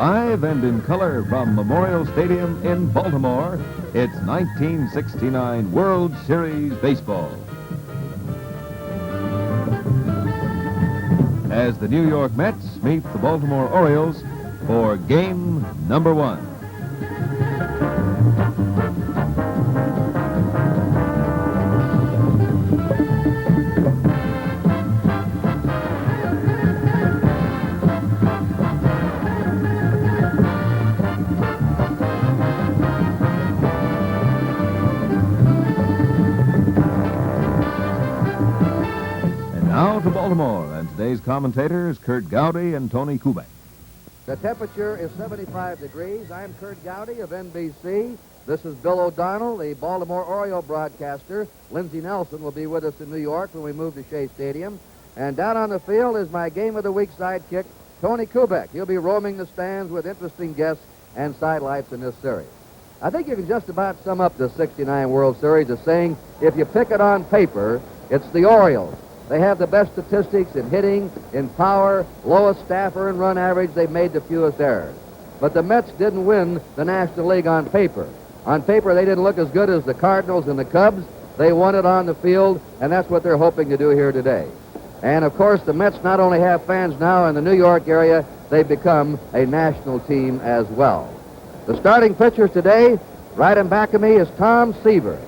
Live and in color from Memorial Stadium in Baltimore, it's 1969 World Series Baseball. As the New York Mets meet the Baltimore Orioles for game number 1. Now to Baltimore, and today's commentators, Curt Gowdy and Tony Kubek. The temperature is 75 degrees. I'm Curt Gowdy of NBC. This is Bill O'Donnell, the Baltimore Oriole broadcaster. Lindsey Nelson will be with us in New York when we move to Shea Stadium. And down on the field is my Game of the Week sidekick, Tony Kubek. He'll be roaming the stands with interesting guests and sidelights in this series. I think you can just about sum up the 69 World Series as saying, if you pick it on paper, it's the Orioles. They have the best statistics in hitting, in power, lowest staff earned run average. They've made the fewest errors. But the Mets didn't win the National League on paper. On paper, they didn't look as good as the Cardinals and the Cubs. They won it on the field, and that's what they're hoping to do here today. And, of course, the Mets not only have fans now in the New York area, they've become a national team as well. The starting pitchers today, right in back of me, is Tom Seaver.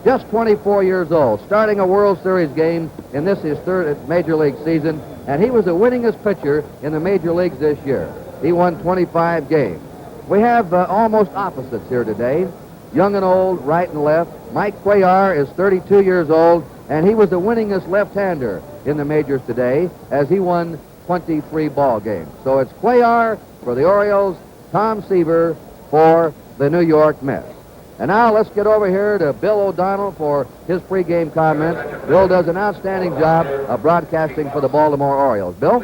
Just 24 years old, starting a World Series game in this his third Major League season, and he was the winningest pitcher in the Major Leagues this year. He won 25 games. We have almost opposites here today, young and old, right and left. Mike Cuellar is 32 years old, and he was the winningest left-hander in the majors today as he won 23 ball games. So it's Cuellar for the Orioles, Tom Seaver for the New York Mets. And now let's get over here to Bill O'Donnell for his pregame comments. Bill does an outstanding job of broadcasting for the Baltimore Orioles. Bill?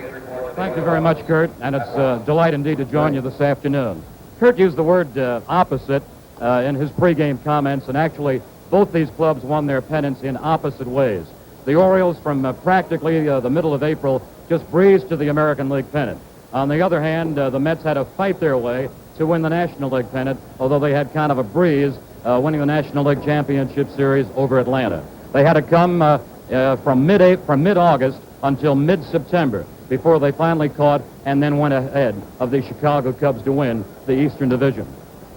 Thank you very much, Curt, and it's a delight indeed to join you this afternoon. Curt used the word opposite in his pregame comments, and actually both these clubs won their pennants in opposite ways. The Orioles, from practically the middle of April, just breezed to the American League pennant. On the other hand, the Mets had to fight their way to win the National League pennant, although they had kind of a breeze winning the National League Championship Series over Atlanta. They had to come from mid-August until mid-September before they finally caught and then went ahead of the Chicago Cubs to win the Eastern Division.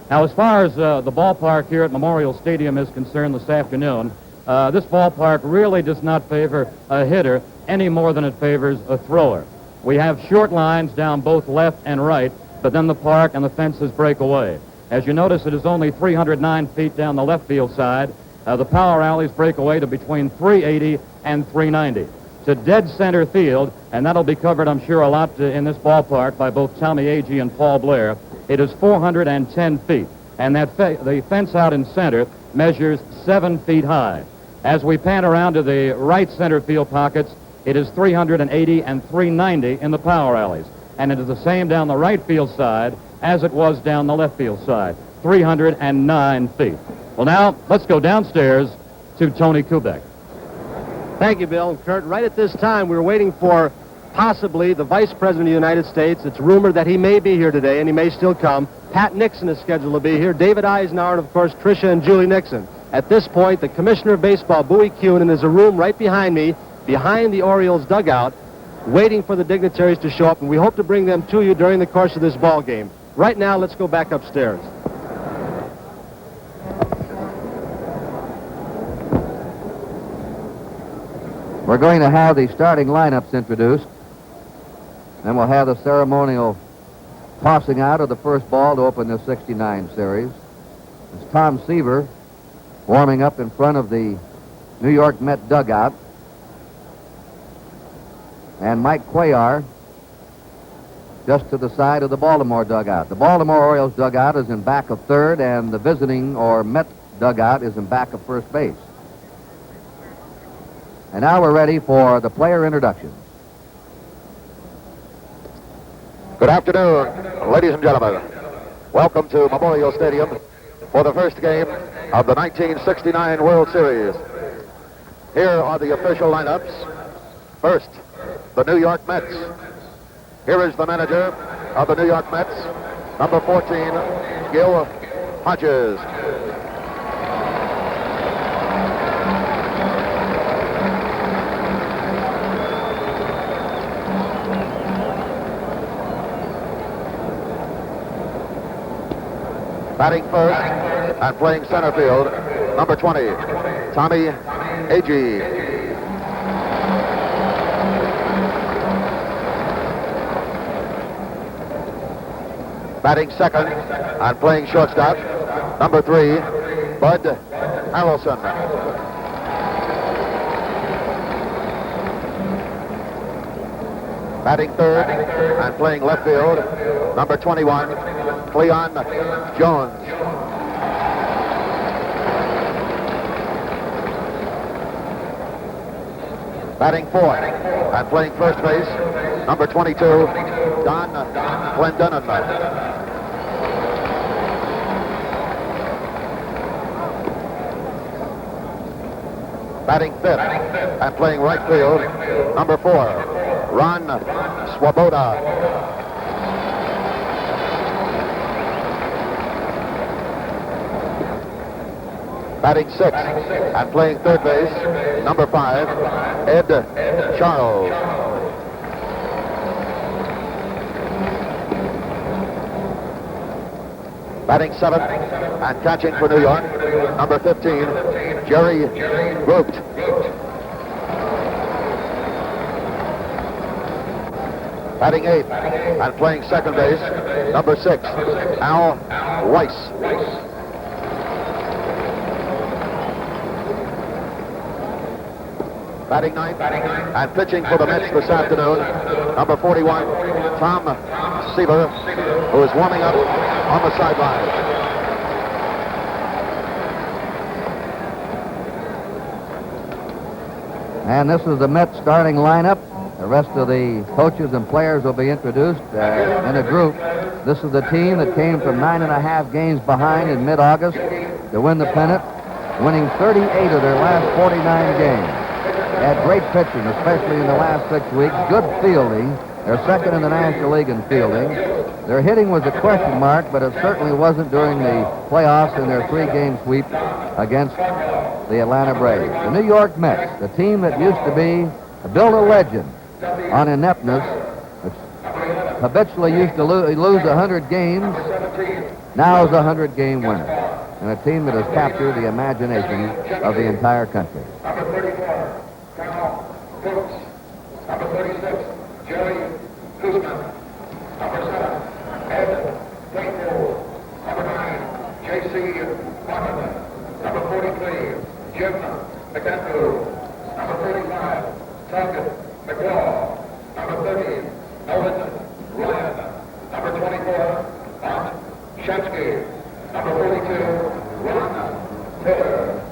Now, as far as the ballpark here at Memorial Stadium is concerned this afternoon, this ballpark really does not favor a hitter any more than it favors a thrower. We have short lines down both left and right, but then the park and the fences break away. As you notice, it is only 309 feet down the left field side. The power alleys break away to between 380 and 390. To dead center field, and that'll be covered, I'm sure, a lot in this ballpark by both Tommy Agee and Paul Blair, it is 410 feet. And the fence out in center measures 7 feet high. As we pan around to the right center field pockets, it is 380 and 390 in the power alleys. And it is the same down the right field side as it was down the left field side, 309 feet. Well, now, let's go downstairs to Tony Kubek. Thank you, Bill. Curt, right at this time, we're waiting for possibly the Vice President of the United States. It's rumored that he may be here today, and he may still come. Pat Nixon is scheduled to be here, David Eisenhower, and, of course, Tricia and Julie Nixon. At this point, the Commissioner of Baseball, Bowie Kuhn, and there's a room right behind me, behind the Orioles dugout, waiting for the dignitaries to show up, and we hope to bring them to you during the course of this ball game. Right now, let's go back upstairs. We're going to have the starting lineups introduced. Then we'll have the ceremonial tossing out of the first ball to open this 69 series. It's Tom Seaver warming up in front of the New York Met dugout. And Mike Cuellar just to the side of the Baltimore dugout. The Baltimore Orioles dugout is in back of third, and the visiting or Met dugout is in back of first base. And now we're ready for the player introductions. Good afternoon, ladies and gentlemen. Welcome to Memorial Stadium for the first game of the 1969 World Series. Here are the official lineups. First, the New York Mets. Here is the manager of the New York Mets, Number 14, Gil Hodges. Batting first and playing center field, number 20, Tommy Agee. Batting second and playing shortstop, number 3, Bud Harrelson. Batting third and playing left field, number 21, Cleon Jones. Batting fourth and playing first base, number 22, Don Clendenin. Batting fifth and playing right field, number 4, Ron Swoboda. Batting sixth and playing third base, number 5, Ed Charles. Batting seventh and catching for New York, number 15, Jerry Groot. Batting eighth and playing second base, number 6, Al Weiss. Batting ninth and pitching for the Mets this afternoon, number 41, Tom Seaver, who is warming up on the sideline. And this is the Mets starting lineup. The rest of the coaches and players will be introduced in a group. This is the team that came from 9.5 games behind in mid-August to win the pennant, winning 38 of their last 49 games. They had great pitching, especially in the last 6 weeks. Good fielding. They're second in the National League in fielding. Their hitting was a question mark, but it certainly wasn't during the playoffs in their 3-game sweep against the Atlanta Braves. The New York Mets, the team that used to be built a legend on ineptness, which habitually used to lose 100 games, now is a 100-game winner, and a team that has captured the imagination of the entire country. Brooks, number 36, Jerry Guzman, number 7, Ed Wakefield, number 9, J.C. Martin, number 43, Jim McAndrew, number 35, Tug McGraw, number 30, Elvin Ryan, number 24, Mark Shansky, number 42, Ron Taylor.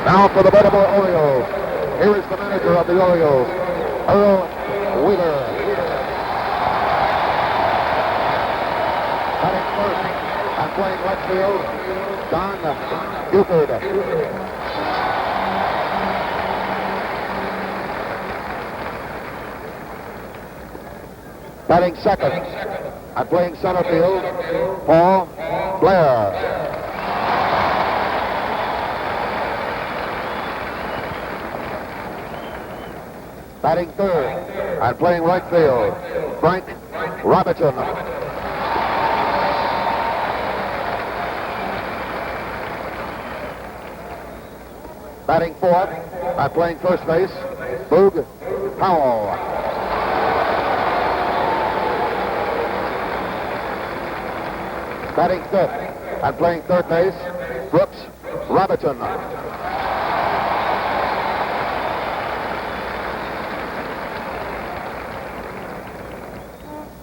Now for the Baltimore Orioles. Here is the manager of the Orioles, Earl Wheeler. Batting first and playing left field, Don Buford. Batting second and playing center field, Paul Blair. Batting third and playing right field, Frank Robinson. Batting fourth and playing first base, Boog Powell. Batting fifth and playing third base, Brooks Robinson.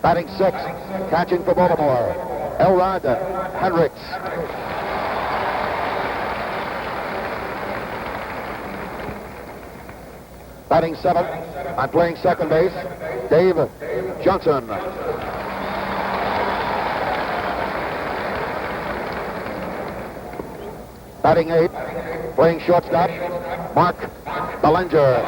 Batting sixth, catching for Baltimore, Elrod Hendricks. Batting seventh and playing second base, Dave Johnson. Batting 8, playing shortstop, Mark Bellinger.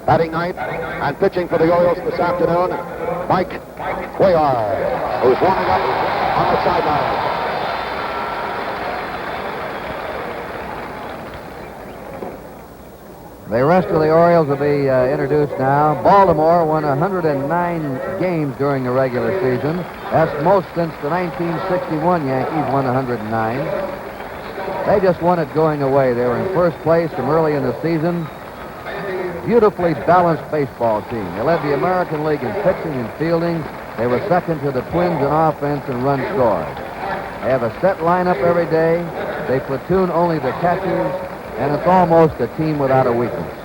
Batting 9th and pitching for the Orioles this afternoon, Mike Cuellar, who's warming up on the sideline. The rest of the Orioles will be introduced now. Baltimore won 109 games during the regular season. That's most since the 1961 Yankees won 109. They just won it going away. They were in first place from early in the season. Beautifully balanced baseball team. They led the American League in pitching and fielding. They were second to the Twins in offense and runs scored. They have a set lineup every day. They platoon only the catchers. And it's almost a team without a weakness.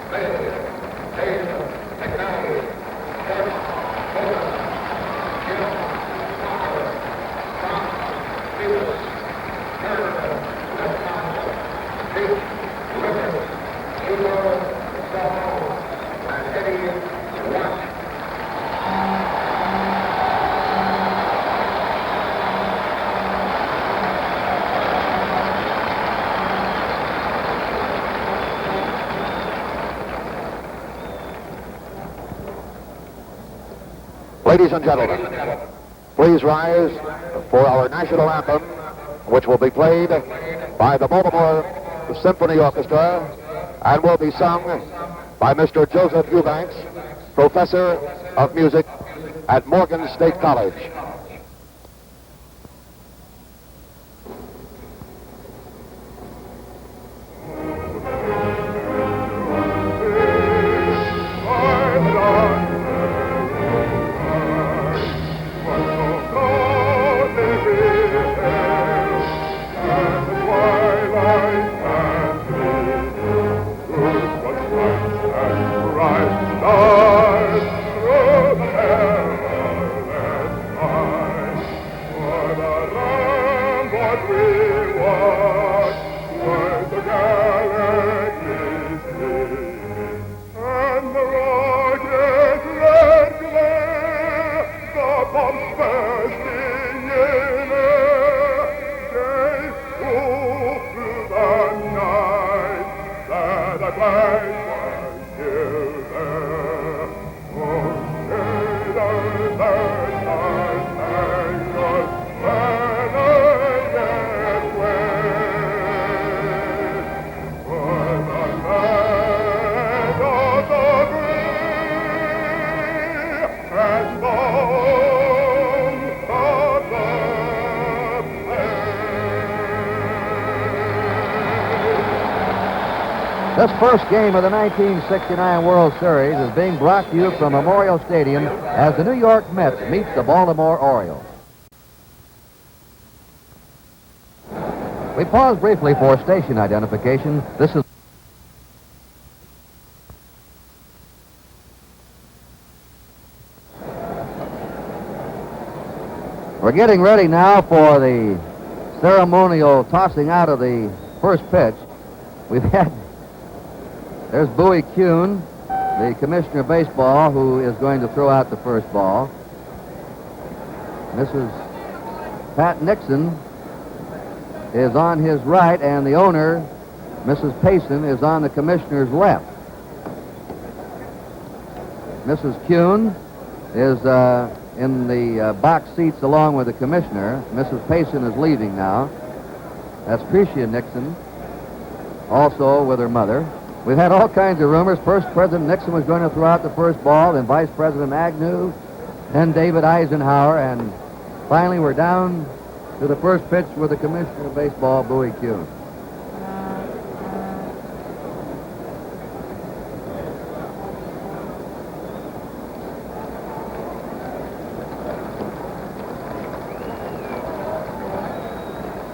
Ladies and gentlemen, please rise for our national anthem, which will be played by the Baltimore Symphony Orchestra and will be sung by Mr. Joseph Eubanks, Professor of Music at Morgan State College. This first game of the 1969 World Series is being brought to you from Memorial Stadium as the New York Mets meet the Baltimore Orioles. We pause briefly for station identification. This is We're getting ready now for the ceremonial tossing out of the first pitch. There's Bowie Kuhn, the commissioner of baseball, who is going to throw out the first ball. Mrs. Pat Nixon is on his right, and the owner, Mrs. Payson, is on the commissioner's left. Mrs. Kuhn is in the box seats along with the commissioner. Mrs. Payson is leaving now. That's Phenia Nixon, also with her mother. We've had all kinds of rumors. First, President Nixon was going to throw out the first ball, then Vice President Agnew, then David Eisenhower, and finally we're down to the first pitch with the commissioner of baseball, Bowie Kuhn.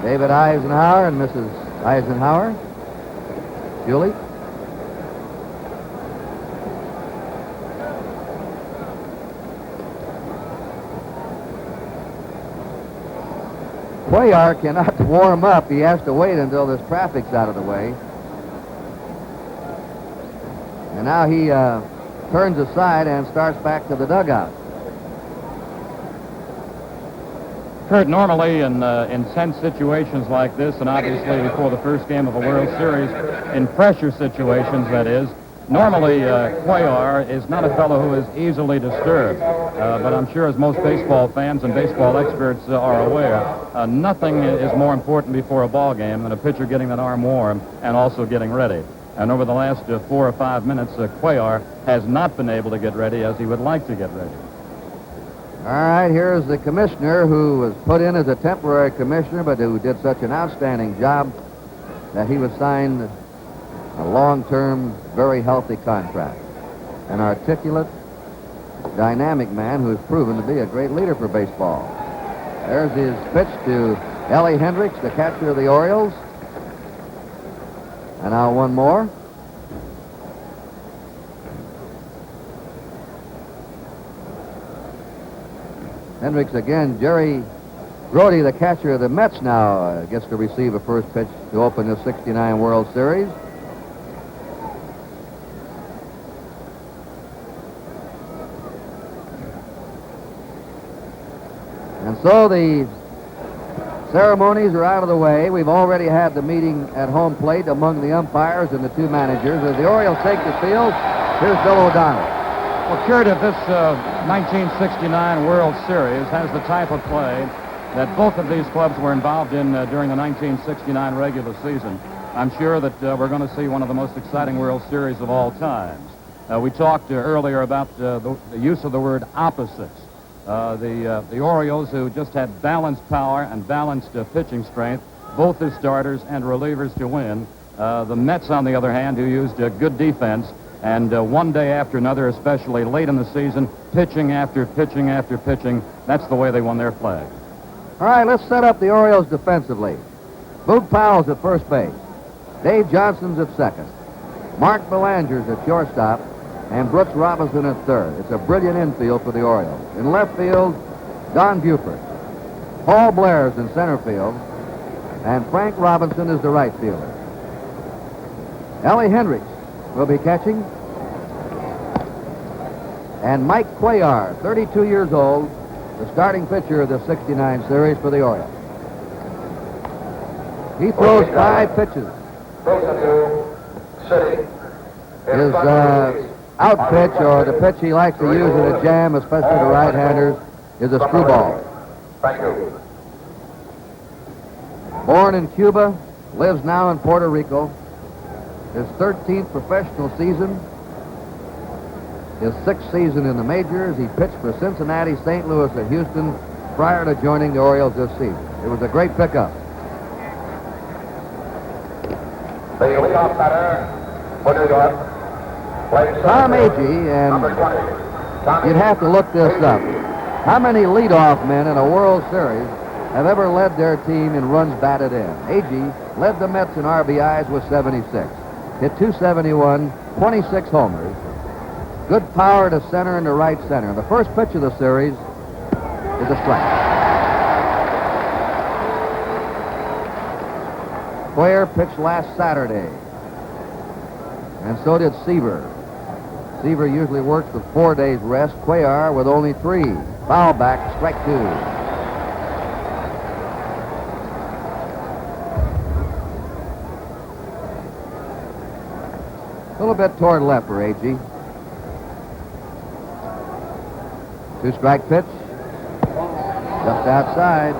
David Eisenhower and Mrs. Eisenhower. Julie. Cuellar cannot warm up. He has to wait until this traffic's out of the way. And now he turns aside and starts back to the dugout. Curt, normally in intense situations like this, and obviously before the first game of a World Series, in pressure situations, that is, normally Cuellar is not a fellow who is easily disturbed. But I'm sure, as most baseball fans and baseball experts are aware, nothing is more important before a ball game than a pitcher getting that arm warm and also getting ready. And over the last 4 or 5 minutes, Cuellar has not been able to get ready as he would like to get ready. All right, here's the commissioner who was put in as a temporary commissioner, but who did such an outstanding job that he was signed a long-term, very healthy contract. An articulate, dynamic man who has proven to be a great leader for baseball. There's his pitch to Ellie Hendricks, the catcher of the Orioles. And now one more. Hendricks again. Jerry Gowdy, the catcher of the Mets, now gets to receive a first pitch to open the '69 World Series. And so the ceremonies are out of the way. We've already had the meeting at home plate among the umpires and the two managers. As the Orioles take the field, here's Bill O'Donnell. Well, Curt, if this 1969 World Series has the type of play that both of these clubs were involved in during the 1969 regular season, I'm sure that we're going to see one of the most exciting World Series of all times. We talked earlier about the use of the word opposites. The Orioles, who just had balanced power and balanced pitching strength, both as starters and relievers to win. The Mets, on the other hand, who used good defense, and one day after another, especially late in the season, pitching after pitching after pitching. That's the way they won their flag. All right, let's set up the Orioles defensively. Boog Powell's at first base. Dave Johnson's at second. Mark Belanger's at shortstop. And Brooks Robinson at third. It's a brilliant infield for the Orioles. In left field, Don Buford. Paul Blair's in center field. And Frank Robinson is the right fielder. Ellie Hendricks will be catching. And Mike Cuellar, 32 years old, the starting pitcher of the '69 series for the Orioles. He throws 5 pitches. His out pitch, or the pitch he likes to use in a jam, especially to right-handers, is a screwball. Thank you. Born in Cuba, lives now in Puerto Rico. His 13th professional season. His 6th season in the majors. He pitched for Cincinnati, St. Louis, and Houston prior to joining the Orioles this season. It was a great pickup. The leadoff batter for New York. Tom Agee, and you'd have to look this up. How many leadoff men in a World Series have ever led their team in runs batted in? Agee led the Mets in RBIs with 76. Hit .271, 26 homers. Good power to center and to right center. The first pitch of the series is a strike. Cuellar pitched last Saturday. And so did Seaver. Seaver usually works with 4 days rest. Cuellar with only 3. Foul back, strike 2. A little bit toward left for Agee. 2-strike pitch. Just outside.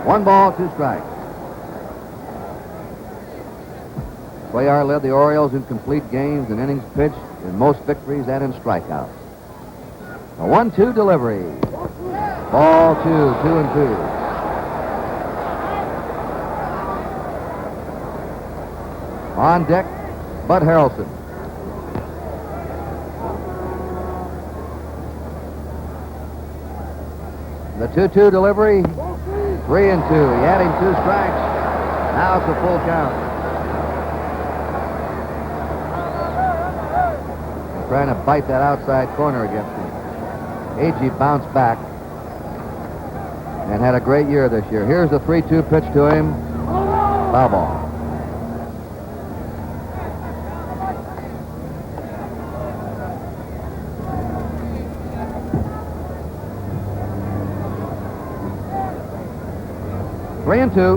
1 ball, 2 strikes. Cuellar led the Orioles in complete games and innings pitched, in most victories and in strikeouts. A 1-2 delivery. Ball 2, 2-2. On deck, Bud Harrelson. The 2-2 delivery, 3-2. He had him 2 strikes. Now it's a full count. Trying to bite that outside corner against him. Agee bounced back and had a great year this year. Here's the 3-2 pitch to him. Foul ball. 3-2.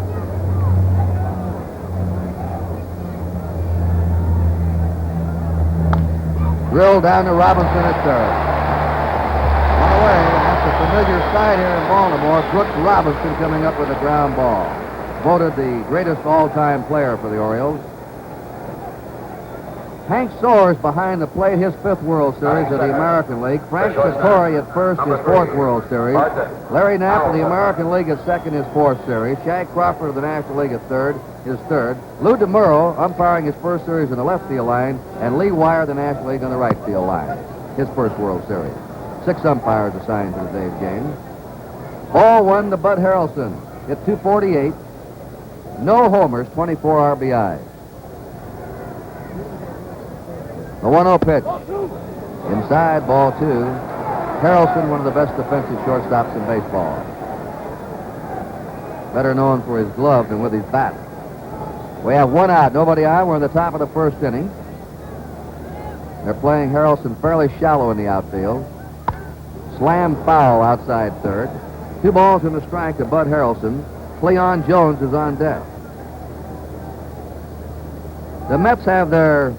Drilled down to Robinson at third. One away, and that's a familiar sight here in Baltimore. Brooks Robinson coming up with a ground ball. Voted the greatest all-time player for the Orioles. Hank Soares behind the plate, his 5th World Series of the American League. Frank Vittori at first, his 4th World Series. Larry Knapp of the American League at second, his 4th series. Shag Crawford of the National League at third, his 3rd. Lou DeMuro umpiring his 1st series in the left field line, and Lee Wire, the National League, on the right field line, his 1st World Series. 6 umpires assigned to today's game. Ball 1 to Bud Harrelson at 248. No homers, 24 RBIs. The 1-0 pitch. Inside, ball 2. Harrelson, one of the best defensive shortstops in baseball. Better known for his glove than with his bat. We have 1 out, nobody on. We're in the top of the 1st inning. They're playing Harrelson fairly shallow in the outfield. Slam foul outside 3rd. 2 balls and a strike to Bud Harrelson. Cleon Jones is on deck. The Mets have their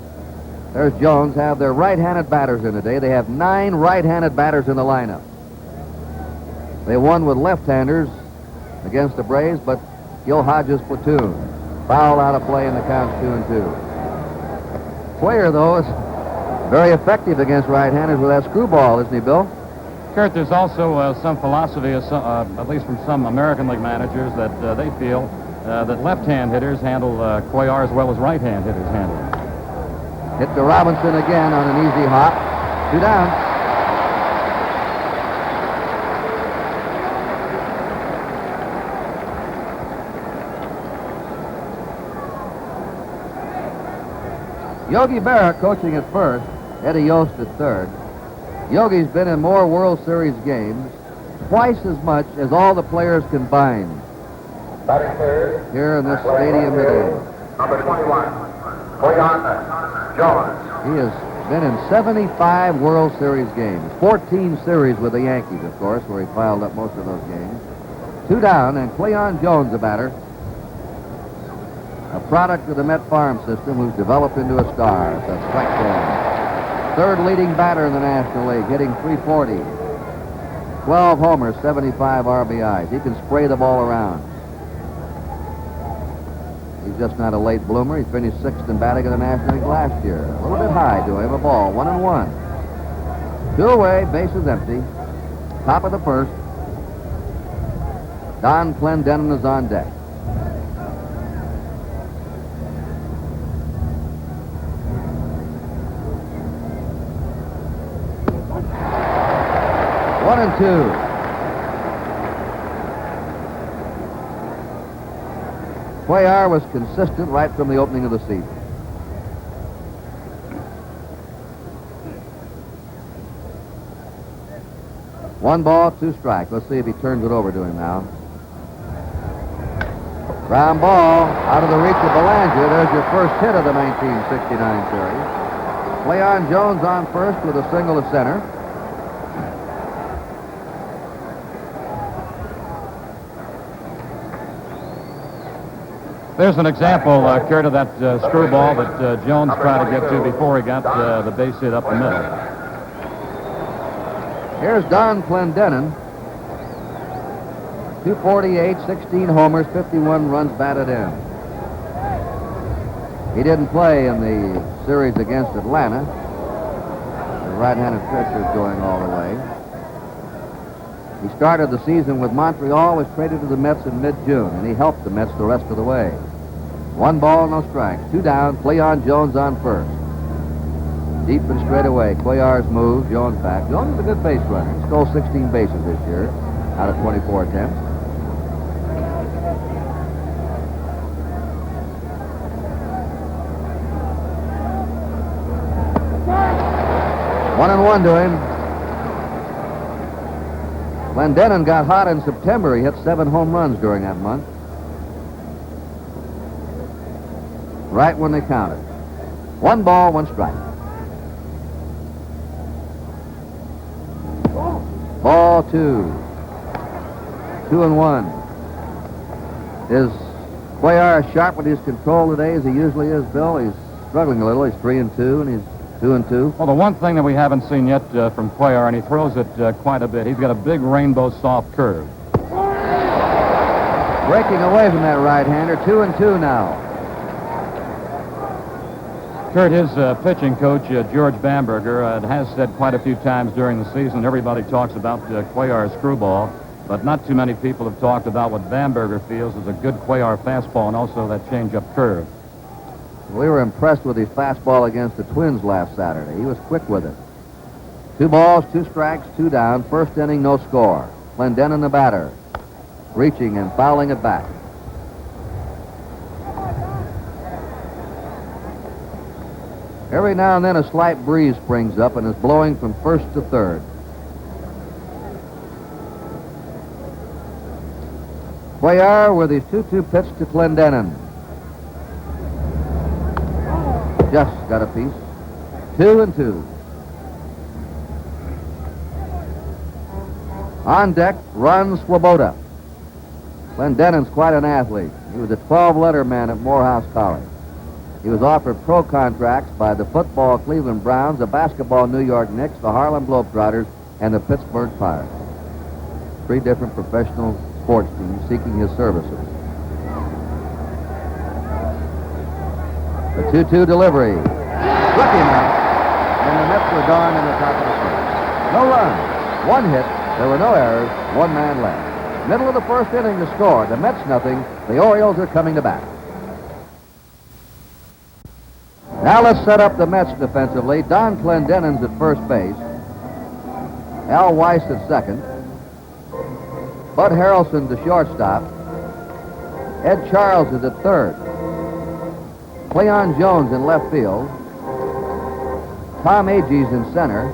right-handed batters in today. They have 9 right-handed batters in the lineup. They won with left-handers against the Braves, but Gil Hodges' platoon. Foul out of play in the count, 2-2. Cuellar, though, is very effective against right-handers with that screwball, isn't he, Bill? Curt, there's also some philosophy, at least from some American League managers, that they feel that left-hand hitters handle Cuellar as well as right-hand hitters handle him. Hit to Robinson again on an easy hop. 2 down. Yogi Berra coaching at first. Eddie Yost at third. Yogi's been in more World Series games, twice as much as all the players combined. Batting third. Here in this stadium today. Number 21, Cleon Jones. He has been in 75 World Series games. 14 series with the Yankees, of course, where he piled up most of those games. 2 down, and Cleon Jones, the batter. A product of the Met farm system who's developed into a star. It's a strike zone. 3rd leading batter in the National League, hitting .340. 12 homers, 75 RBIs. He can spray the ball around. He's just not a late bloomer. He finished 6th in batting in the National League last year. A little bit high to him. A ball, 1-1. 2 away, bases empty. Top of the 1st. Don Clendenin is on deck. One and 2. Cuellar was consistent right from the opening of the season. One ball, 2 strikes. Let's see if he turns it over to him now. Ground ball out of the reach of Belanger. There's your first hit of the 1969 series. Cleon Jones on first with a single to center. There's an example, Curt, of that screwball that Jones tried to get to before he got the base hit up the middle. Here's Don Clendenin. 248, 16 homers, 51 runs batted in. He didn't play in the series against Atlanta. The right-handed pitcher is going all the way. He started the season with Montreal, was traded to the Mets in mid-June, and he helped the Mets the rest of the way. 1 ball, no strikes. 2 down, Cleon Jones on first. Deep and straight away. Cuellar's move, Jones back. Jones is a good base runner. He stole 16 bases this year out of 24 attempts. One and 1 to him. Clendenin got hot in September. He hit 7 home runs during that month. Right when they counted. 1 ball, 1 strike. Ball 2. 2 and 1. Is Cuellar as sharp with his control today as he usually is, Bill? He's struggling a little. He's 3-2, and he's 2-2. Well, the one thing that we haven't seen yet from Cuellar, and he throws it quite a bit, he's got a big rainbow soft curve. Breaking away from that right-hander, 2-2 now. Curt, his pitching coach, George Bamberger, has said quite a few times during the season, everybody talks about Cuellar's screwball, but not too many people have talked about what Bamberger feels is a good Cuellar fastball and also that change-up curve. We were impressed with his fastball against the Twins last Saturday. He was quick with it. 2 balls, 2 strikes, 2 down. First inning, no score. Clendenin the batter, reaching and fouling it back. Every now and then a slight breeze springs up and is blowing from first to third. Cuellar with his 2-2 pitch to Clendenin. Just got a piece. 2-2. On deck, runs Swoboda. Clendenin's quite an athlete. He was a 12-letter man at Morehouse College. He was offered pro contracts by the football Cleveland Browns, the basketball New York Knicks, the Harlem Globetrotters, and the Pittsburgh Pirates. 3 different professional sports teams seeking his services. The 2-2 delivery. Struck him out, and the Mets were gone in the top of the first. No runs, 1 hit, there were no errors, 1 man left. Middle of the first inning to score. The Mets nothing. The Orioles are coming to bat. Now let's set up the Mets defensively. Don Clendenin's at first base. Al Weiss at second. Bud Harrelson to shortstop. Ed Charles is at third. Cleon Jones in left field. Tom Agee's in center.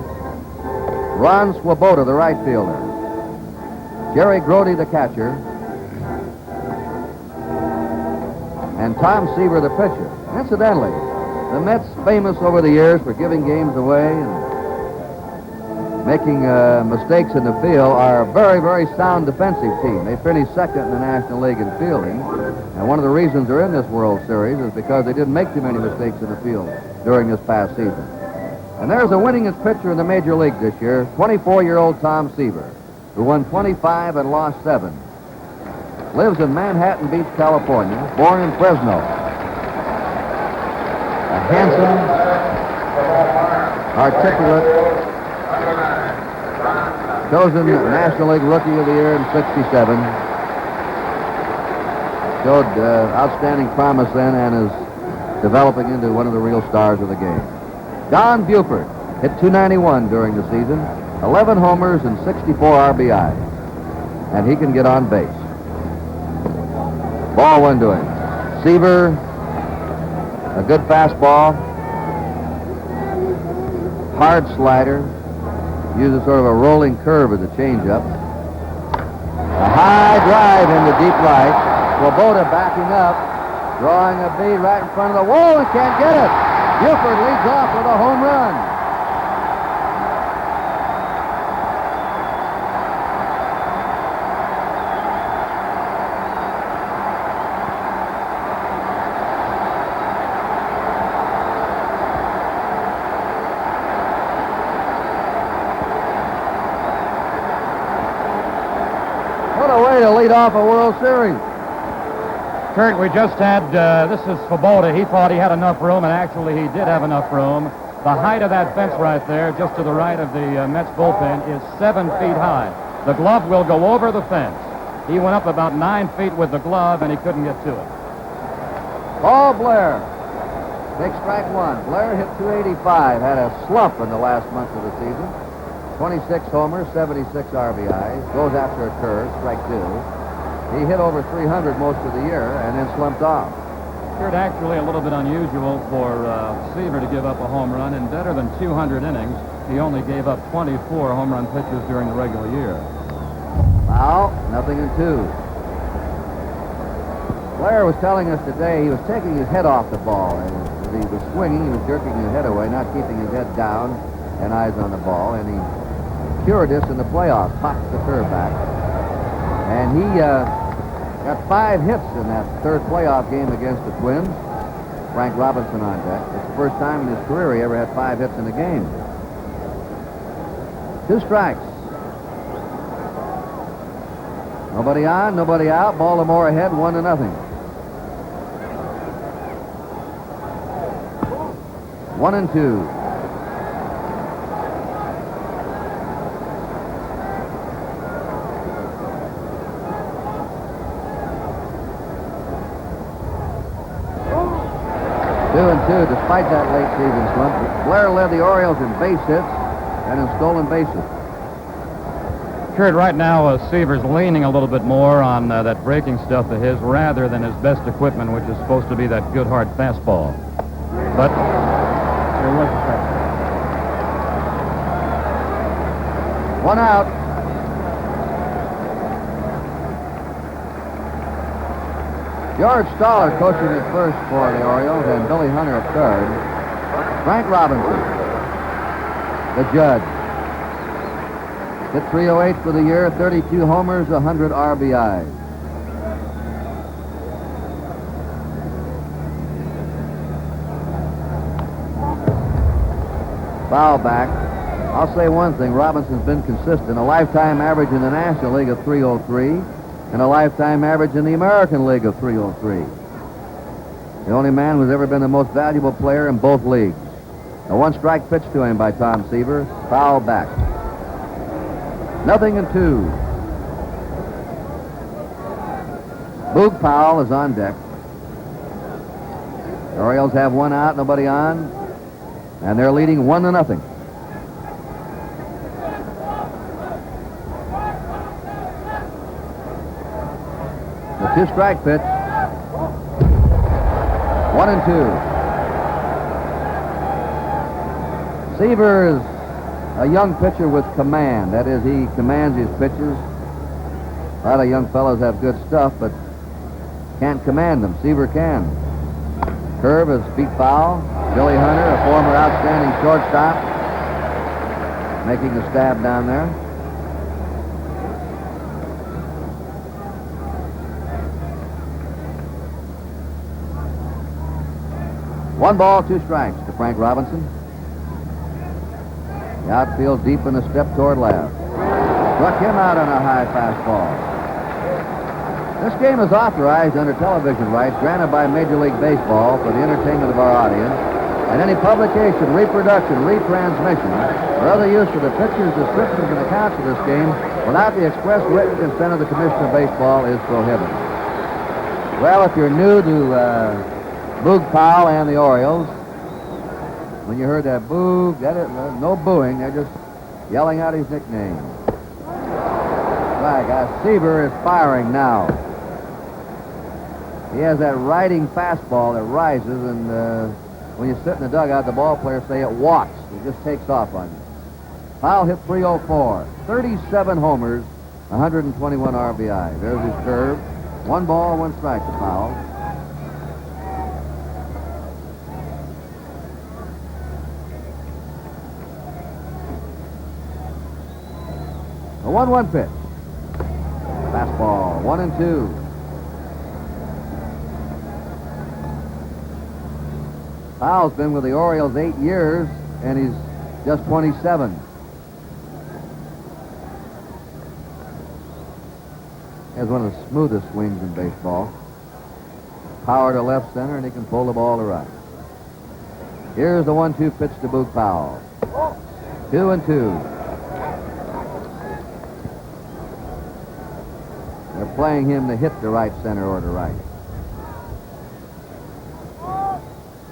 Ron Swoboda, the right fielder. Jerry Grody, the catcher. And Tom Seaver, the pitcher. Incidentally, the Mets, famous over the years for giving games away and making mistakes in the field, are a very, very sound defensive team. They finished second in the National League in fielding. And one of the reasons they're in this World Series is because they didn't make too many mistakes in the field during this past season. And there's a winningest pitcher in the Major League this year, 24-year-old Tom Seaver, who won 25 and lost 7. Lives in Manhattan Beach, California, born in Fresno. A handsome, articulate, chosen National League Rookie of the Year in '67. Showed outstanding promise then and is developing into one of the real stars of the game. Don Buford hit .291 during the season, 11 homers and 64 RBIs, and he can get on base. Ball 1 to him. Seaver, a good fastball, hard slider, uses sort of a rolling curve as a changeup. A high drive into deep right. Swoboda backing up, drawing a bead right in front of the wall and can't get it. Buford leads off with a home run. What a way to lead off a World Series. Curt, we just had, this is Swoboda. He thought he had enough room, and actually he did have enough room. The height of that fence right there, just to the right of the Mets bullpen, is 7 feet high. The glove will go over the fence. He went up about 9 feet with the glove, and he couldn't get to it. Paul Blair takes strike 1. Blair hit .285, had a slump in the last month of the season. 26 homers, 76 RBIs, goes after a curve, strike 2. He hit over 300 most of the year and then slumped off. Curt, actually a little bit unusual for Seaver to give up a home run. In better than 200 innings, he only gave up 24 home run pitches during the regular year. Foul, 0-2. Blair was telling us today he was taking his head off the ball. As he was swinging, he was jerking his head away, not keeping his head down and eyes on the ball. And he cured this in the playoffs, popped the curve back. And he Got 5 hits in that third playoff game against the Twins. Frank Robinson on deck. It's the first time in his career he ever had 5 hits in a game. 2 strikes. Nobody on, nobody out. Baltimore ahead, 1-0. 1-2. Despite that late season slump, Blair led the Orioles in base hits and in stolen bases. Curt, right now, Seaver's leaning a little bit more on that breaking stuff of his rather than his best equipment, which is supposed to be that good hard fastball. But there was a strike. 1 out. George Stoller coaching at first for the Orioles and Billy Hunter at third. Frank Robinson, the judge. Hit .308 for the year, 32 homers, 100 RBIs. Foul back. I'll say one thing, Robinson's been consistent. A lifetime average in the National League of .303. And a lifetime average in the American League of .303. The only man who's ever been the most valuable player in both leagues. A 1-strike pitch to him by Tom Seaver. Foul back. 0-2. Boog Powell is on deck. The Orioles have 1 out, nobody on. And they're leading 1-0. The 2-strike pitch. 1-2. Seaver is a young pitcher with command. That is, he commands his pitches. A lot of young fellows have good stuff, but can't command them. Seaver can. Curve is beat foul. Billy Hunter, a former outstanding shortstop, making a stab down there. One ball, 2 strikes to Frank Robinson. The outfield deep in the step toward left. Struck him out on a high fastball. This game is authorized under television rights granted by Major League Baseball for the entertainment of our audience, and any publication, reproduction, retransmission, or other use of the pictures, descriptions, and accounts of this game without the express written consent of the Commissioner of Baseball is prohibited. Well, if you're new to Boog Powell and the Orioles, when you heard that boog, no booing, they're just yelling out his nickname. Right, Seaver is firing now. He has that riding fastball that rises, and when you sit in the dugout, the ball players say it walks. It just takes off on you. Powell hit .304, 37 homers, 121 RBI. There's his curve. 1 ball, 1 strike to Powell. A 1-1 pitch. Fastball, 1-2. Powell's been with the Orioles 8 years, and he's just 27. He has one of the smoothest swings in baseball. Power to left center, and he can pull the ball to right. Here's the 1-2 pitch to Boog Powell. 2-2. They're playing him to hit to right center or to right.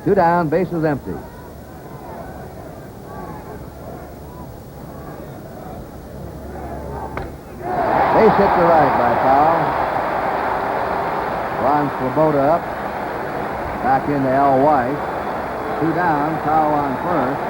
2 down, bases empty. Base hit to right by Powell. Ron Swoboda up. Back into Al Weiss. 2 down, Powell on first.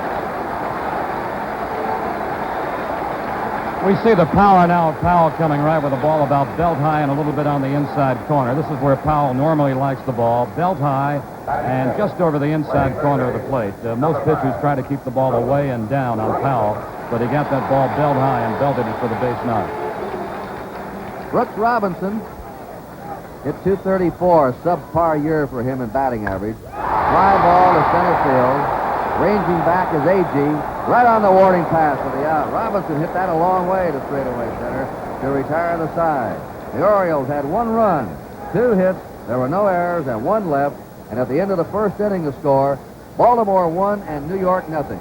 We see the power now of Powell coming right with the ball about belt high and a little bit on the inside corner. This is where Powell normally likes the ball, belt high and just over the inside corner of the plate. Most pitchers try to keep the ball away and down on Powell, but he got that ball belt high and belted it for the base knock. Brooks Robinson Hit .234, subpar year for him in batting average. Fly ball to center field. Ranging back is A.G. Right on the warning pass for the out. Robinson hit that a long way to straightaway center to retire the side. The Orioles had 1 run, 2 hits, there were no errors, and 1 left. And at the end of the first inning, the score, Baltimore 1 and New York nothing.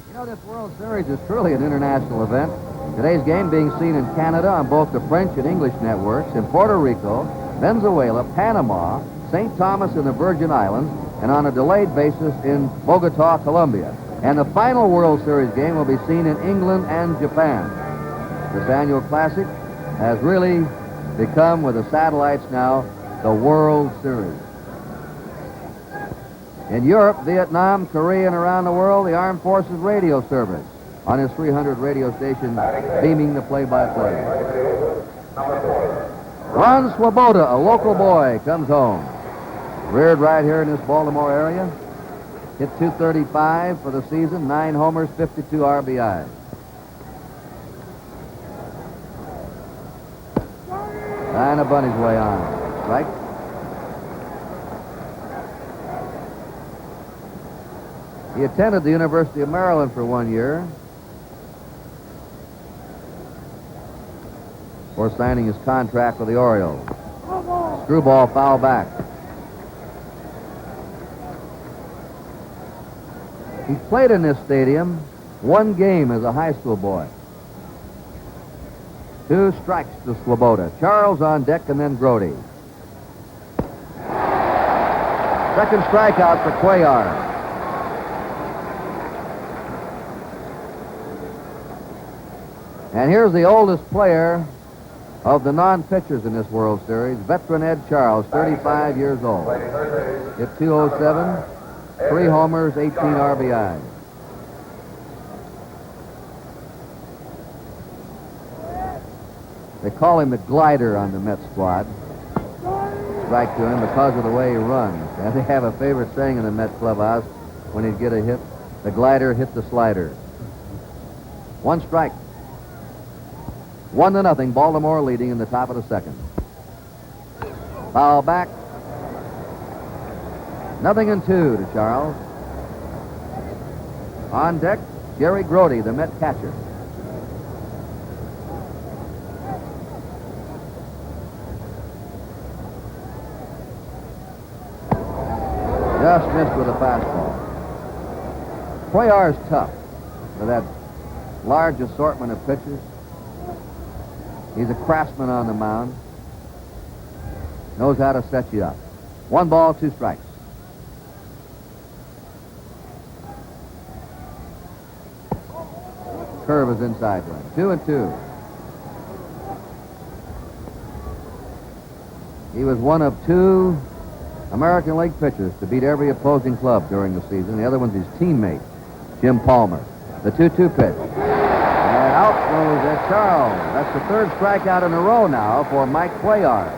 You know, this World Series is truly an international event. Today's game being seen in Canada on both the French and English networks, in Puerto Rico, Venezuela, Panama, St. Thomas and the Virgin Islands, and on a delayed basis in Bogota, Colombia. And the final World Series game will be seen in England and Japan. This annual classic has really become, with the satellites now, the World Series. In Europe, Vietnam, Korea, and around the world, the Armed Forces Radio Service on his 300 radio station beaming the play-by-play. Ron Swoboda, a local boy, comes home. Reared right here in this Baltimore area. Hit .235 for the season, 9 homers, 52 RBI. And a bunny's way on. Strike. He attended the University of Maryland for 1 year before signing his contract with the Orioles. Screwball foul back. He played in this stadium 1 game as a high school boy. 2 strikes to Swoboda. Charles on deck and then Gowdy. Second strikeout for Cuellar. And here's the oldest player of the non-pitchers in this World Series, veteran Ed Charles, 35 years old. Hit .207, 3 homers, 18 RBI. They call him the glider on the Mets squad. Strike to him because of the way he runs. And they have a favorite saying in the Mets clubhouse when he'd get a hit, the glider hit the slider. 1 strike. 1-0, Baltimore leading in the top of the second. Foul back. 0-2 to Charles. On deck, Jerry Gowdy, the Met catcher. Just missed with a fastball. Cuellar's tough with that large assortment of pitches. He's a craftsman on the mound. Knows how to set you up. 1 ball, 2 strikes. Curve is inside one. 2-2. He was one of 2 American League pitchers to beat every opposing club during the season. The other one's his teammate, Jim Palmer. The 2-2 pitch. And out goes Ed Charles. That's the 3rd strikeout in a row now for Mike Cuellar.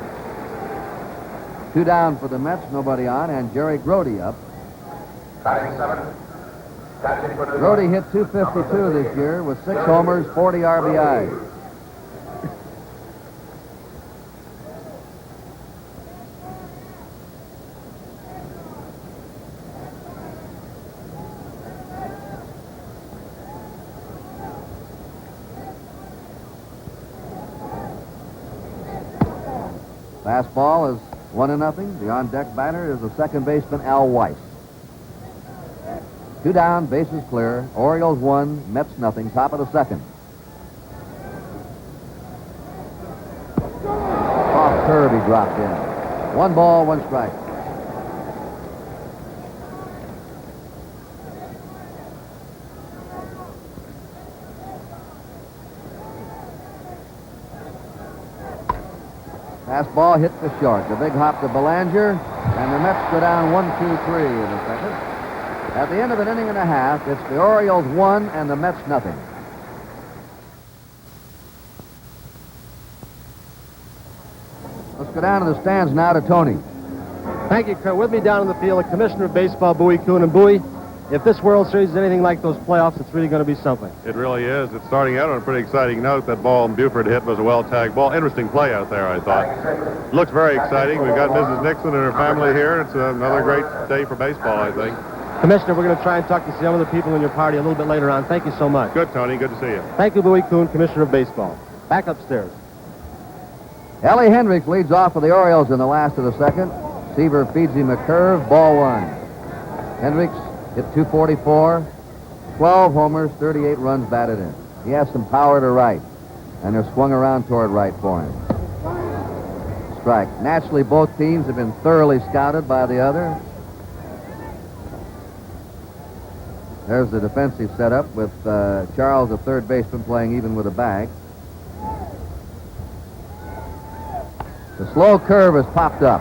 2 down for the Mets, nobody on, and Jerry Gowdy up. Gowdy hit .252 this year with 6 homers, 40 RBIs. Fastball is 1-0. The on-deck batter is the second baseman, Al Weiss. 2 down, bases clear. Orioles 1, Mets nothing. Top of the second. Off curve, he dropped in. 1 ball, 1 strike. Fastball hit to short. The big hop to Belanger, and the Mets go down 1-2-3 in the second. At the end of an inning and a half, it's the Orioles 1 and the Mets nothing. Let's go down to the stands now to Tony. Thank you, Curt. With me down in the field, the Commissioner of Baseball, Bowie Kuhn. And Bowie, if this World Series is anything like those playoffs, it's really going to be something. It really is. It's starting out on a pretty exciting note. That ball Buford hit was a well-tagged ball. Interesting play out there, I thought. Looks very exciting. We've got Mrs. Nixon and her family here. It's another great day for baseball, I think. Commissioner, we're going to try and talk to some other people in your party a little bit later on. Thank you so much. Good, Tony. Good to see you. Thank you, Bowie Kuhn, Commissioner of Baseball. Back upstairs. Ellie Hendricks leads off for the Orioles in the last of the second. Seaver feeds him a curve, ball one. Hendricks hit .244, 12 homers, 38 runs batted in. He has some power to right, and they're swung around toward right for him. Strike. Naturally, both teams have been thoroughly scouted by the other. There's the defensive setup with Charles, the third baseman, playing even with a bag. The slow curve has popped up.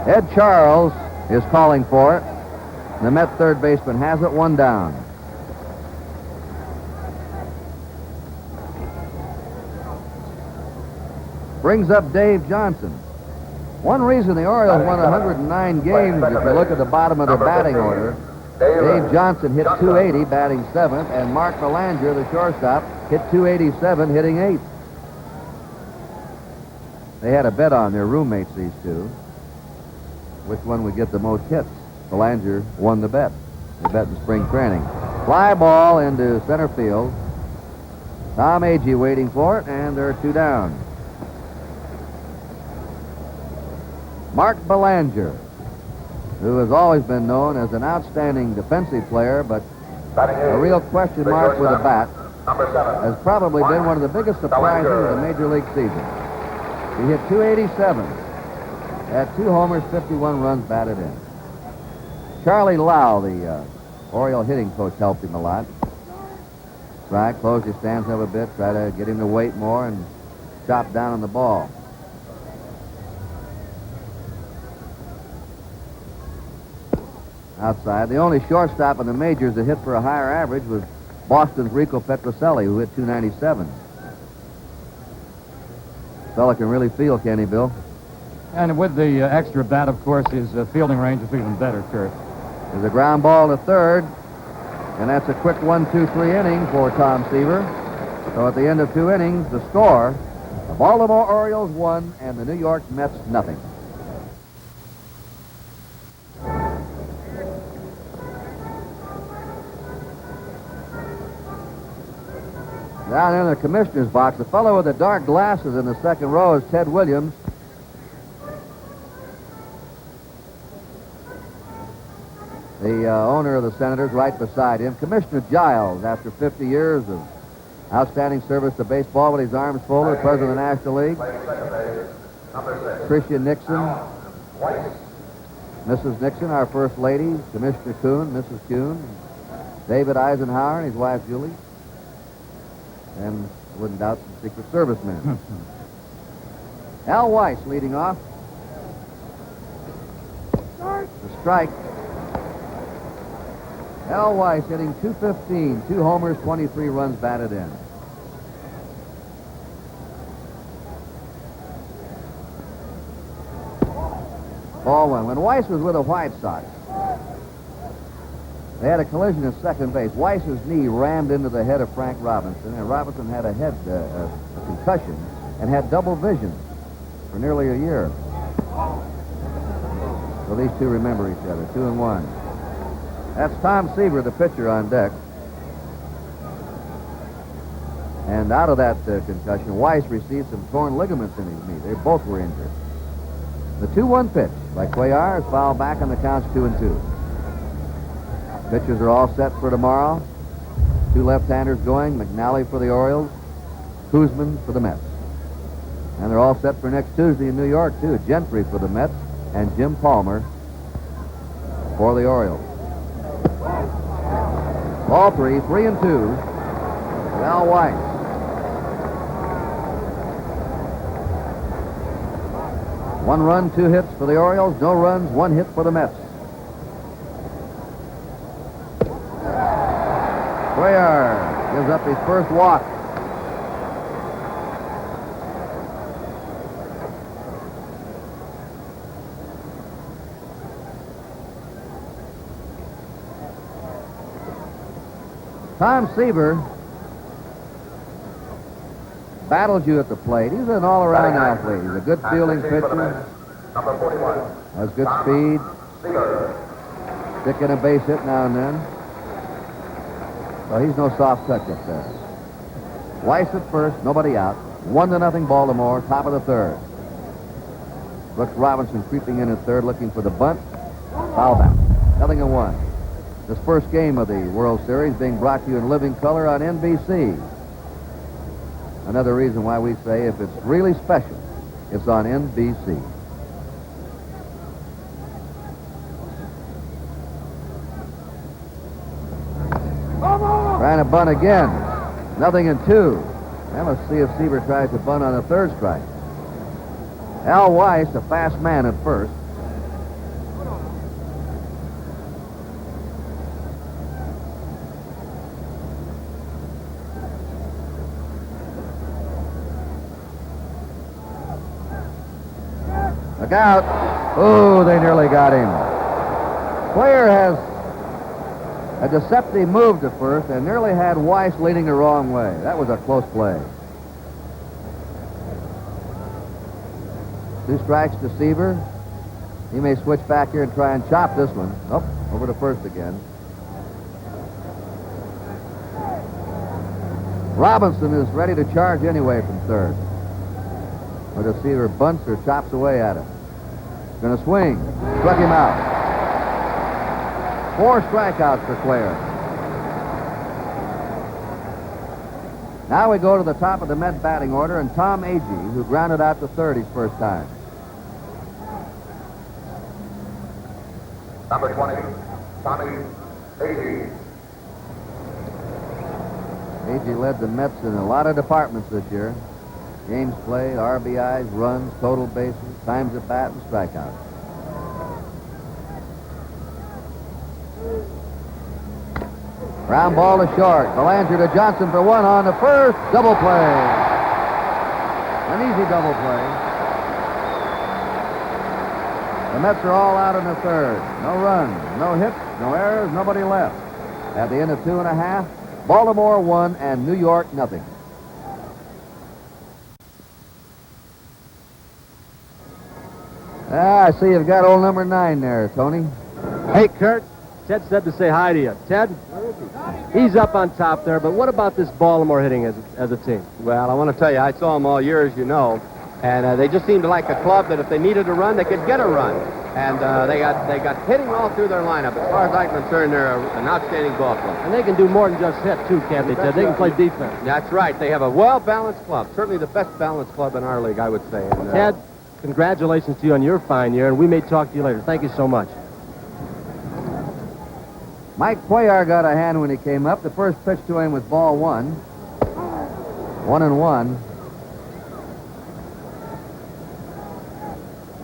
Ed Charles is calling for it. The Met third baseman has it, one down. Brings up Dave Johnson. One reason the Orioles won 109 games, if you look at the bottom of their batting order, Dave Johnson hit .280, batting 7th, and Mark Belanger, the shortstop, hit .287, hitting 8th. They had a bet on their roommates, these two, which one would get the most hits. Belanger won the bet. They bet in spring training. Fly ball into center field. Tom Agee waiting for it, and there are two down. Mark Belanger, who has always been known as an outstanding defensive player, but a real question mark with a bat, has probably been one of the biggest surprises of the Major League season. He hit .287, had 2 homers, 51 runs batted in. Charlie Lau, the Oriole hitting coach, helped him a lot. Strike, close his stance up a bit, try to get him to wait more and chop down on the ball. Outside. The only shortstop in the majors that hit for a higher average was Boston's Rico Petrocelli, who hit .297. Fella can really feel, can he, Bill? And with the extra bat, of course, his fielding range is even better, Curt. There's a ground ball to third, and that's a quick 1-2-3 inning for Tom Seaver. So at the end of 2 innings, the score, the Baltimore Orioles 1 and the New York Mets nothing. Down in the commissioner's box, the fellow with the dark glasses in the second row is Ted Williams. The owner of the Senators right beside him. Commissioner Giles, after 50 years of outstanding service to baseball with his arms folded, president of the National League. Tricia Nixon. Mrs. Nixon, our first lady. Commissioner Kuhn, Mrs. Kuhn. David Eisenhower and his wife Julie. And I wouldn't doubt some Secret Service men. Al Weiss leading off. The strike. Al Weiss hitting .215, 2 homers, 23 runs batted in. Ball one. When Weiss was with the White Sox, they had a collision at second base. Weiss's knee rammed into the head of Frank Robinson, and Robinson had a concussion and had double vision for nearly a year. So these two remember each other, 2-1. That's Tom Seaver, the pitcher, on deck. And out of that concussion, Weiss received some torn ligaments in his knee. They both were injured. The 2-1 pitch by Cuellar is fouled back, and the count's 2-2. Pitchers are all set for tomorrow. 2 left-handers going, McNally for the Orioles, Koosman for the Mets. And they're all set for next Tuesday in New York, too. Gentry for the Mets and Jim Palmer for the Orioles. Ball 3, 3-2. Al Weiss. One run, 2 hits for the Orioles, no runs, 1 hit for the Mets. Cuellar gives up his first walk. Tom Seaver battled you at the plate. He's an all-around athlete. He's a good fielding pitcher. Number 41. Has good speed. Seaver. Sticking a base hit now and then. So he's no soft touch up there. Weiss at first, nobody out. 1-0 Baltimore, top of the third. Brooks Robinson creeping in at third, looking for the bunt. Foul back. 0-1. This first game of the World Series being brought to you in living color on NBC. Another reason why we say if it's really special, it's on NBC. Trying to bunt again. 0-2. Now let's see if Seaver tries to bunt on the third strike. Al Weiss, a fast man at first. Look out. Oh, they nearly got him. Player has a deceptive move to first and nearly had Weiss leading the wrong way. That was a close play. 2 strikes to Seaver. He may switch back here and try and chop this one. Oh, over to first again. Robinson is ready to charge anyway from third. Whether Seaver bunts or chops away at it. Going to swing. Struck him out. 4 strikeouts for Cuellar. Now we go to the top of the Met batting order, and Tom Agee, who grounded out to third his first time. Number 20. Tommy Agee. Agee led the Mets in a lot of departments this year. Games played, RBIs, runs, total bases, times at bat, and strikeouts. Ground ball to short. Belanger to Johnson for 1 on the first. Double play. An easy double play. The Mets are all out in the third. No runs, no hits, no errors, nobody left. At the end of 2.5, Baltimore 1 and New York 0. I see you've got old number 9 there, Tony. Hey, Curt. Ted said to say hi to you. Ted? He's up on top there, but what about this Baltimore hitting as a team? Well, I want to tell you, I saw them all year, as you know, and they just seemed like a club that if they needed a run, they could get a run. And they got hitting all through their lineup. As far as I'm concerned, they're an outstanding ball club. And they can do more than just hit, too, can't they, Ted? They can play defense. That's right. They have a well-balanced club. Certainly the best balanced club in our league, I would say. And, Ted, congratulations to you on your fine year, and we may talk to you later. Thank you so much. Mike Cuellar got a hand when he came up. The first pitch to him was ball 1. 1-1.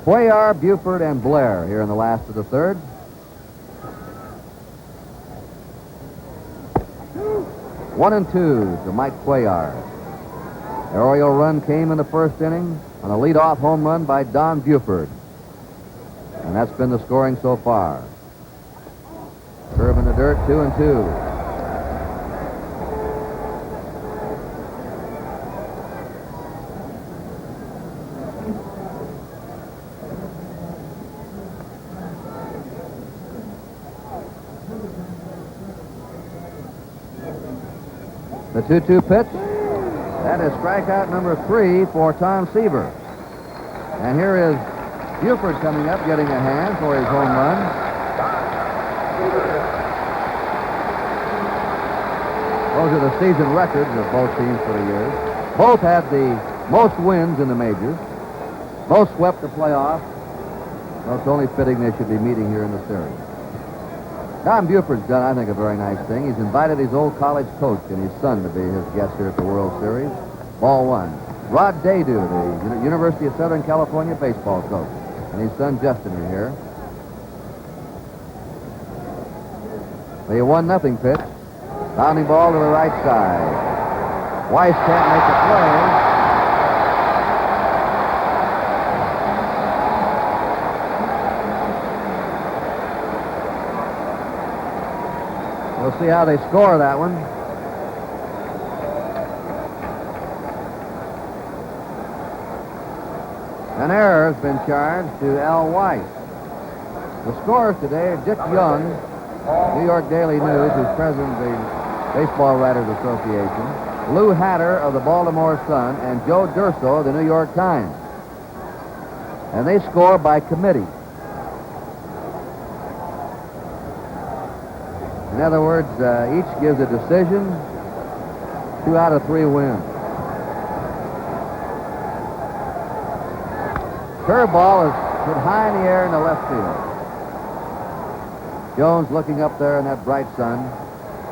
Cuellar, Buford, and Blair here in the last of the third. One and 2 to Mike Cuellar. The Oriole run came in the first inning on a leadoff home run by Don Buford. And that's been the scoring so far. Curve in the dirt, 2-2. The 2-2 pitch. That is strikeout number 3 for Tom Seaver. And here is Buford coming up, getting a hand for his home run. Those are the season records of both teams for the years. Both had the most wins in the majors. Both swept the playoffs. So it's only fitting they should be meeting here in the series. Tom Buford's done, I think, a very nice thing. He's invited his old college coach and his son to be his guest here at the World Series. Ball 1. Rod Daydew, the University of Southern California baseball coach, and his son Justin are here. The 1-0 pitch. Bounding ball to the right side. Weiss can't make the play. We'll see how they score that one. An error has been charged to Al Weiss. The scores today, Dick Young, New York Daily News, who's president of the Baseball Writers Association, Lou Hatter of the Baltimore Sun, and Joe Durso of the New York Times. And they score by committee. In other words, each gives a decision. 2 out of 3 win. Curveball is hit high in the air in the left field. Jones looking up there in that bright sun.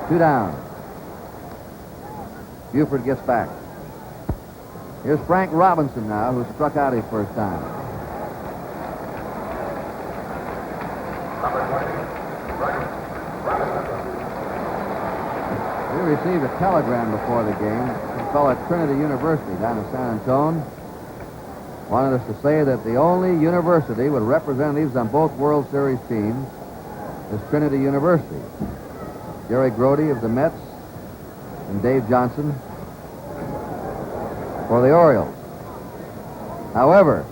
2 down. Buford gets back. Here's Frank Robinson now, who struck out his first time. We received a telegram before the game. A fellow at Trinity University down in San Antonio wanted us to say that the only university with representatives on both World Series teams is Trinity University. Jerry Grody of the Mets and Dave Johnson for the Orioles. However,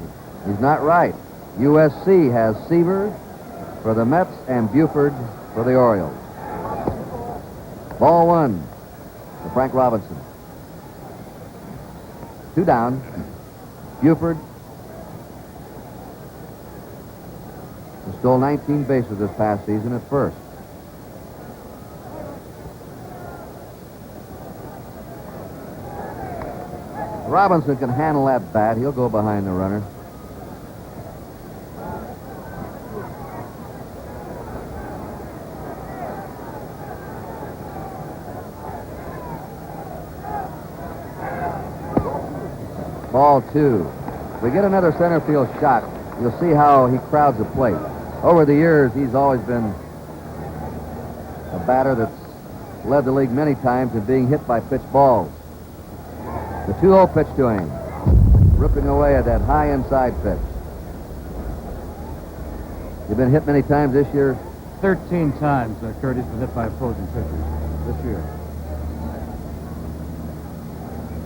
he's not right. USC has Seaver for the Mets and Buford for the Orioles. Ball 1 to Frank Robinson. 2 down. Buford stole 19 bases this past season at first. Robinson can handle that bat. He'll go behind the runner. Ball 2. If we get another center field shot, you'll see how he crowds the plate. Over the years, he's always been a batter that's led the league many times in being hit by pitch balls. The 2-0 pitch to him, ripping away at that high inside pitch. You've been hit many times this year? 13 times, Curt, has been hit by opposing pitchers this year.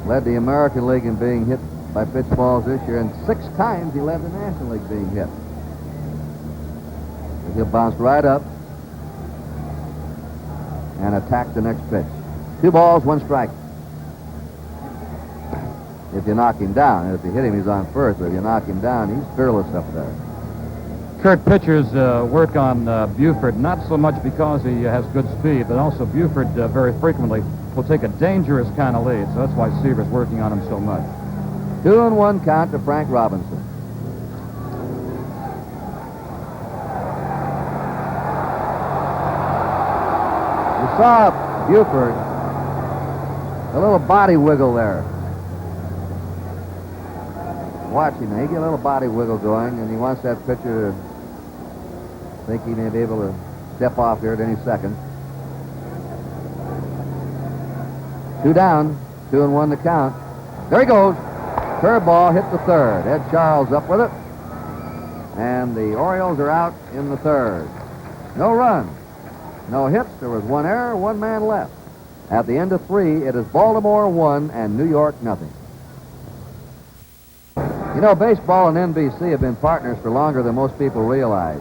Led the American League in being hit by pitch balls this year, and 6 times he led the National League being hit. He'll bounce right up and attack the next pitch. 2 balls, 1 strike. If you knock him down. If you hit him, he's on first. But if you knock him down, he's fearless up there. Curt, pitchers work on Buford, not so much because he has good speed, but also Buford very frequently will take a dangerous kind of lead. So that's why Seaver's working on him so much. 2-1 count to Frank Robinson. You saw Buford, a little body wiggle there. Watching him, he get a little body wiggle going, and he wants that pitcher to think he may be able to step off here at any second. 2 down, 2-1 to count. There he goes. Curveball hit the third. Ed Charles up with it. And the Orioles are out in the third. No runs, no hits. There was 1 error, 1 man left. At the end of 3, it is Baltimore 1 and New York nothing. You know, baseball and NBC have been partners for longer than most people realize.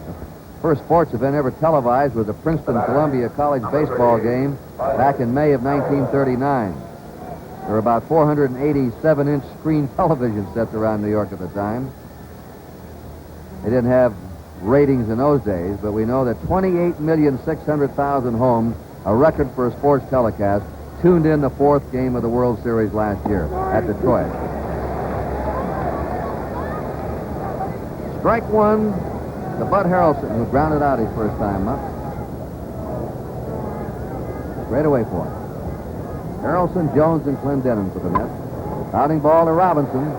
The first sports event ever televised was the Princeton-Columbia College baseball game back in May of 1939. There were about 487-inch screen television sets around New York at the time. They didn't have ratings in those days, but we know that 28,600,000 homes, a record for a sports telecast, tuned in the 4th game of the World Series last year at Detroit. Strike 1 to Bud Harrelson, who grounded out his first time up. Straight away for him. Harrelson, Jones, and Clendenin for the Mets. Fouling ball to Robinson.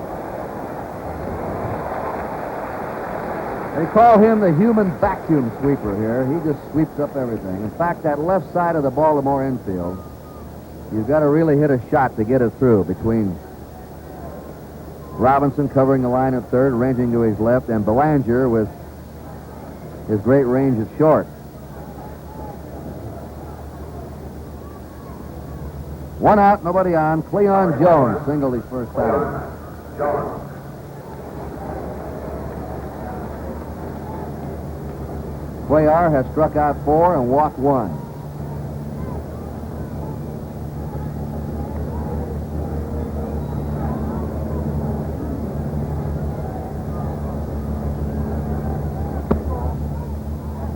They call him the human vacuum sweeper here. He just sweeps up everything. In fact, that left side of the Baltimore infield, you've got to really hit a shot to get it through between Robinson covering the line at third, ranging to his left, and Belanger with his great range at short. 1 out, nobody on. Cleon Jones singled his first time. Cuellar has struck out 4 and walked 1.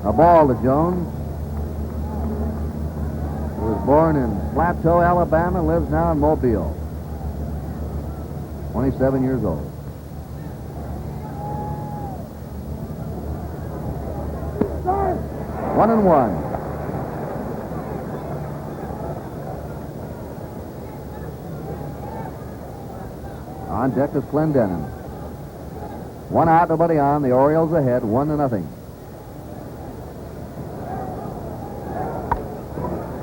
A ball to Jones, who was born in Plateau, Alabama, lives now in Mobile. 27 years old. One and one. On deck is Clendenin. One out, nobody on. The Orioles ahead, 1-0.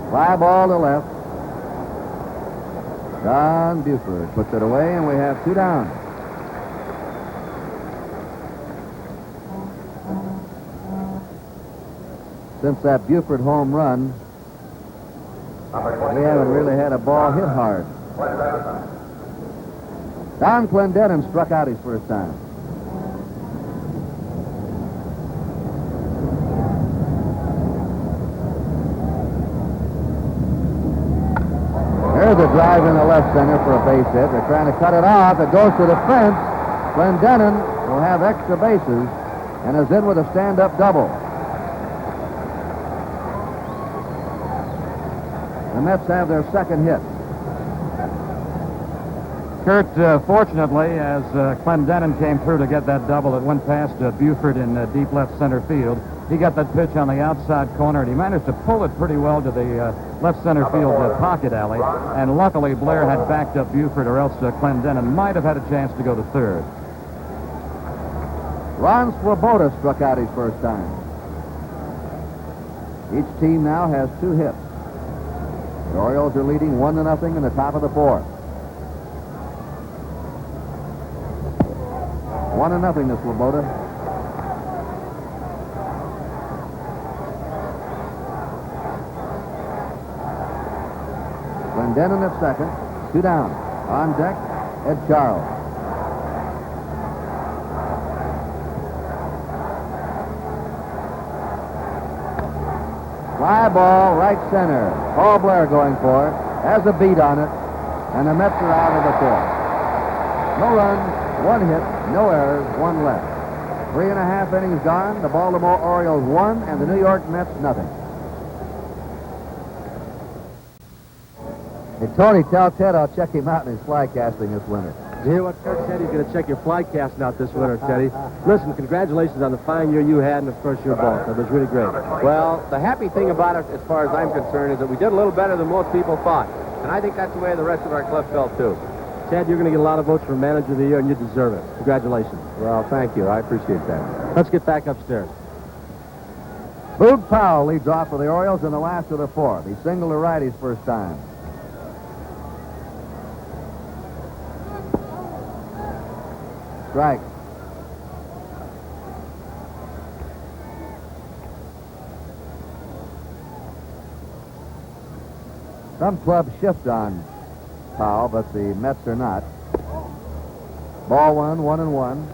Fly ball to left. Don Buford puts it away, and we have 2 down. Since that Buford home run, we haven't really had a ball hit hard. Don Clendenin struck out his first time. There's a drive in the left center for a base hit. They're trying to cut it off. It goes to the fence. Clendenin will have extra bases and is in with a stand-up double. The Mets have their second hit. Curt, fortunately, as Clendenin came through to get that double, it went past Buford in deep left center field. He got that pitch on the outside corner, and he managed to pull it pretty well to the left center field pocket alley. And luckily, Blair had backed up Buford, or else Clendenin might have had a chance to go to third. Ron Swoboda struck out his first time. Each team now has 2 hits. The Orioles are leading 1-0 in the top of the 4th. 1-0 to Swoboda. Clendenin at second. 2 down. On deck, Ed Charles. Fly ball, right center. Paul Blair going for it. Has a beat on it. And the Mets are out of the 4th. No runs, 1 hit, no errors, 1 left. 3.5 innings gone. The Baltimore Orioles 1 and the New York Mets nothing. Hey, Tony, tell Ted I'll check him out in his fly casting this winter. Did you hear what Curt said? He's going to check your fly casting out this winter, Teddy. Listen, congratulations on the fine year you had and, of course, your ball. That was really great. Well, the happy thing about it, as far as I'm concerned, is that we did a little better than most people thought. And I think that's the way the rest of our club felt, too. Ted, you're going to get a lot of votes for Manager of the Year, and you deserve it. Congratulations. Well, thank you. I appreciate that. Let's get back upstairs. Boog Powell leads off for the Orioles in the last of the 4th. He singled to right his first time. Strike. Some clubs shift on Powell, but the Mets are not. Ball 1, 1-1.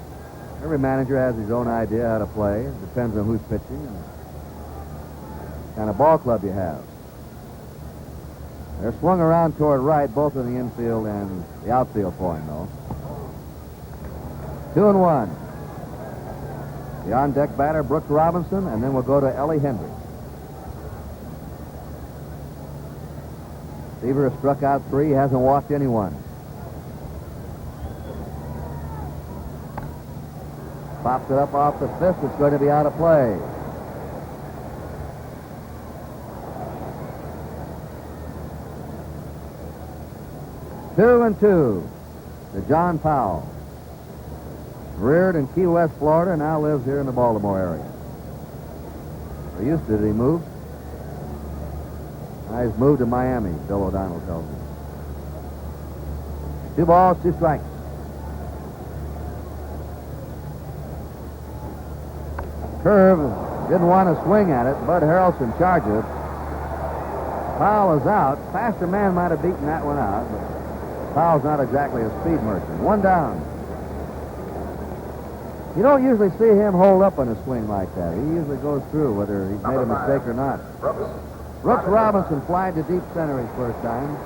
Every manager has his own idea how to play. It depends on who's pitching and what kind of ball club you have. They're swung around toward right, both in the infield and the outfield for him, though. 2-1. The on-deck batter, Brooks Robinson, and then we'll go to Ellie Hendricks. Seaver has struck out 3, hasn't walked anyone. Pops it up off the fist. It's going to be out of play. Two and 2 to John Powell. Reared in Key West, Florida, now lives here in the Baltimore area. Or used to. Did he move? He's moved to Miami, Bill O'Donnell tells me. 2 balls, 2 strikes. Curve, didn't want to swing at it. Bud Harrelson charges. Powell is out. Faster man might have beaten that one out, but Powell's not exactly a speed merchant. 1 down. You don't usually see him hold up on a swing like that. He usually goes through whether he's made a mistake or not. Brooks Robinson flied to deep center his first time.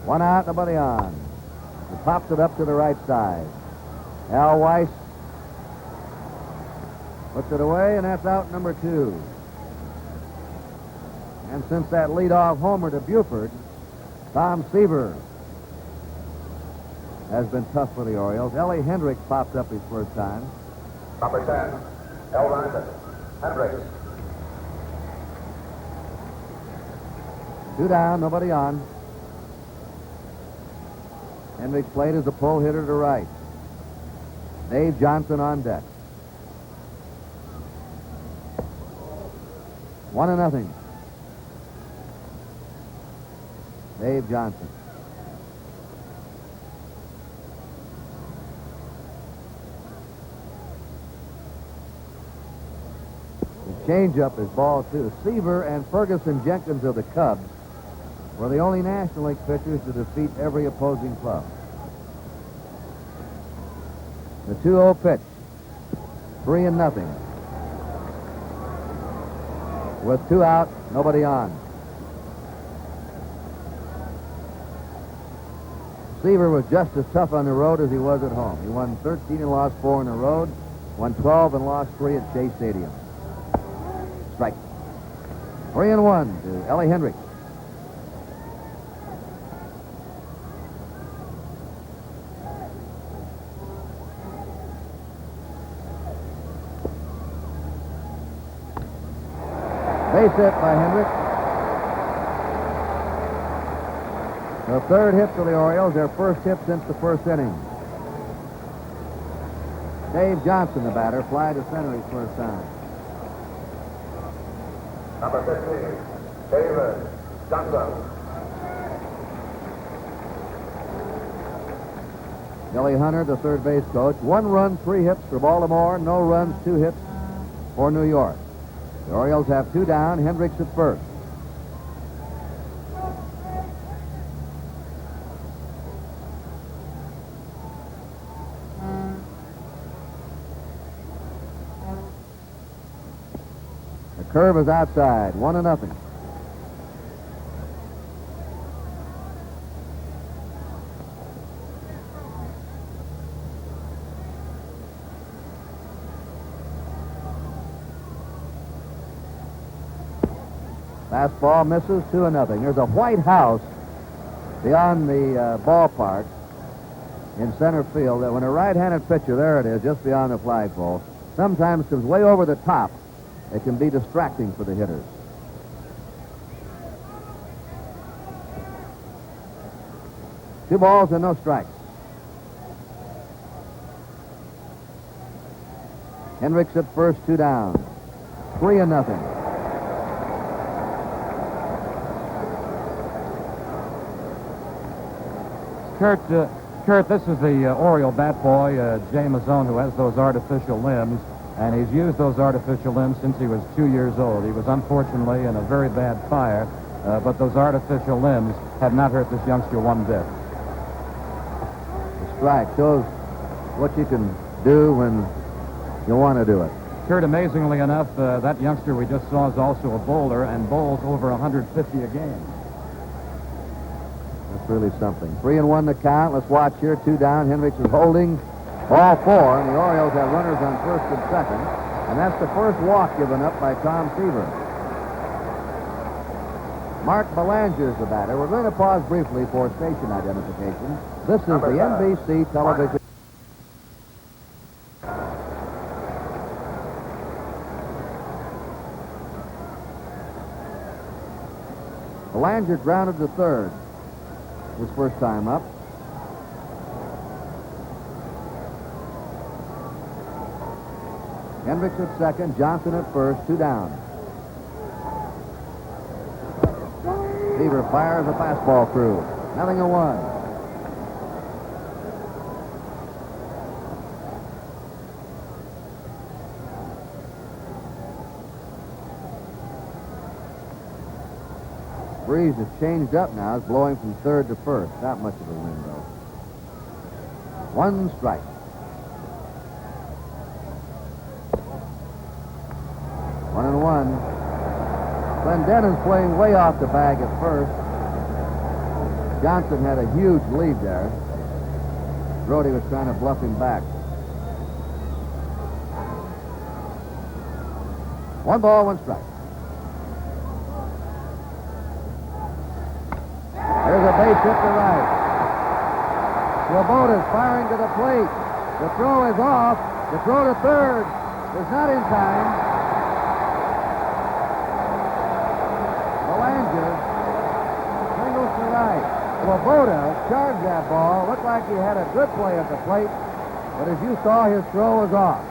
One out, nobody on. He pops it up to the right side. Al Weiss puts it away, and that's out number 2. And since that leadoff homer to Buford, Tom Seaver has been tough for the Orioles. Ellie Hendricks popped up his first time. Number 10, L. Randon, Hendricks. 2 down, nobody on. Hendricks played as a pull hitter to right. Dave Johnson on deck. 1-0. Dave Johnson. The changeup is ball 2. Seaver and Ferguson Jenkins of the Cubs were the only National League pitchers to defeat every opposing club. The 2-0 pitch. 3-0. With 2 out, nobody on. Seaver was just as tough on the road as he was at home. He won 13 and lost 4 on the road, won 12 and lost 3 at Shea Stadium. Strike. 3-1 to Ellie Hendricks. Base hit by Hendricks. The 3rd hit for the Orioles, their first hit since the 1st inning. Dave Johnson, the batter, fly to center his first time. Number 15, David Johnson. Billy Hunter, the third base coach. 1 run, 3 hits for Baltimore. No runs, 2 hits for New York. The Orioles have 2 down. Hendricks at first. The curve is outside. 1-0. Fastball misses, 2-0. There's a white house beyond the ballpark in center field that when a right-handed pitcher, there it is, just beyond the flagpole, sometimes comes way over the top. It can be distracting for the hitters. Two balls and no strikes. Hendricks at first, 2 down. 3-0. Curt, this is the Oriole bat boy, Jay Mazzone, who has those artificial limbs, and he's used those artificial limbs since he was 2 years old. He was unfortunately in a very bad fire, but those artificial limbs have not hurt this youngster one bit. The strike shows what you can do when you want to do it. Curt, amazingly enough, that youngster we just saw is also a bowler and bowls over 150 a game. That's really something. 3-1 the count. Let's watch here. 2 down. Hendricks is holding all 4, and the Orioles have runners on first and second. And that's the first walk given up by Tom Seaver. Mark Belanger is the batter. We're going to pause briefly for station identification. This is the NBC television. Belanger grounded to third. His first time up. Hendricks at second, Johnson at first, 2 down. Seaver fires a fastball through. 0-1. Breeze has changed up now. It's blowing from third to first. Not much of a wind, though. 1 strike. One and one. Clendenin's playing way off the bag at first. Johnson had a huge lead there. Brody was trying to bluff him back. 1 ball, 1 strike. There's a base hit to right. Swoboda's firing to the plate. The throw is off. The throw to third is not in time. Belanger singles to right. Swoboda charged that ball. Looked like he had a good play at the plate, but as you saw, his throw was off.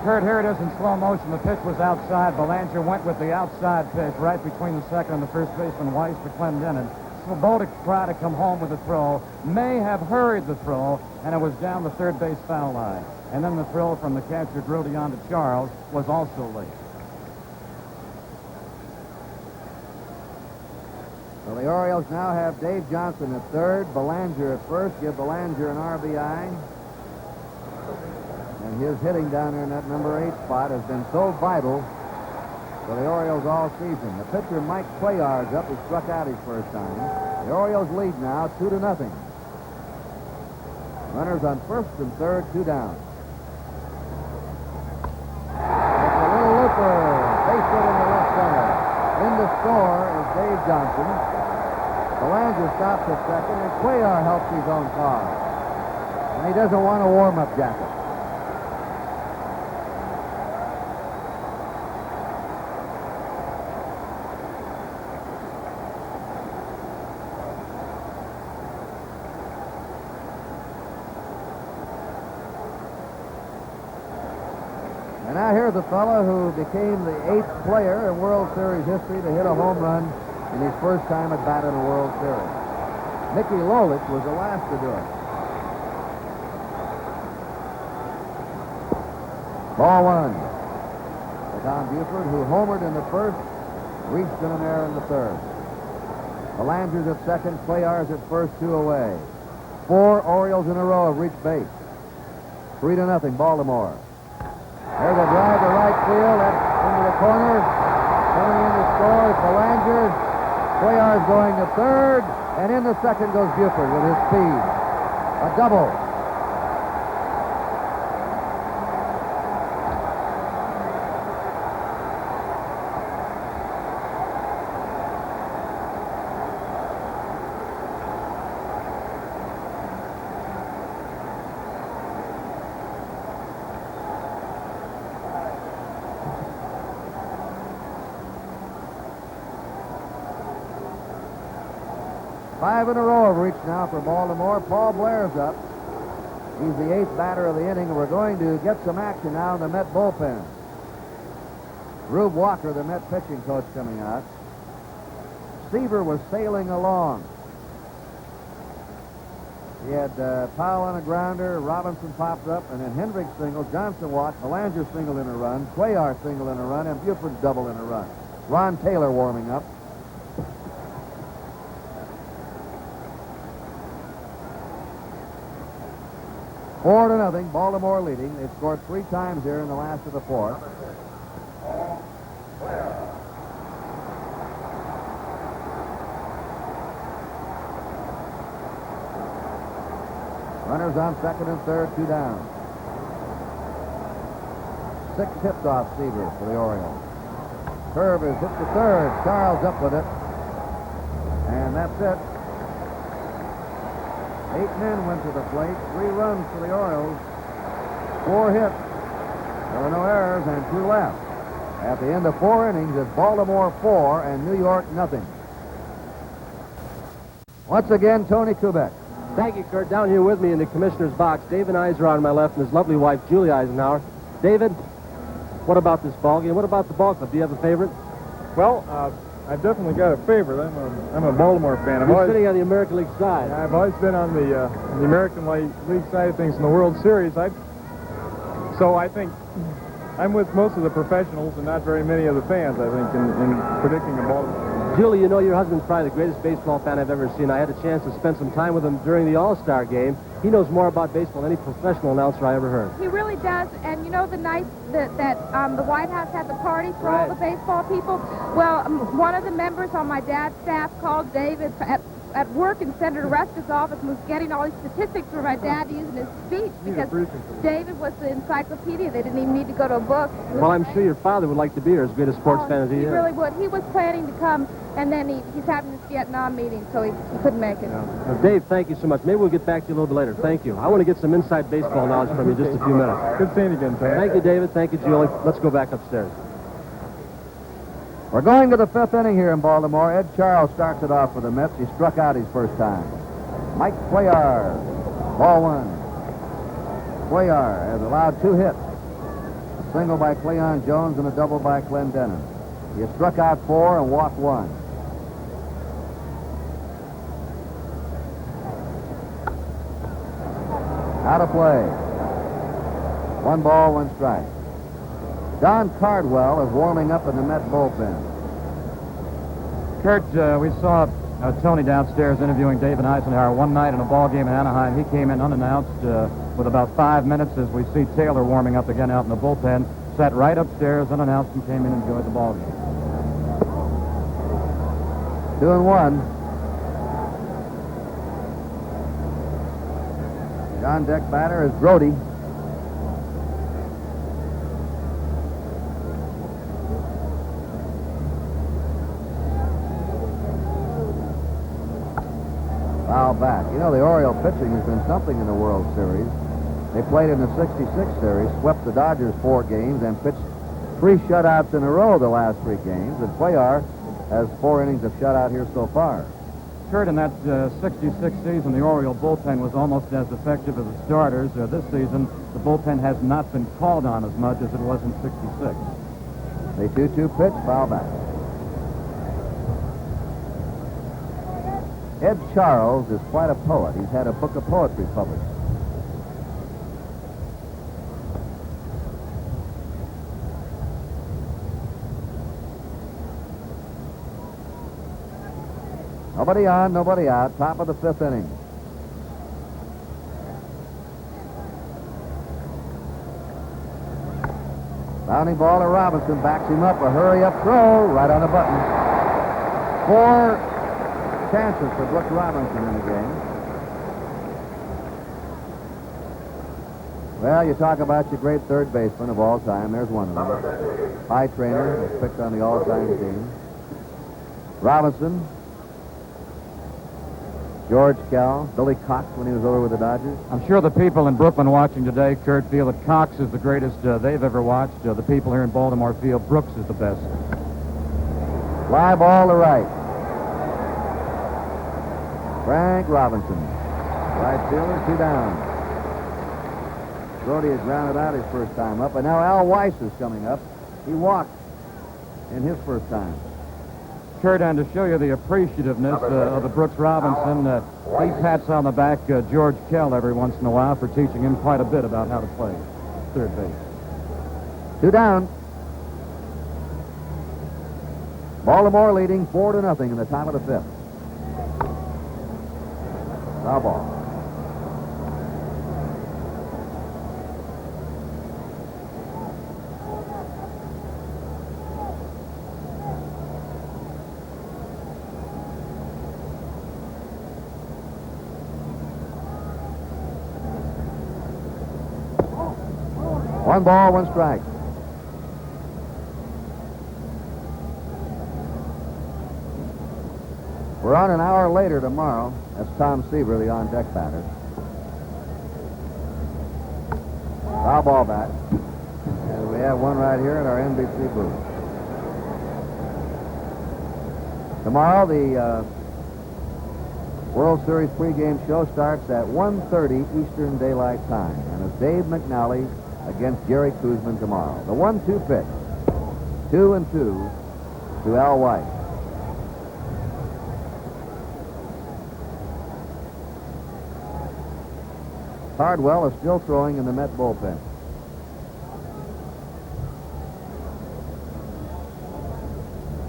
Curt, here it is in slow motion. The pitch was outside. Belanger went with the outside pitch right between the second and the first baseman, Weiss, to Clendenin. Swoboda tried to come home with the throw, may have hurried the throw, and it was down the third base foul line. And then the throw from the catcher, Gowdy, on to Charles was also late. Well, the Orioles now have Dave Johnson at third, Belanger at first. Give Belanger an RBI. And his hitting down there in that number 8 spot has been so vital for the Orioles all season. The pitcher, Mike Cuellar, is up. He struck out his first time. The Orioles lead now 2-0. Runners on first and third, 2 down. It's a little looper. Base hit in the left center. In to score is Dave Johnson. Belanger stops at second, and Cuellar helps his own cause. And he doesn't want a warm-up jacket. And now here's a fellow who became the 8th player in World Series history to hit a home run in his first time at bat in a World Series. Mickey Lolich was the last to do it. Ball 1. For Tom Buford, who homered in the first, reached in an error in the third. Belanger's at second, Cuellar's at first, 2 away. 4 Orioles in a row have reached base. 3-0, Baltimore. There's a drive to right field. That's into the corner. Coming in to score is Belanger. Cuellar's going to third. And in the second goes Buford with his speed. A double. Five in a row have reached now for Baltimore. Paul Blair's up. He's the 8th batter of the inning, and we're going to get some action now in the Met bullpen. Rube Walker, the Met pitching coach, coming out. Seaver was sailing along. He had Powell on a grounder, Robinson popped up, and then Hendricks singled, Johnson walked, Belanger singled in a run, Cuellar singled in a run, and Buford double in a run. Ron Taylor warming up. Four to nothing, Baltimore leading. They've scored 3 times here in the last of the 4th. Runners on second and third, 2 down. 6 tipped off Seaver for the Orioles. Curve is hit to third. Charles up with it. And that's it. 8 men went to the plate. 3 runs for the Orioles. 4 hits. There were no errors and 2 left. At the end of 4 innings, it's Baltimore 4 and New York nothing. Once again, Tony Kubek. Thank you, Curt. Down here with me in the commissioner's box, David Eisner on my left and his lovely wife, Julie Eisenhower. David, what about this ball game? What about the ball club? Do you have a favorite? Well, I've definitely got a favorite. I'm a Baltimore fan. You're sitting on the American League side. I've always been on the American League side of things in the World Series. So I think I'm with most of the professionals and not very many of the fans, I think, in predicting the Baltimore. Julie, you know your husband's probably the greatest baseball fan I've ever seen. I had a chance to spend some time with him during the All-Star game. He knows more about baseball than any professional announcer I ever heard. He really does. And you know the night that the White House had the party for all the baseball people? Well, one of the members on my dad's staff called David at work in Senator Rusk's office and was getting all these statistics for my dad to use in his speech because David was the encyclopedia. They didn't even need to go to a book. Well, I'm sure your father would like to be here, as great a sports fan as he is. He really would. He was planning to come, and then he's having this Vietnam meeting, so he couldn't make it. Well, Dave, thank you so much. Maybe we'll get back to you a little bit later. Thank you. I want to get some inside baseball knowledge from you in just a few minutes. Good seeing you again, Ted. Thank you, David. Thank you, Julie. Let's go back upstairs. We're going to the fifth inning here in Baltimore. Ed Charles starts it off for the Mets. He struck out his first time. Mike Cuellar, ball one. Cuellar has allowed 2 hits. A single by Cleon Jones and a double by Clendenin. He has struck out 4 and walked 1. Out of play. 1 ball, 1 strike. Don Cardwell is warming up in the Met bullpen. Curt, we saw Tony downstairs interviewing David Eisenhower one night in a ball game in Anaheim. He came in unannounced with about 5 minutes as we see Taylor warming up again out in the bullpen. Sat right upstairs unannounced and came in and enjoyed the ball game. 2-1. The on-deck batter is Brody. Foul back. You know, the Oriole pitching has been something in the World Series. They played in the '66 series, swept the Dodgers 4 games, and pitched 3 shutouts in a row the last 3 games. And Cuellar has 4 innings of shutout here so far. Curt, in that '66 season, the Oriole bullpen was almost as effective as the starters. This season, the bullpen has not been called on as much as it was in '66. The 2-2 pitch, foul back. Ed Charles is quite a poet. He's had a book of poetry published. Nobody on, nobody out. Top of the 5th inning. Bounding ball to Robinson. Backs him up. A hurry-up throw. Right on the button. 4 chances for Brooks Robinson in the game. Well, you talk about your great third baseman of all time. There's one of them. High Trainer, was picked on the all-time team. Robinson. George Kell, Billy Cox when he was over with the Dodgers. I'm sure the people in Brooklyn watching today, Curt, feel that Cox is the greatest they've ever watched. The people here in Baltimore feel Brooks is the best. Fly ball to right. Frank Robinson. Right fielder, 2 down. Brody has grounded out his first time up, and now Al Weiss is coming up. He walked in his first time. Curt, and to show you the appreciativeness of the Brooks Robinson, he pats on the back George Kell every once in a while for teaching him quite a bit about how to play third base. 2 down. Baltimore leading 4-0 in the top of the 5th. Foul ball. One ball, 1 strike. We're on an hour later tomorrow. That's Tom Seaver, the on-deck batter. Foul ball back. And we have one right here in our NBC booth. Tomorrow, the World Series pregame show starts at 1:30 Eastern Daylight Time. And it's Dave McNally against Jerry Kuzman tomorrow. The 1-2 pitch. 2-2 to Al Weiss. Cardwell is still throwing in the Met bullpen.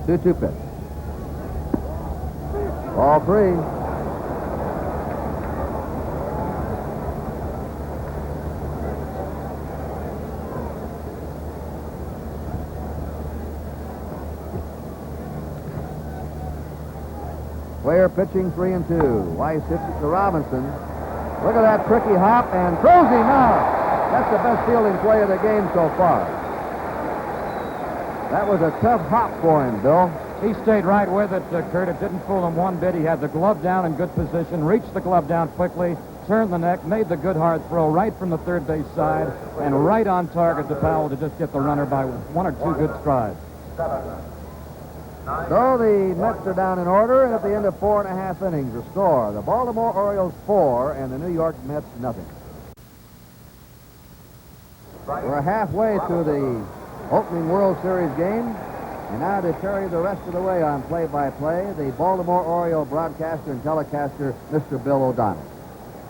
Two-two pitch. Ball 3. Player pitching 3-2. Weiss hits it to Robinson. Look at that tricky hop, and throws him out. That's the best fielding play of the game so far. That was a tough hop for him, Bill. He stayed right with it, Curt. It didn't fool him one bit. He had the glove down in good position, reached the glove down quickly, turned the neck, made the good hard throw right from the third base side, and right on target to Powell to just get the runner by 1 or 2 good strides. So the Mets are down in order, and at the end of 4.5 innings, the score, the Baltimore Orioles 4 and the New York Mets nothing. We're halfway to the opening World Series game, and now to carry the rest of the way on play-by-play, the Baltimore Oriole broadcaster and telecaster, Mr. Bill O'Donnell.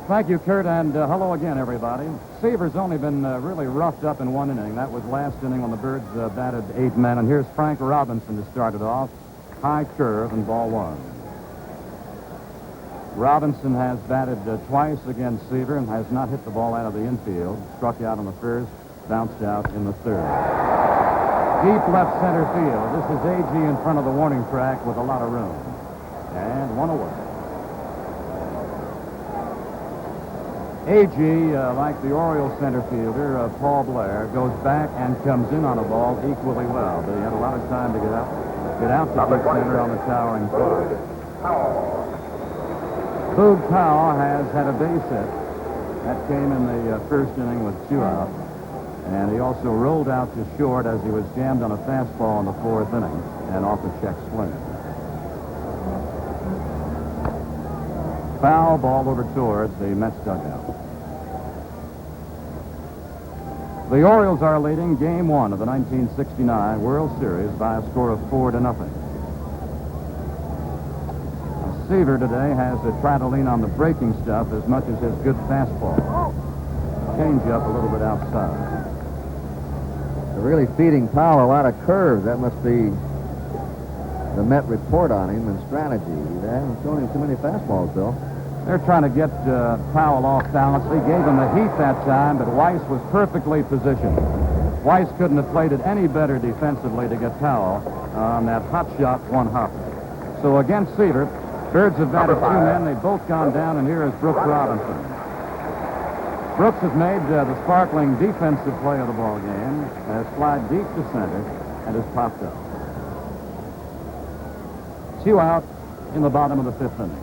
Thank you, Curt, and hello again, everybody. Seaver's only been really roughed up in 1 inning. That was last inning when the Birds batted 8 men, and here's Frank Robinson to start it off. High curve and ball 1. Robinson has batted twice against Seaver and has not hit the ball out of the infield. Struck out on the first, bounced out in the third. Deep left center field. This is A.G. in front of the warning track with a lot of room. And 1 away. A.G., like the Orioles center fielder, Paul Blair, goes back and comes in on a ball equally well. But he had a lot of time to get out to deep center on the towering fly. Boog Powell has had a base hit. That came in the first inning with 2 outs. And he also rolled out to short as he was jammed on a fastball in the 4th inning and off a check swing. Foul ball over towards the Mets dugout. The Orioles are leading Game 1 of the 1969 World Series by a score of 4-0. Seaver today has tried to lean on the breaking stuff as much as his good fastball. Change up a little bit outside. They're really feeding Powell a lot of curves. That must be the Met report on him and strategy. They haven't shown him too many fastballs, Bill. They're trying to get Powell off balance. They gave him the heat that time, but Weiss was perfectly positioned. Weiss couldn't have played it any better defensively to get Powell on that hot shot 1 hop. So against Seaver, Birds have batted 2 men. They've both gone down, and here is Brooks Robinson. Brooks has made the sparkling defensive play of the ball game, has flied deep to center, and has popped up. 2 out in the bottom of the 5th inning.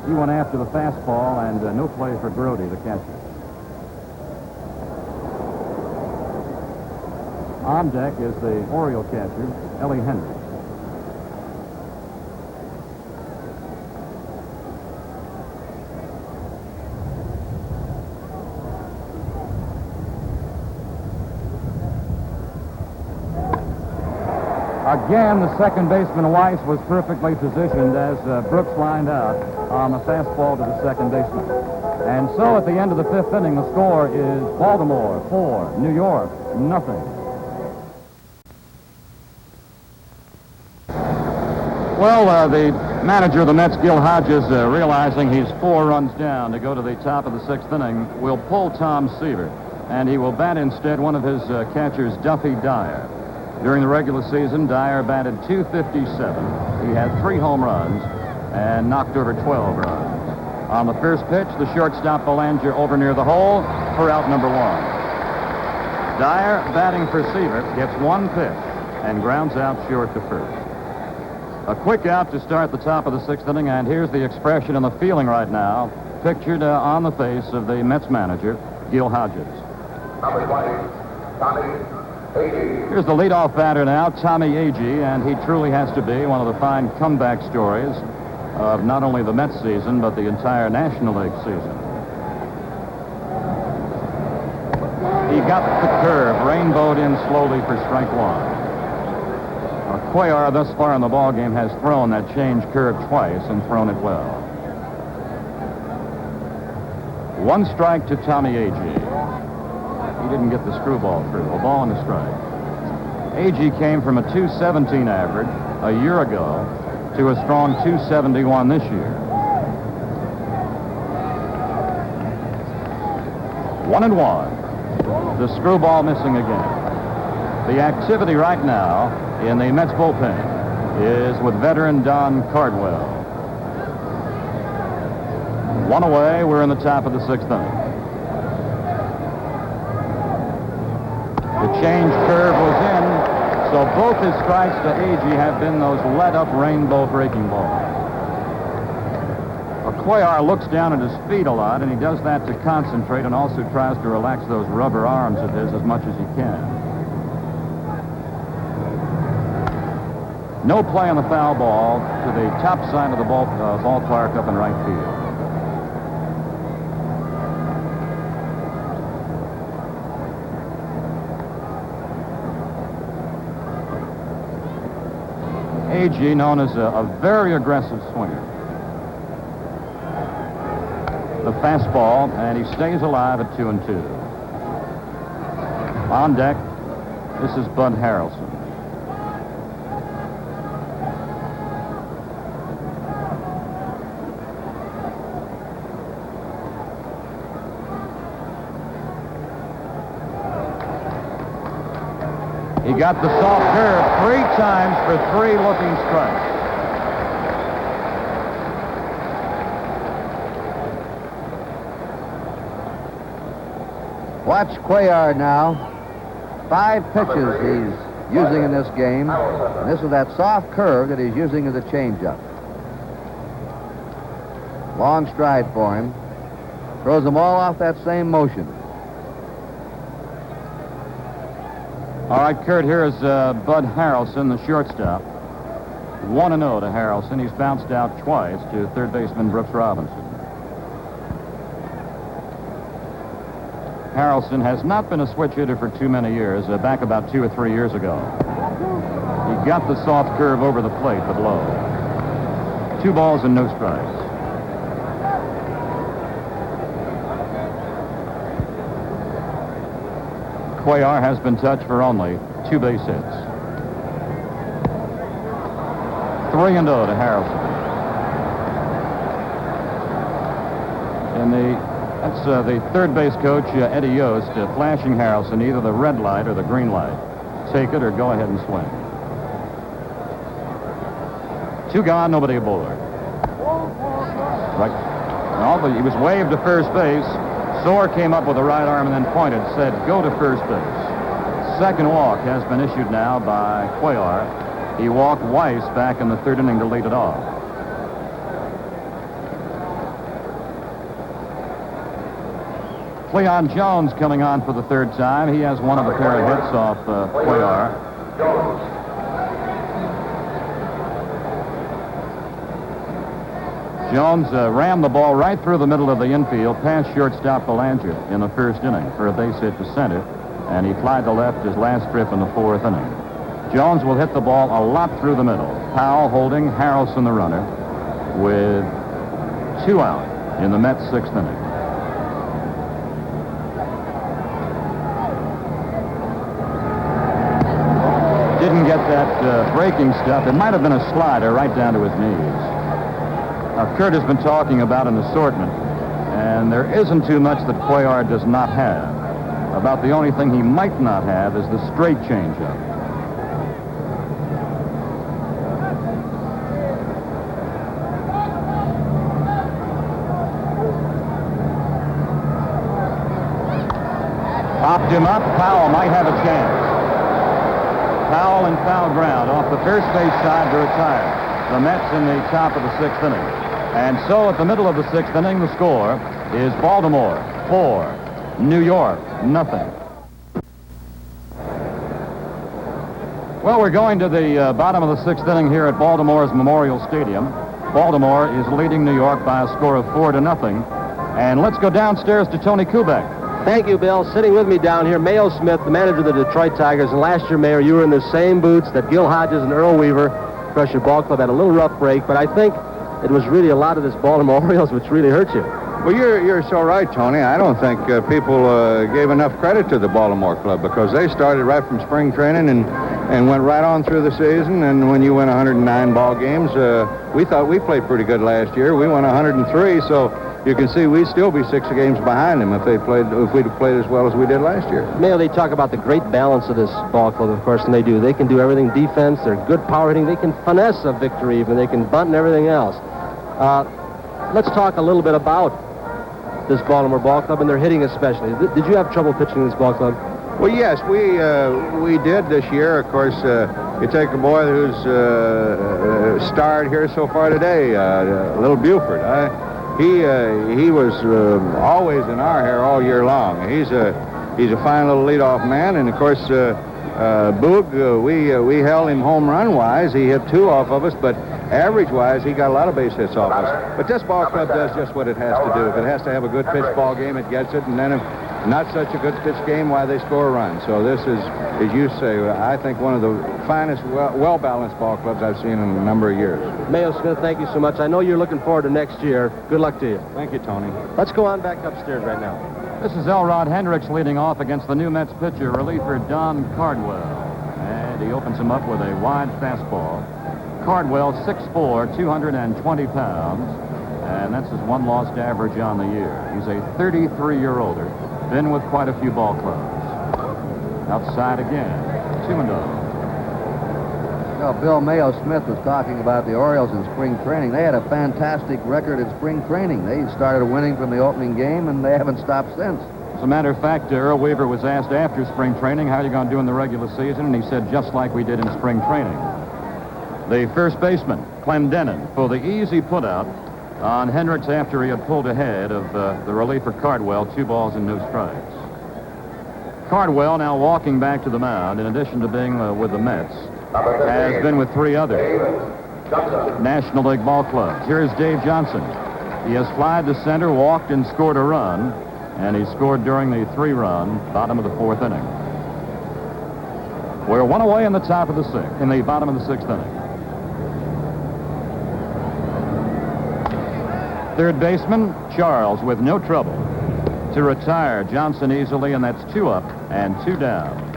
He went after the fastball, and no play for Gowdy, the catcher. On deck is the Oriole catcher, Ellie Henry. Again, the second baseman, Weiss, was perfectly positioned as Brooks lined out on the fastball to the second baseman. And so at the end of the 5th inning, the score is Baltimore 4, New York nothing. Well, the manager of the Mets, Gil Hodges, realizing he's 4 runs down to go to the top of the 6th inning, will pull Tom Seaver, and he will bat instead one of his catchers, Duffy Dyer. During the regular season, Dyer batted .257. He had 3 home runs and knocked over 12 runs. On the first pitch, the shortstop Belanger over near the hole for out number 1. Dyer, batting for Seaver, gets 1 pitch and grounds out short to first. A quick out to start the top of the 6th inning, and here's the expression and the feeling right now, pictured on the face of the Mets manager, Gil Hodges. Number 20, Tommy. Here's the leadoff batter now, Tommy Agee, and he truly has to be one of the fine comeback stories of not only the Mets season, but the entire National League season. He got the curve, rainbowed in slowly for strike 1. Cuellar, thus far in the ballgame, has thrown that change curve twice and thrown it well. 1 strike to Tommy Agee. He didn't get the screwball through. A ball and a strike. Agee came from a .217 average a year ago to a strong 271 this year. 1-1. The screwball missing again. The activity right now in the Mets bullpen is with veteran Don Cardwell. 1 away. We're in the top of the 6th inning. The change curve was in, so both his strikes to Agee have been those let-up rainbow breaking balls. Cuellar looks down at his feet a lot, and he does that to concentrate and also tries to relax those rubber arms of his as much as he can. No play on the foul ball to the top side of the ballpark up in right field. Agee, known as a very aggressive swinger. The fastball, and he stays alive at 2-2. On deck, this is Bud Harrelson. He got the soft curve 3 times for 3 looking strikes. Watch Cuellar now. 5 pitches he's using in this game. And this is that soft curve that he's using as a changeup. Long stride for him. Throws them all off that same motion. All right, Curt, here is Bud Harrelson, the shortstop. 1-0 to Harrelson. He's bounced out twice to third baseman Brooks Robinson. Harrelson has not been a switch hitter for too many years, back about 2 or 3 years ago. He got the soft curve over the plate, but low. 2 balls and no strikes. Cuellar has been touched for only 2 base hits. 3-0 to Harrelson. That's the third base coach, Eddie Yost, flashing Harrelson either the red light or the green light. Take it or go ahead and swing. 2 gone, nobody aboard. Right. But he was waved to first base. Soar came up with the right arm and then pointed, said, go to first base. Second walk has been issued now by Cuellar. He walked Weiss back in the 3rd inning to lead it off. Cleon Jones coming on for the 3rd time. He has one of a pair of hits off Cuellar. Jones rammed the ball right through the middle of the infield past shortstop Belanger in the 1st inning for a base hit to center, and he flied to left his last trip in the 4th inning. Jones will hit the ball a lot through the middle. Powell holding Harrelson the runner with 2 out in the Mets' 6th inning. Didn't get that breaking stuff. It might have been a slider right down to his knees. Now, Curt has been talking about an assortment, and there isn't too much that Cuellar does not have. About the only thing he might not have is the straight changeup. Popped him up. Powell might have a chance. Powell in foul ground off the first base side to retire. The Mets in the top of the 6th inning. And so at the middle of the 6th inning, the score is Baltimore 4, New York nothing. Well, we're going to the bottom of the 6th inning here at Baltimore's Memorial Stadium. Baltimore is leading New York by a score of 4-0. And let's go downstairs to Tony Kubek. Thank you, Bill. Sitting with me down here, Mayo Smith, the manager of the Detroit Tigers. And last year, Mayor, you were in the same boots that Gil Hodges and Earl Weaver. Of course, your ball club had a little rough break, but I think it was really a lot of this Baltimore Orioles which really hurt you. Well, you're so right, Tony. I don't think people gave enough credit to the Baltimore club because they started right from spring training and went right on through the season. And when you win 109 ball games, we thought we played pretty good last year. We won 103, so you can see we'd still be 6 games behind them if we'd have played as well as we did last year. Mayo, they talk about the great balance of this ball club, of course, and they do. They can do everything defense. They're good power hitting. They can finesse a victory even. They can bunt and everything else. Let's talk a little bit about this Baltimore ball club and their hitting especially. Did you have trouble pitching this ball club? Well, yes, we did this year. Of course, you take a boy who's starred here so far today, little Buford. He was always in our hair all year long. He's a fine little leadoff man, and of course, Boog, we held him home run wise. He hit 2 off of us, but average-wise, he got a lot of base hits off us. But this ball club does just what it has to do. If it has to have a good pitch ball game, it gets it. And then if not such a good pitch game, why they score a run. So this is, as you say, I think one of the finest, well-balanced ball clubs I've seen in a number of years. Mayo Smith, thank you so much. I know you're looking forward to next year. Good luck to you. Thank you, Tony. Let's go on back upstairs right now. This is Elrod Hendricks leading off against the new Mets pitcher, reliever Don Cardwell. And he opens him up with a wide fastball. Cardwell, 6'4", 220 pounds, and that's his one lost average on the year. He's a 33-year-older, been with quite a few ball clubs. Outside again, 2-0. Well, Bill Mayo Smith was talking about the Orioles in spring training. They had a fantastic record in spring training. They started winning from the opening game, and they haven't stopped since. As a matter of fact, Earl Weaver was asked after spring training, how are you going to do in the regular season? And he said, just like we did in spring training. The first baseman, Clendenin, for the easy putout on Hendricks after he had pulled ahead of the reliever Cardwell, 2 balls and no strikes. Cardwell, now walking back to the mound, in addition to being with the Mets, has been with 3 other National League ball clubs. Here's Dave Johnson. He has flied to center, walked, and scored a run, and he scored during the 3-run bottom of the 4th inning. We're 1 away in the top of the 6th, in the bottom of the 6th inning. Third baseman, Charles, with no trouble to retire Johnson easily, and that's 2 up and 2 down.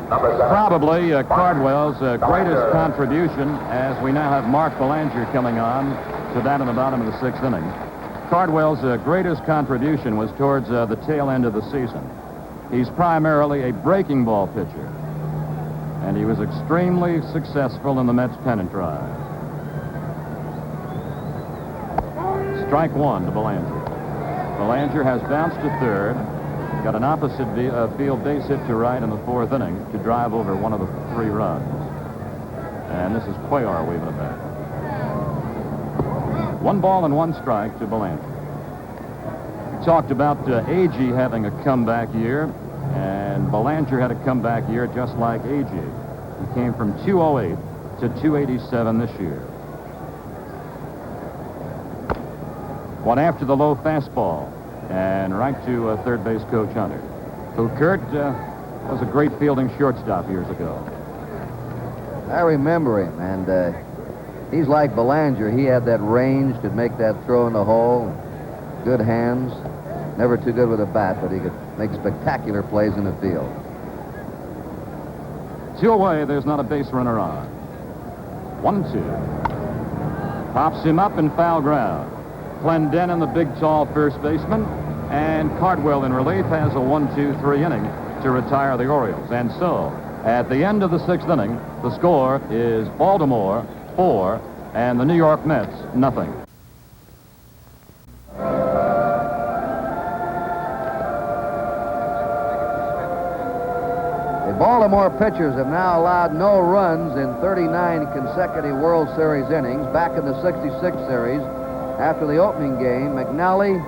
Probably Cardwell's greatest contribution, as we now have Mark Belanger coming on to that in the bottom of the 6th inning. Cardwell's greatest contribution was towards the tail end of the season. He's primarily a breaking ball pitcher, and he was extremely successful in the Mets pennant drive. Strike 1 to Belanger. Belanger has bounced to third, got an opposite field base hit to right in the 4th inning to drive over one of the 3 runs. And this is Cuellar waving it back. 1 ball and 1 strike to Belanger. We talked about Agee having a comeback year, and Belanger had a comeback year just like Agee. He came from 208 to 287 this year. 1 after the low fastball, and right to third base coach Hunter, who Curt was a great fielding shortstop years ago. I remember him, and he's like Belanger. He had that range, could make that throw in the hole, good hands, never too good with a bat, but he could make spectacular plays in the field. 2 away, there's not a base runner on. 1-2. Pops him up in foul ground. Clendenin, the big, tall first baseman, and Cardwell in relief has a 1-2-3 inning to retire the Orioles. And so, at the end of the 6th inning, the score is Baltimore 4 and the New York Mets nothing. The Baltimore pitchers have now allowed no runs in 39 consecutive World Series innings. Back in the '66 series, after the opening game, McNally,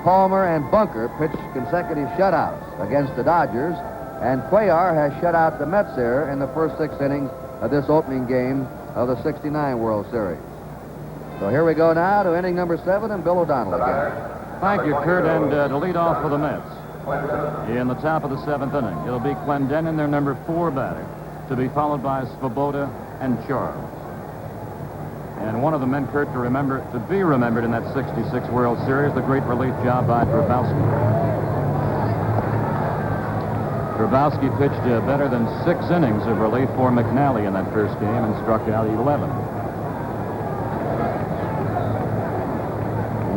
Palmer, and Bunker pitched consecutive shutouts against the Dodgers, and Cuellar has shut out the Mets there in the first 6 innings of this opening game of the '69 World Series. So here we go now to inning number 7, and Bill O'Donnell again. Thank you, Curt, and to lead off for the Mets in the top of the 7th inning, it'll be Clendenin, their number 4 batter, to be followed by Svoboda and Charles. And one of the men, Curt, to be remembered in that 66 World Series, the great relief job by Grabowski. Grabowski pitched better than 6 innings of relief for McNally in that first game and struck out 11.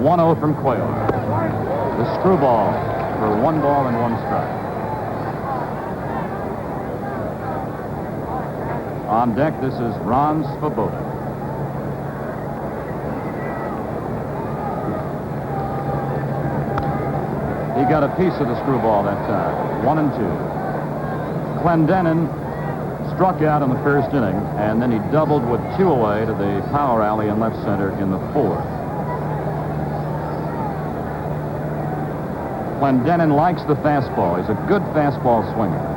1-0 from Cuellar. The screwball for 1 ball and 1 strike. On deck, this is Ron Svoboda. He got a piece of the screwball that time, 1-2. Clendenin struck out in the first inning, and then he doubled with 2 away to the power alley in left center in the 4th. Clendenin likes the fastball. He's a good fastball swinger.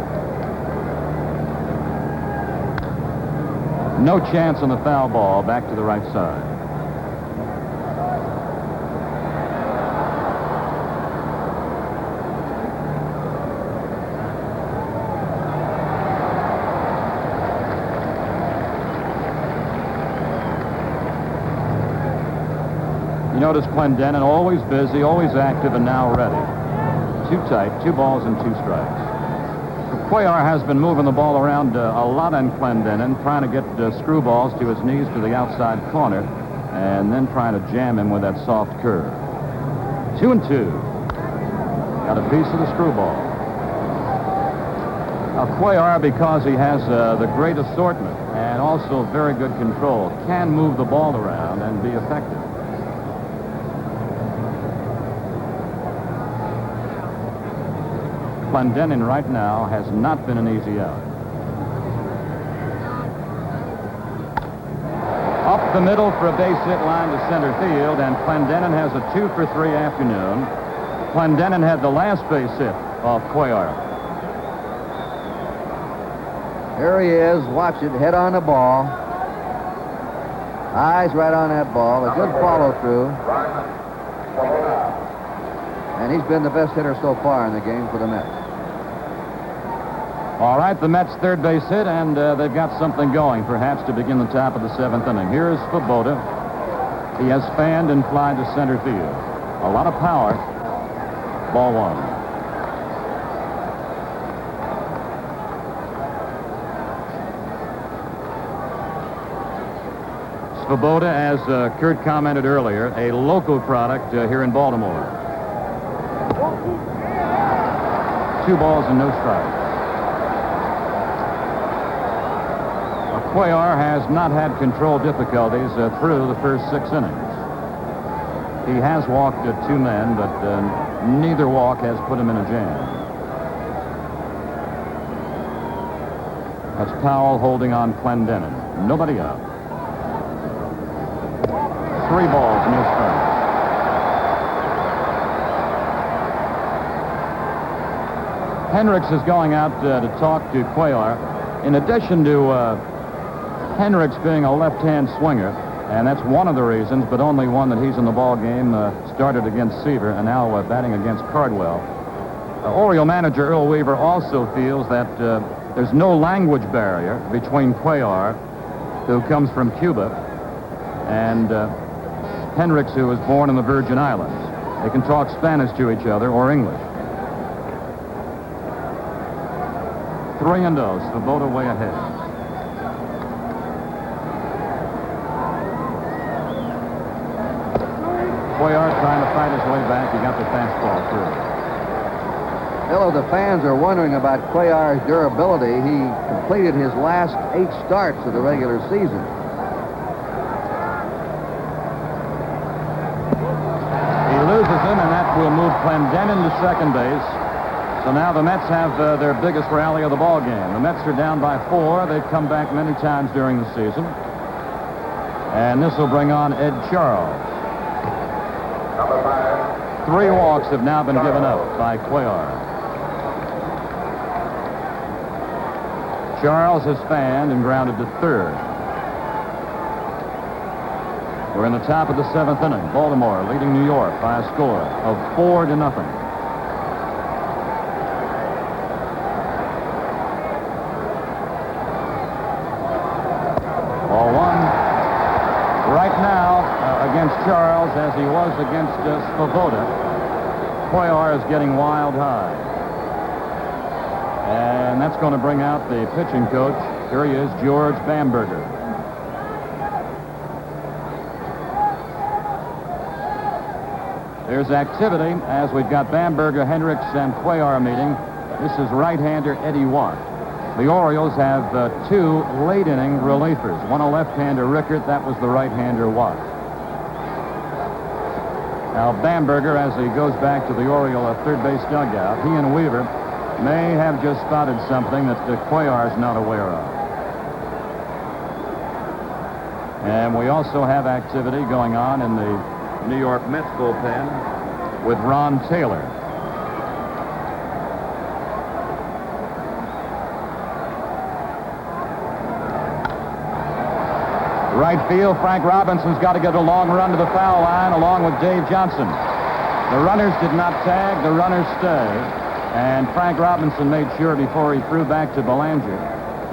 No chance on the foul ball, back to the right side. You notice Clendenin always busy, always active, and now ready. Too tight, 2 balls and 2 strikes. Cuellar has been moving the ball around a lot on Clendenin, trying to get screwballs to his knees to the outside corner, and then trying to jam him with that soft curve. 2-2. Got a piece of the screwball. Now, Cuellar, because he has the great assortment and also very good control, can move the ball around and be effective. Clendenin right now has not been an easy out. Up the middle for a base hit line to center field, and Clendenin has a 2-for-3 afternoon. Clendenin had the last base hit off Cuellar. Here he is. Watch it. Head on the ball. Eyes right on that ball. A good follow-through. And he's been the best hitter so far in the game for the Mets. All right, the Mets' third base hit, and they've got something going, perhaps to begin the top of the 7th inning. Here's Svoboda. He has fanned and flied to center field. A lot of power. Ball 1. Svoboda, as Curt commented earlier, a local product here in Baltimore. 2 balls and no strikes. Cuellar has not had control difficulties through the first 6 innings. He has walked 2 men, but neither walk has put him in a jam. That's Powell holding on Clendenin. Nobody out. 3 balls, no strikes. Hendricks is going out to talk to Cuellar. In addition to Hendricks being a left-hand swinger, and that's one of the reasons, but only one, that he's in the ball game. Started against Seaver and now batting against Cardwell. Oriole manager Earl Weaver also feels that there's no language barrier between Cuellar, who comes from Cuba, and Hendricks, who was born in the Virgin Islands. They can talk Spanish to each other or English. 3-0. Svoboda way ahead. Cuellar trying to fight his way back. He got the fastball through. Hello, the fans are wondering about Cuellar's durability. He completed his last 8 starts of the regular season. He loses him, and that will move Clendenin to second base. So now the Mets have their biggest rally of the ball game. The Mets are down by 4. They've come back many times during the season. And this will bring on Ed Charles. 3 walks have now been given up by Cuellar. Charles has fanned and grounded to third. We're in the top of the 7th inning. Baltimore leading New York by a score of 4-0. Ball 1. Right now, against Charles, as he was against Svoboda, Cuellar is getting wild high. And that's going to bring out the pitching coach. Here he is, George Bamberger. There's activity as we've got Bamberger, Hendricks, and Cuellar meeting. This is right-hander Eddie Watt. The Orioles have two late-inning relievers. One a left-hander, Rickert. That was the right-hander, Watt. Now, Bamberger, as he goes back to the Oriole third base dugout, he and Weaver may have just spotted something that Cuellar is not aware of. And we also have activity going on in the New York Mets bullpen with Ron Taylor. Right field, Frank Robinson's got to get a long run to the foul line along with Dave Johnson. The runners did not tag, the runners stay. And Frank Robinson made sure before he threw back to Belanger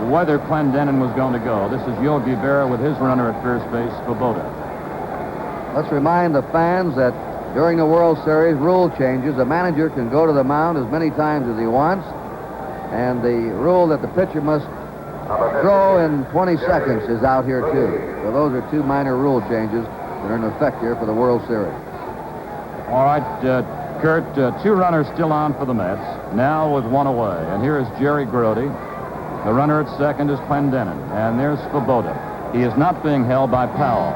whether Clendenin was going to go. This is Yogi Berra with his runner at first base, Svoboda. Let's remind the fans that during the World Series rule changes, the manager can go to the mound as many times as he wants, and the rule that the pitcher must throw in 20 seconds is out here, too. So those are two minor rule changes that are in effect here for the World Series. All right, Curt, two runners still on for the Mets, now with one away. And here is Jerry Grody. The runner at second is Clendenin. And there's Svoboda. He is not being held by Powell,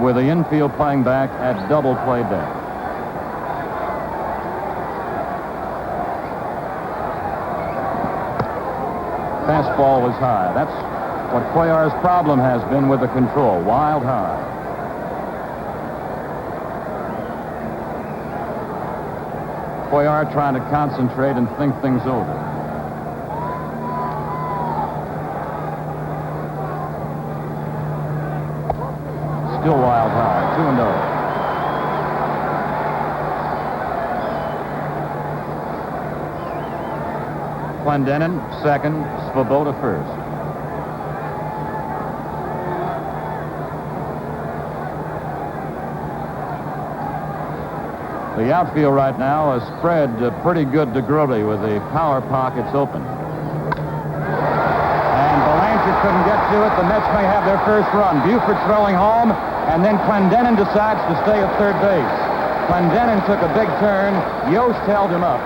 with the infield playing back at double play down. Fastball was high. That's what Cuellar's problem has been with the control. Wild high. Cuellar trying to concentrate and think things over. Still wild high. 2-0. Clendenin, second. Svoboda, first. The outfield right now is spread pretty good to Grody with the power pockets open. And Belanger couldn't get to it. The Mets may have their first run. Buford throwing home, and then Clendenin decides to stay at third base. Clendenin took a big turn. Yost held him up.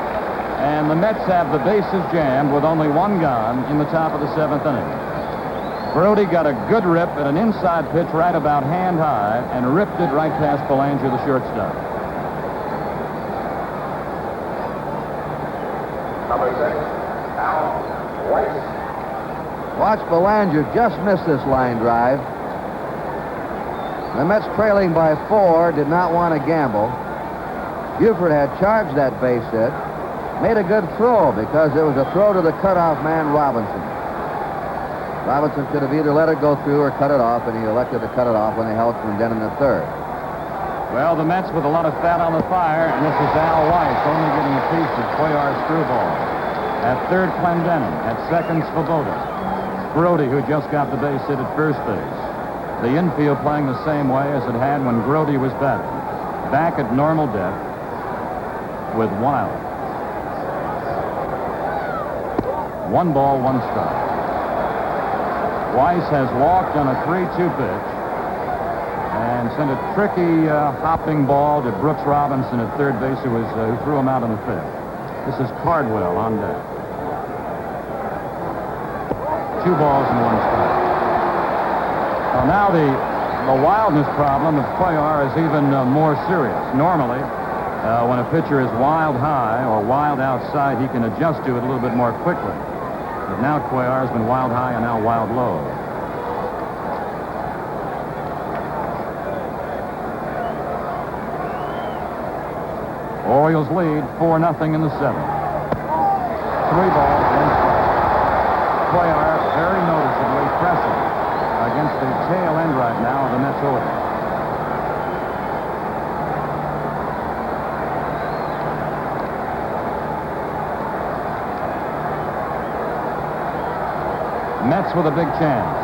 And the Mets have the bases jammed with only one gone in the top of the seventh inning. Grody got a good rip at an inside pitch right about hand high and ripped it right past Belanger, the shortstop. Number 6, Al Weiss. Watch Belanger just miss this line drive. The Mets trailing by 4 did not want to gamble. Buford had charged that base hit. Made a good throw because it was a throw to the cutoff man, Robinson. Robinson could have either let it go through or cut it off, and he elected to cut it off when they held Clendenin at third. Well, the Mets with a lot of fat on the fire, and this is Al Weiss only getting a piece of Cuellar's screwball. At third, Clendenin. At second, Svoboda. Grody, who just got the base hit at first base. The infield playing the same way as it had when Grody was batting. Back at normal depth with Wild. 1 ball, 1 strike. Weiss has walked on a 3-2 pitch and sent a tricky hopping ball to Brooks Robinson at third base, who threw him out in the fifth. This is Cardwell on deck. 2 balls and 1 strike. Well, now the wildness problem of Cuellar is even more serious. Normally, when a pitcher is wild high or wild outside, he can adjust to it a little bit more quickly. But now Cuellar has been wild high and now wild low. Orioles lead 4-0 in the 7th. 3 balls, 1 strike. Cuellar very noticeably pressing against the tail end right now of the Mets order. Mets with a big chance.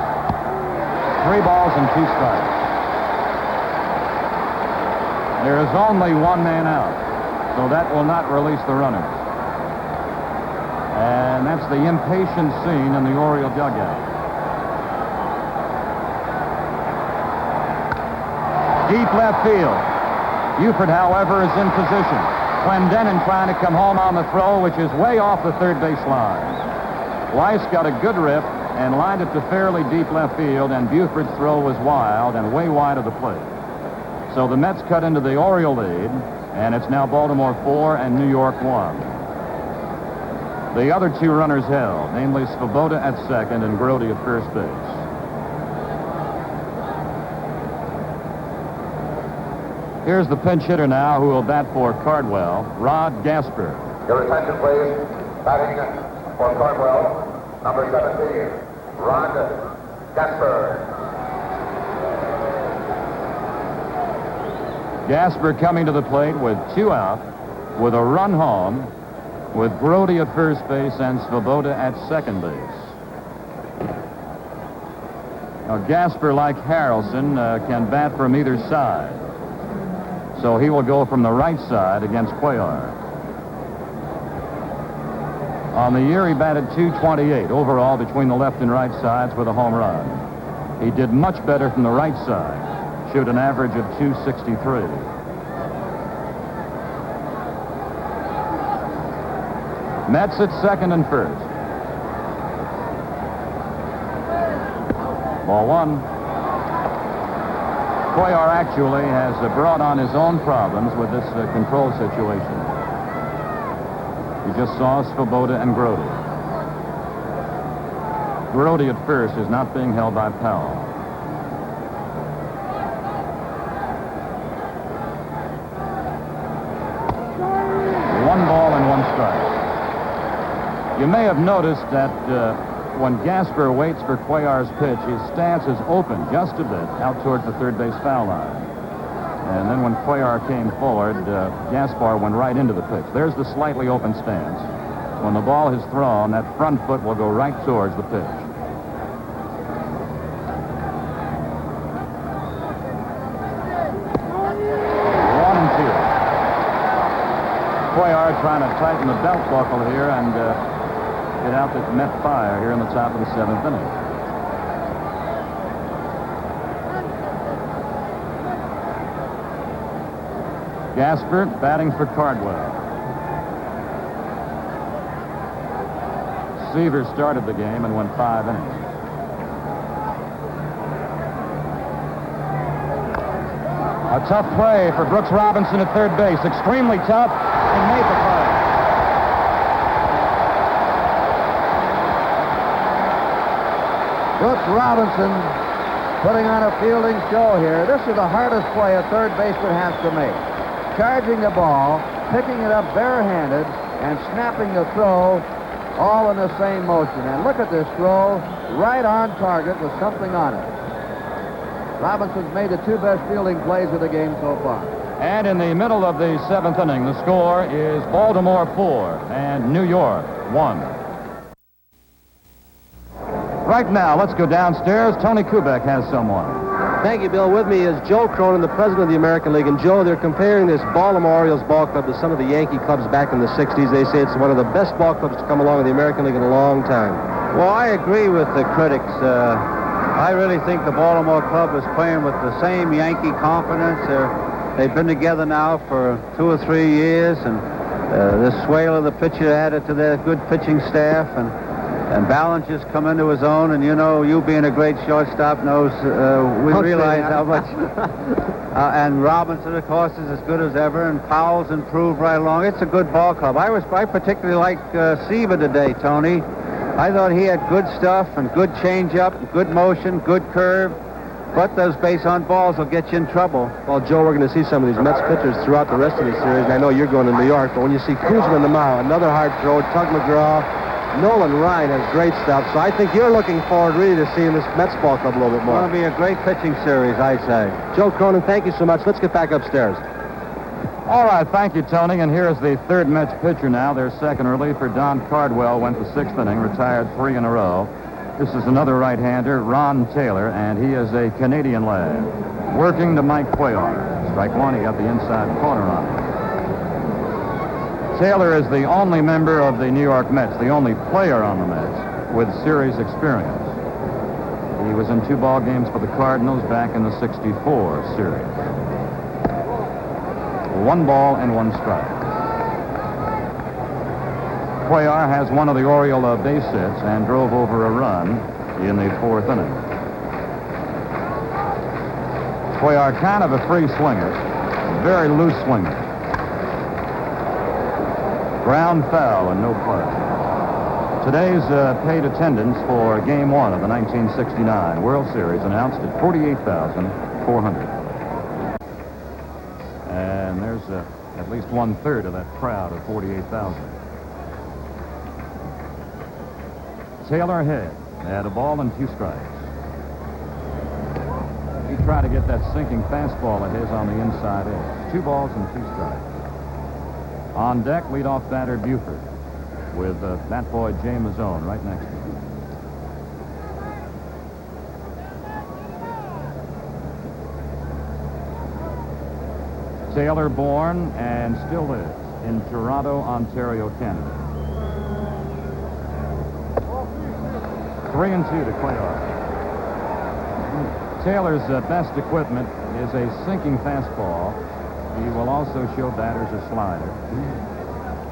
3 balls and 2 strikes. There is only one man out, so that will not release the runners. And that's the impatient scene in the Oriole dugout. Deep left field. Buford, however, is in position. Clendenin trying to come home on the throw, which is way off the third base line. Weiss got a good rip and lined it to fairly deep left field, and Buford's throw was wild and way wide of the plate. So the Mets cut into the Oriole lead, and it's now Baltimore 4 and New York 1. The other two runners held, namely Svoboda at second and Gowdy at first base. Here's the pinch hitter now who will bat for Cardwell, Rod Gasper. Your attention, please. Batting for Cardwell, number 17, Rod Gasper. Gasper coming to the plate with 2 out, with a run home, with Gowdy at first base and Svoboda at second base. Now, Gasper, like Harrelson, can bat from either side. So he will go from the right side against Cuellar. On the year, he batted .228 overall between the left and right sides with a home run. He did much better from the right side, shoot an average of .263. Mets at second and first. Ball one. Cuellar actually has brought on his own problems with this control situation. You just saw Svoboda and Gowdy. Gowdy at first is not being held by Powell. One ball and 1 strike. You may have noticed that when Gasper waits for Cuellar's pitch, his stance is open just a bit out towards the third base foul line. And then when Cuellar came forward, Gaspar went right into the pitch. There's the slightly open stance. When the ball is thrown, that front foot will go right towards the pitch. One and 2. Cuellar trying to tighten the belt buckle here and get out this Met fire here in the top of the 7th inning. Gasper batting for Cardwell. Seaver started the game and went 5 innings. A tough play for Brooks Robinson at third base. Extremely tough, and made the play. Brooks Robinson putting on a fielding show here. This is the hardest play a third baseman has to make. Charging the ball, picking it up barehanded, and snapping the throw all in the same motion. And look at this throw, right on target with something on it. Robinson's made the 2 best fielding plays of the game so far. And in the middle of the 7th inning, the score is Baltimore 4 and New York 1. Right now, let's go downstairs. Tony Kubek has someone. Thank you, Bill. With me is Joe Cronin, the president of the American League. And, Joe, they're comparing this Baltimore Orioles ball club to some of the Yankee clubs back in the 60s. They say it's one of the best ball clubs to come along in the American League in a long time. Well, I agree with the critics. I really think the Baltimore club is playing with the same Yankee confidence. They've been together now for 2 or 3 years, and the swale of the pitcher added to their good pitching staff, and Ballinger's come into his own, and you know, you being a great shortstop knows we realize how much. And Robinson, of course, is as good as ever, and Powell's improved right along. It's a good ball club. I particularly like Seaver today, Tony. I thought he had good stuff and good changeup, good motion, good curve. But those base-on balls will get you in trouble. Well, Joe, we're going to see some of these Mets pitchers throughout the rest of the series. And I know you're going to New York, but when you see Kuzma in the mound, another hard throw, Tug McGraw, Nolan Ryan has great stuff. So I think you're looking forward really to seeing this Mets ball club a little bit more. It's going to be a great pitching series, I say. Joe Cronin, thank you so much. Let's get back upstairs. All right, thank you, Tony. And here is the third Mets pitcher now. Their second reliever, Don Cardwell, went the 6th inning, retired 3 in a row. This is another right-hander, Ron Taylor, and he is a Canadian lad, working to Mike Cuellar. Strike one, he got the inside corner on him. Taylor is the only member of the New York Mets, the only player on the Mets with series experience. He was in 2 ball games for the Cardinals back in the '64 series. 1 ball and 1 strike. Cuellar has one of the Oriole base hits and drove over a run in the 4th inning. Cuellar, kind of a free swinger, very loose swinger. Ground foul and no play. Today's paid attendance for Game 1 of the 1969 World Series announced at 48,400. And there's at least 1/3 of that crowd of 48,000. Taylor ahead at a ball and 2 strikes. He tried to get that sinking fastball of his on the inside edge. 2 balls and 2 strikes. On deck, leadoff batter Buford with that boy Jay Mazzone right next to him. Taylor born and still lives in Toronto, Ontario, Canada. 3-2 to Cuellar. Taylor's best equipment is a sinking fastball. He will also show batters a slider.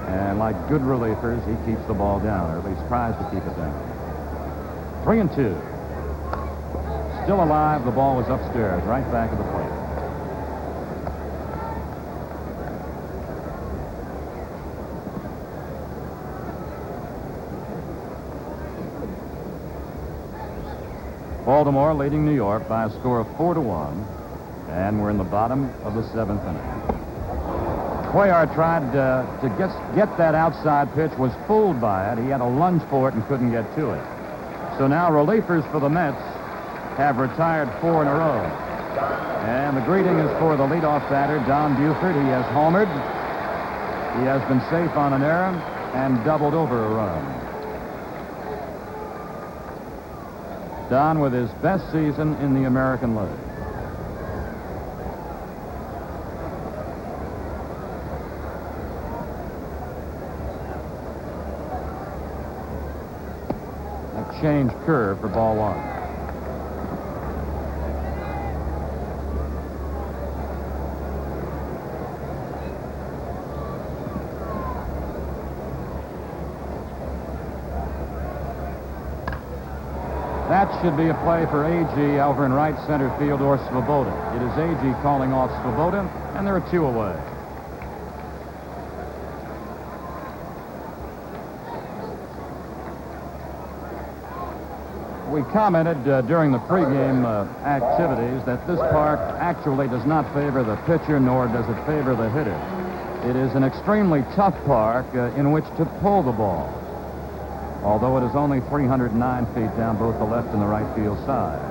And like good relievers, he keeps the ball down, or at least tries to keep it down. 3-2. Still alive, the ball was upstairs, right back of the plate. Baltimore leading New York by a score of 4-1, and we're in the bottom of the 7th inning. Cuellar tried to get that outside pitch, was fooled by it. He had a lunge for it and couldn't get to it. So now relievers for the Mets have retired 4 in a row. And the greeting is for the leadoff batter, Don Buford. He has homered. He has been safe on an error and doubled over a run. Don with his best season in the American League. Change curve for ball 1. That should be a play for A.G. over in right center field or Svoboda. It is A.G. calling off Svoboda, and there are 2 away. We commented during the pregame activities that this park actually does not favor the pitcher, nor does it favor the hitter. It is an extremely tough park in which to pull the ball, although it is only 309 feet down both the left and the right field side.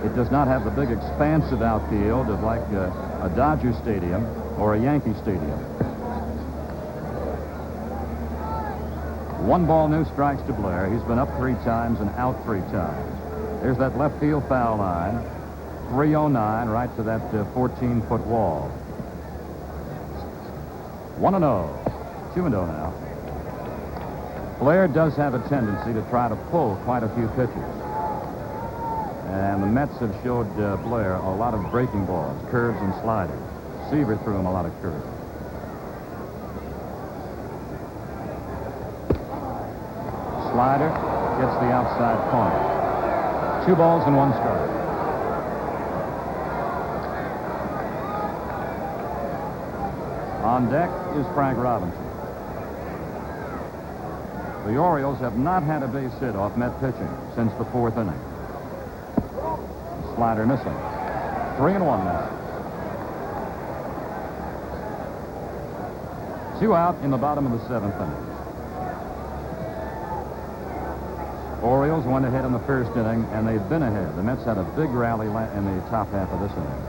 It does not have the big expansive outfield of like a Dodger Stadium or a Yankee Stadium. 1 ball, no strikes to Blair. He's been up 3 times and out 3 times. There's that left field foul line. 309 right to that 14-foot wall. 1-0. 2-0 now. Blair does have a tendency to try to pull quite a few pitches. And the Mets have showed Blair a lot of breaking balls, curves and sliders. Seaver threw him a lot of curves. Slider gets the outside corner. 2 balls and 1 strike. On deck is Frank Robinson. The Orioles have not had a base hit off Met pitching since the 4th inning. Slider missing. 3-1 now. 2 out in the bottom of the 7th inning. Orioles went ahead in the 1st inning, and they've been ahead. The Mets had a big rally in the top half of this inning.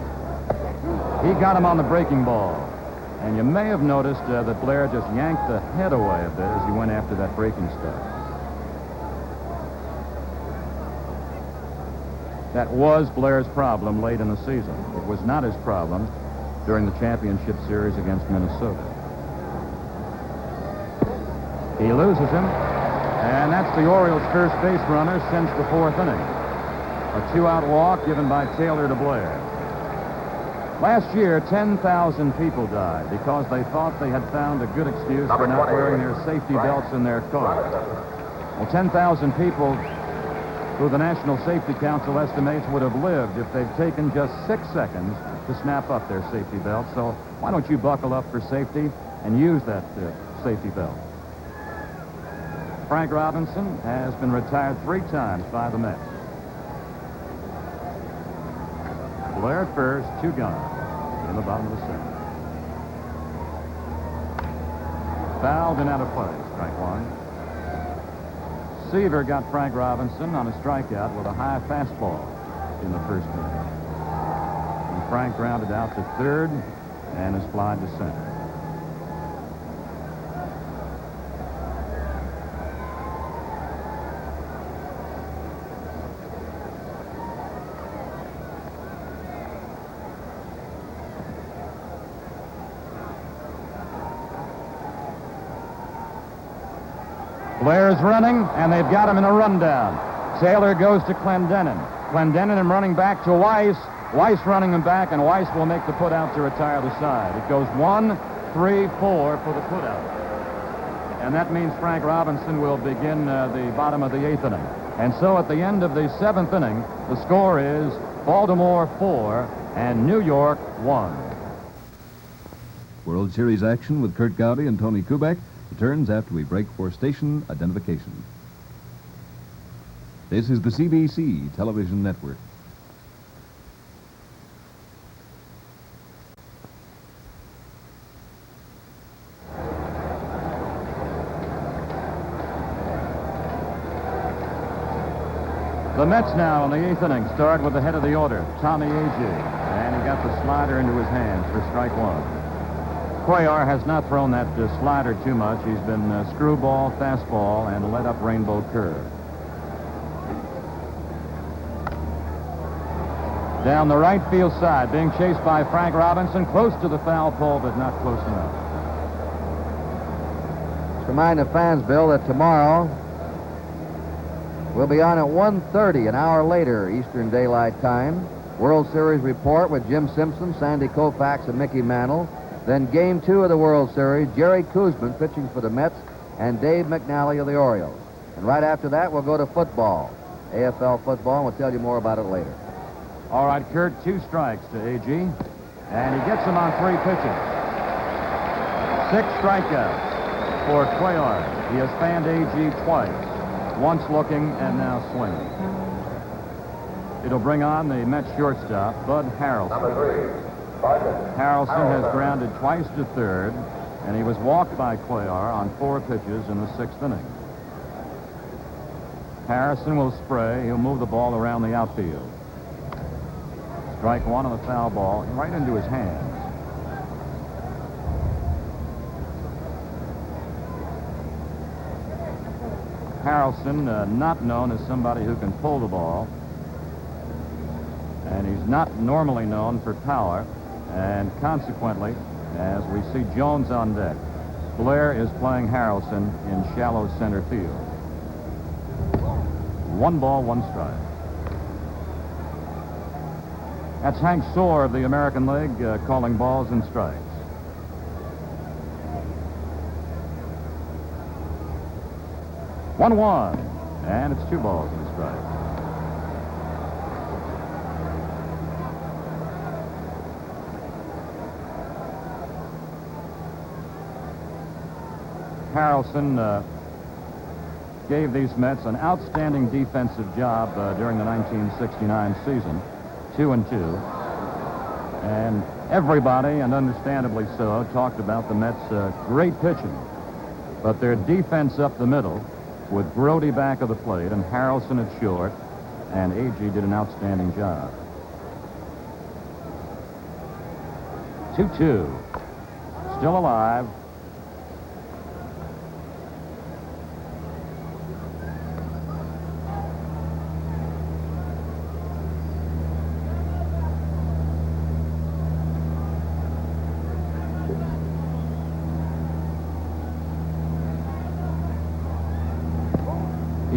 He got him on the breaking ball. And you may have noticed that Blair just yanked the head away a bit as he went after that breaking stuff. That was Blair's problem late in the season. It was not his problem during the championship series against Minnesota. He loses him, and that's the Orioles' first base runner since the fourth inning. A two-out walk given by Taylor to Blair. Last year, 10,000 people died because they thought they had found a good excuse for not wearing their safety belts in their cars. Well, 10,000 people who the National Safety Council estimates would have lived if they'd taken just 6 seconds to snap up their safety belt. So why don't you buckle up for safety and use that safety belt? Frank Robinson has been retired 3 times by the Mets. Blair at first, 2 gone in the bottom of the 7th. Fouled and out of play, strike 1. Seaver got Frank Robinson on a strikeout with a high fastball in the first inning. And Frank grounded out to third and is flied to center. Blair's running, and they've got him in a rundown. Taylor goes to Clendenin. Clendenin running back to Weiss. Weiss running him back, and Weiss will make the put-out to retire the side. It goes 1, 3, 4 for the put-out. And that means Frank Robinson will begin the bottom of the 8th inning. And so at the end of the 7th inning, the score is Baltimore 4 and New York 1. World Series action with Curt Gowdy and Tony Kubek returns after we break for station identification. This is the CBC Television Network. The Mets now in the 8th inning start with the head of the order, Tommy Agee, and he got the slider into his hands for strike 1. Cuellar has not thrown that slider too much. He's been screwball, fastball, and let up rainbow curve. Down the right field side, being chased by Frank Robinson, close to the foul pole, but not close enough. Let's remind the fans, Bill, that tomorrow we'll be on at 1:30, an hour later, Eastern Daylight Time. World Series report with Jim Simpson, Sandy Koufax, and Mickey Mantle. Then Game 2 of the World Series, Jerry Koosman pitching for the Mets and Dave McNally of the Orioles. And right after that, we'll go to football, AFL football, and we'll tell you more about it later. All right, Curt, 2 strikes to Agee, and he gets him on 3 pitches. 6 strikeouts for Cuellar. He has fanned Agee twice, once looking and now swinging. It'll bring on the Mets shortstop, Bud Harrelson. Number 3. Harrelson has grounded twice to third, and he was walked by Cuellar on 4 pitches in the 6th inning. Harrison will spray. He'll move the ball around the outfield. Strike 1 on the foul ball, right into his hands. Harrelson, not known as somebody who can pull the ball, and he's not normally known for power. And consequently, as we see Jones on deck, Blair is playing Harrelson in shallow center field. 1 ball, 1 strike. That's Hank Soar of the American League calling balls and strikes. One, and it's 2 balls and a strike. Harrelson gave these Mets an outstanding defensive job during the 1969 season, 2-2. And everybody, and understandably so, talked about the Mets' great pitching. But their defense up the middle, with Brody back of the plate and Harrelson at short, and Agee did an outstanding job. 2-2. Still alive.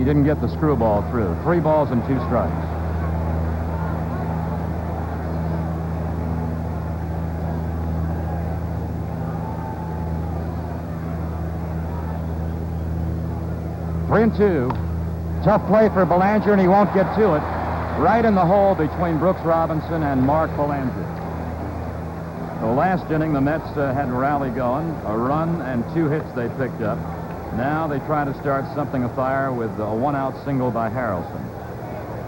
He didn't get the screwball through. 3 balls and 2 strikes. Three and 2. Tough play for Belanger, and he won't get to it. Right in the hole between Brooks Robinson and Mark Belanger. The last inning, the Mets had a rally going, a run and 2 hits they picked up. Now they try to start something afire with a 1-out single by Harrelson.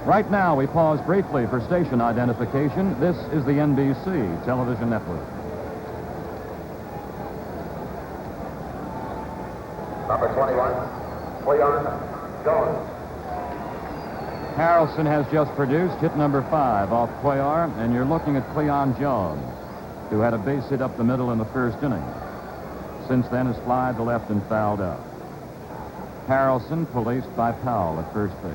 Right now, we pause briefly for station identification. This is the NBC television network. Number 21, Cleon Jones. Harrelson has just produced hit number 5 off Cuellar, and you're looking at Cleon Jones, who had a base hit up the middle in the first inning. Since then has flied to left and fouled out. Harrelson policed by Powell at first base.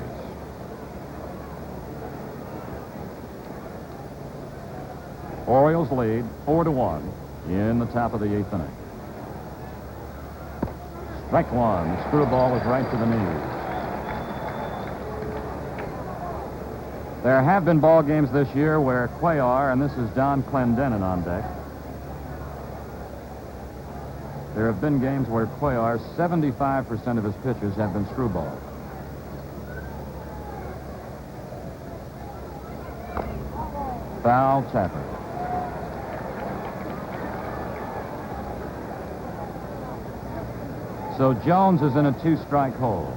Orioles lead 4-1 in the top of the 8th inning. Strike 1. The screwball was right to the knees. There have been ball games this year where Cuellar, and this is Don Clendenin on deck. There have been games where Cuellar, 75% of his pitches have been screwballs. Foul Tapper. So Jones is in a 2-strike hole.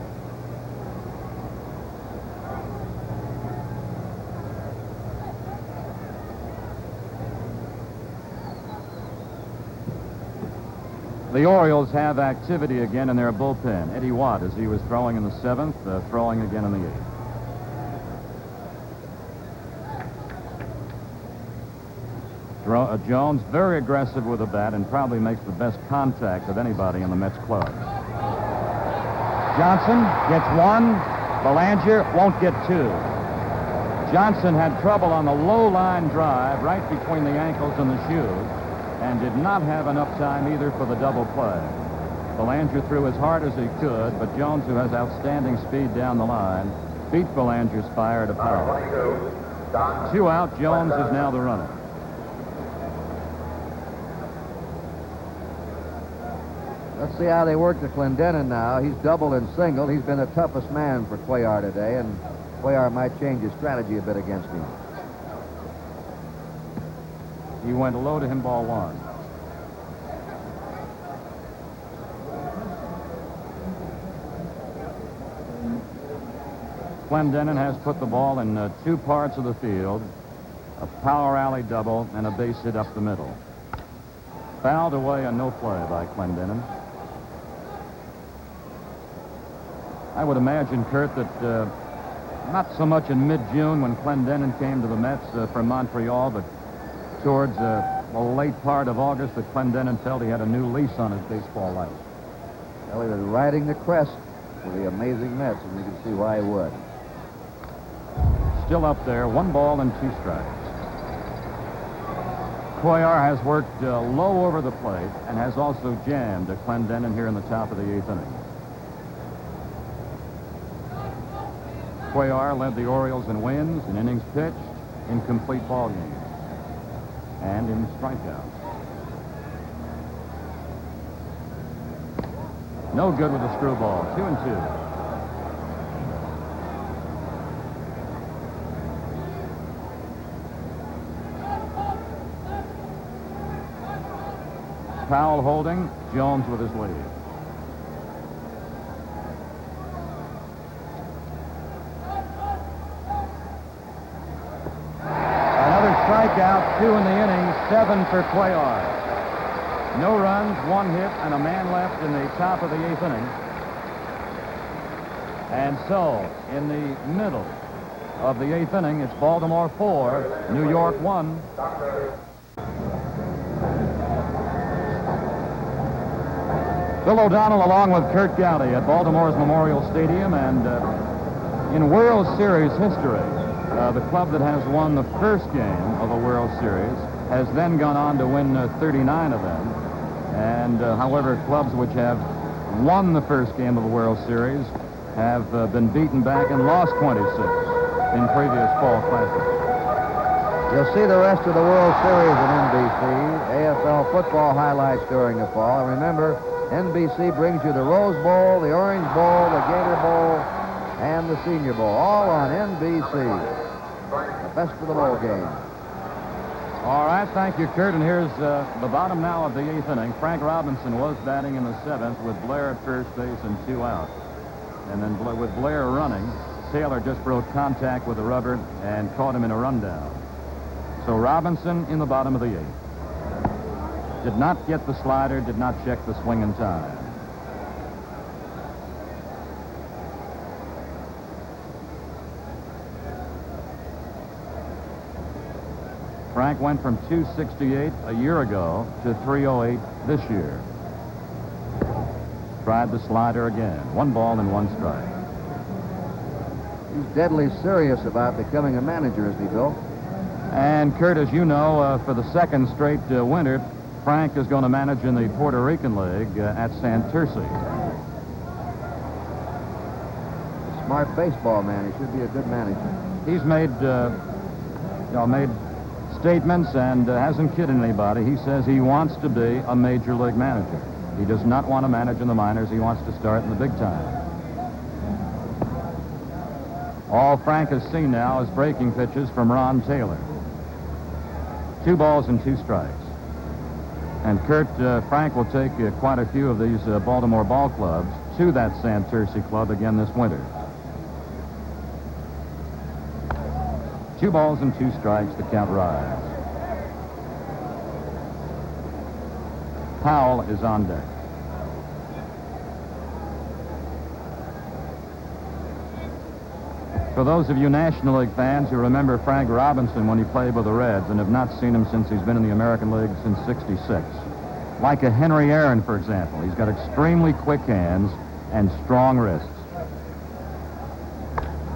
The Orioles have activity again in their bullpen. Eddie Watt, as he was throwing in the 7th, throwing again in the 8th. Jones very aggressive with the bat and probably makes the best contact of anybody in the Mets club. Johnson gets 1. Belanger won't get 2. Johnson had trouble on the low line drive right between the ankles and the shoes, and did not have enough time either for the double play. Belanger threw as hard as he could, but Jones, who has outstanding speed down the line, beat Belanger's fire to power. 2 out, Jones is now the runner. Let's see how they work to Clendenin now. He's doubled and singled. He's been the toughest man for Cuellar today, and Cuellar might change his strategy a bit against him. He went low to him, ball 1. Clendenin has put the ball in 2 parts of the field, a power alley double and a base hit up the middle. Fouled away and no play by Clendenin. I would imagine, Curt, that not so much in mid-June when Clendenin came to the Mets from Montreal, but towards the late part of August that Clendenin felt he had a new lease on his baseball life. Well, he was riding the crest for the amazing Mets, and you can see why he would. Still up there, 1 ball and 2 strikes. Cuellar has worked low over the plate and has also jammed Clendenin here in the top of the 8th inning. Cuellar led the Orioles in wins, in innings pitched, in complete ball games, and in strikeouts. No good with the screwball. 2 and 2. Powell holding, Jones with his lead. Another strikeout, 2 in the inning, 7 for Cuellar. No runs, 1 hit, and a man left in the top of the 8th inning. And so, in the middle of the 8th inning, it's Baltimore 4, New York 1. Bill O'Donnell along with Curt Gowdy at Baltimore's Memorial Stadium, and in World Series history, the club that has won the first game of a World Series has then gone on to win 39 of them. And however, clubs which have won the first game of a World Series have been beaten back and lost 26 in previous fall classics. You'll see the rest of the World Series on NBC, AFL football highlights during the fall. And remember, NBC brings you the Rose Bowl, the Orange Bowl, the Gator Bowl, and the Senior Bowl, all on NBC. The best of the bowl game. All right, thank you, Curt. And here's the bottom now of the 8th inning. Frank Robinson was batting in the 7th with Blair at first base and 2 out. And then with Blair running, Taylor just broke contact with the rubber and caught him in a rundown. So Robinson in the bottom of the 8th. Did not get the slider, did not check the swing in time. Frank went from 268 a year ago to 308 this year. Tried the slider again. 1 ball and 1 strike. He's deadly serious about becoming a manager, isn't he, Bill? And Curt, as you know, for the 2nd straight winter, Frank is going to manage in the Puerto Rican League at Santurce. Smart baseball man. He should be a good manager. He's made statements and hasn't kidded anybody. He says he wants to be a major league manager. He does not want to manage in the minors. He wants to start in the big time. All Frank has seen now is breaking pitches from Ron Taylor. 2 balls and 2 strikes. And Curt, Frank will take quite a few of these Baltimore ball clubs to that Santurce club again this winter. 2 balls and 2 strikes, the count rides. Powell is on deck. For those of you National League fans who remember Frank Robinson when he played with the Reds and have not seen him since he's been in the American League since '66, like a Henry Aaron, for example, he's got extremely quick hands and strong wrists.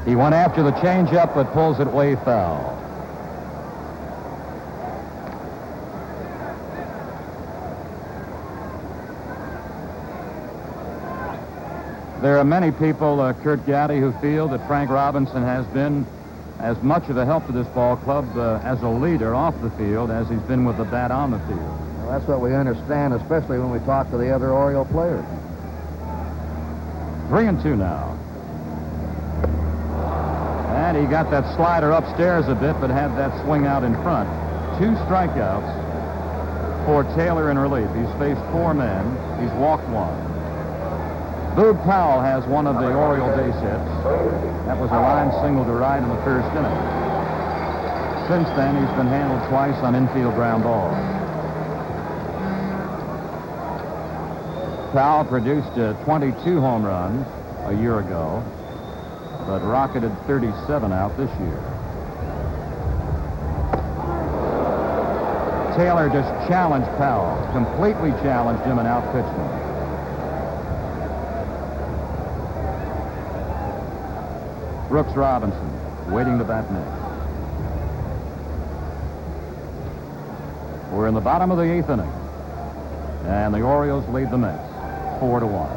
He went after the changeup, but pulls it way foul. There are many people, Curt Gowdy, who feel that Frank Robinson has been as much of a help to this ball club as a leader off the field as he's been with the bat on the field. Well, that's what we understand, especially when we talk to the other Oriole players. 3-2 now. And he got that slider upstairs a bit, but had that swing out in front. 2 strikeouts for Taylor in relief. He's faced 4 men. He's walked 1. Boog Powell has one of the Oriole base hits. That was a line single to right in the 1st inning. Since then, he's been handled twice on infield ground balls. Powell produced 22 home runs a year ago, but rocketed 37 out this year. Taylor just challenged Powell, completely challenged him and outpitched him. Brooks Robinson waiting to bat next. We're in the bottom of the 8th inning, and the Orioles lead the Mets 4-1.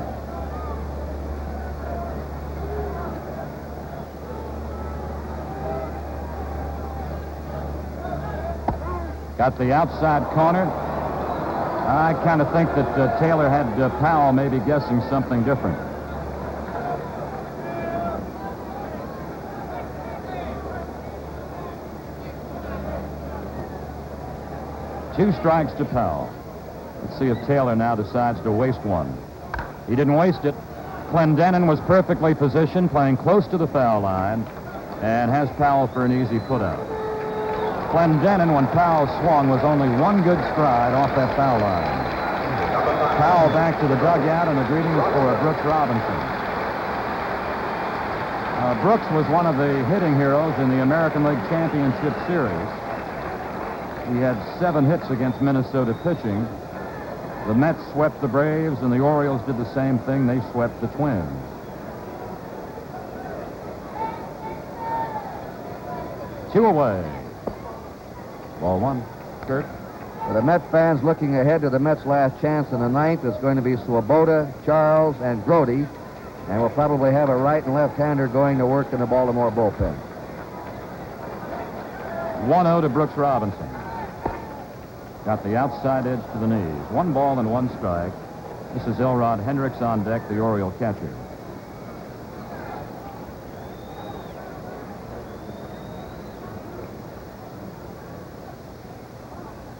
Got the outside corner. I kind of think that Taylor had Powell maybe guessing something different. Two strikes to Powell. Let's see if Taylor now decides to waste one. He didn't waste it. Clendenin was perfectly positioned, playing close to the foul line, and has Powell for an easy putout. Clendenin, when Powell swung, was only one good stride off that foul line. Powell back to the dugout, and the greetings for Brooks Robinson. Brooks was one of the hitting heroes in the American League Championship Series. He had 7 hits against Minnesota pitching. The Mets swept the Braves, and the Orioles did the same thing. They swept the Twins. Two away. Ball one. Curt. For the Met fans looking ahead to the Mets' last chance in the 9th, it's going to be Swoboda, Charles, and Gowdy. And we'll probably have a right and left-hander going to work in the Baltimore bullpen. 1-0 to Brooks Robinson. Got the outside edge to the knees. 1 ball and 1 strike. This is Elrod Hendricks on deck, the Oriole catcher.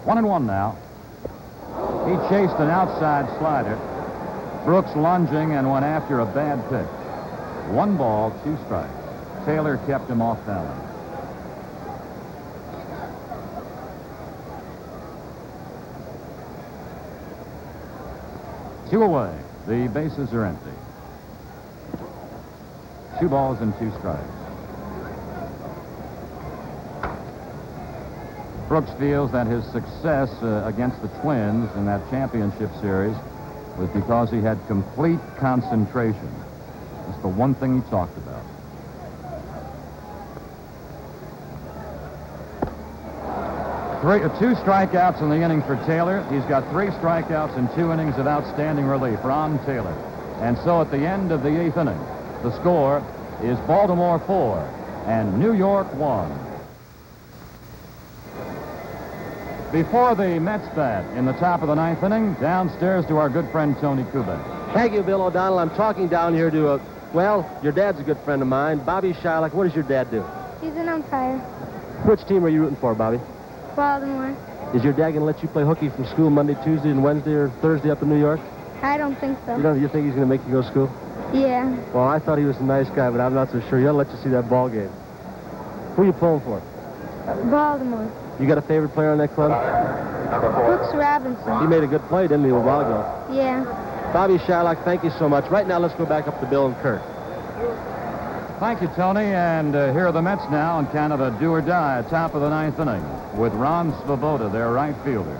One and one now. He chased an outside slider. Brooks lunging and went after a bad pitch. 1 ball, 2 strikes. Taylor kept him off balance. Two away. The bases are empty. 2 balls and 2 strikes. Brooks feels that his success against the Twins in that championship series was because he had complete concentration. That's the one thing he talked about. Two strikeouts in the inning for Taylor. He's got 3 strikeouts in 2 innings of outstanding relief. Ron Taylor. And so at the end of the 8th inning, the score is Baltimore 4 and New York 1. Before the Mets bat in the top of the 9th inning, downstairs to our good friend Tony Kubek. Thank you, Bill O'Donnell. I'm talking down here to, well, your dad's a good friend of mine, Bobby Shylock. What does your dad do? He's an umpire. Which team are you rooting for, Bobby? Baltimore. Is your dad going to let you play hooky from school Monday, Tuesday, and Wednesday or Thursday up in New York? I don't think so. You think he's going to make you go to school? Yeah. Well, I thought he was a nice guy, but I'm not so sure. He'll let you see that ball game. Who are you pulling for? Baltimore. You got a favorite player on that club? Brooks Robinson. He made a good play, didn't he, a while ago? Yeah. Bobby Shylock, thank you so much. Right now, let's go back up to Bill and Curt. Thank you, Tony. And here are the Mets now in kind of a do-or-die top of the 9th inning with Ron Swoboda, their right fielder.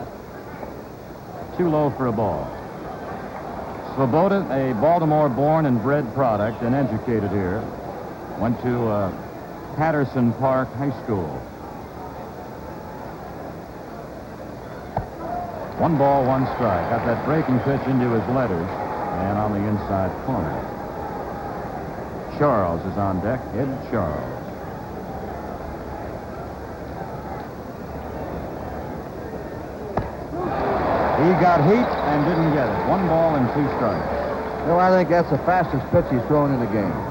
Too low for a ball. Swoboda, a Baltimore-born and bred product and educated here. Went to Patterson Park High School. 1 ball, 1 strike. Got that breaking pitch into his letters and on the inside corner. Charles is on deck. Ed Charles. He got heat and didn't get it. 1 ball and 2 strikes. Well, I think that's the fastest pitch he's thrown in the game.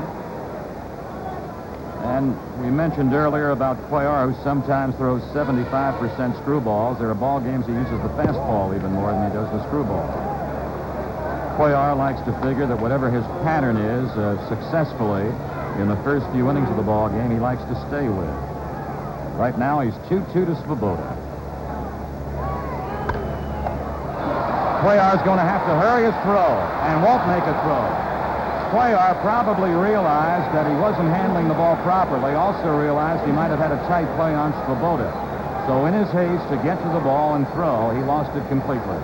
And we mentioned earlier about Cuellar, who sometimes throws 75% screwballs. There are ball games he uses the fastball even more than he does the screwball. Cuellar likes to figure that whatever his pattern is, successfully in the first few innings of the ball game, he likes to stay with. Right now, he's 2-2 to Swoboda. Cuellar's going to have to hurry his throw and won't make a throw. Cuellar probably realized that he wasn't handling the ball properly. Also realized he might have had a tight play on Swoboda. So in his haste to get to the ball and throw, he lost it completely.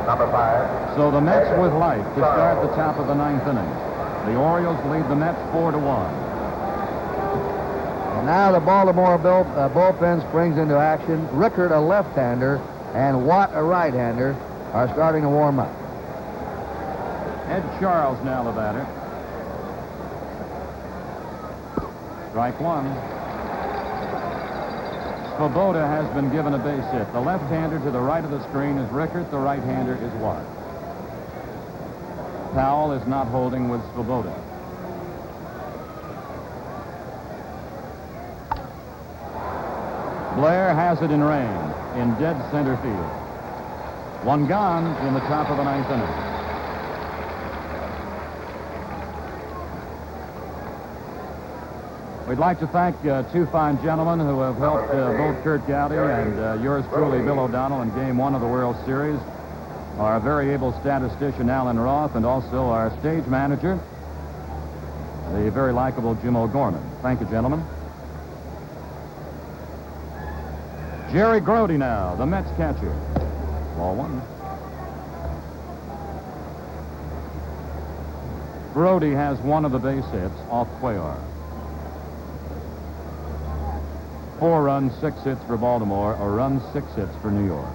Number 5. So the Mets with life to start the top of the 9th inning. The Orioles lead the Mets 4-1. And now the Baltimore bullpen springs into action. Rickard, a left-hander, and Watt, a right-hander, are starting to warm up. Ed Charles now the batter. Strike 1. Swoboda has been given a base hit. The left-hander to the right of the screen is Rickard. The right-hander is Watt. Powell is not holding with Swoboda. Blair has it in range in dead center field. 1 gone in the top of the 9th inning. We'd like to thank 2 fine gentlemen who have helped both Curt Gowdy and yours truly, Bill O'Donnell, in Game 1 of the World Series. Our very able statistician, Alan Roth, and also our stage manager, the very likable Jim O'Gorman. Thank you, gentlemen. Jerry Gowdy now, the Mets catcher. Ball 1. Brody has 1 of the base hits off Cuellar. 4 runs, 6 hits for Baltimore, a run, 6 hits for New York.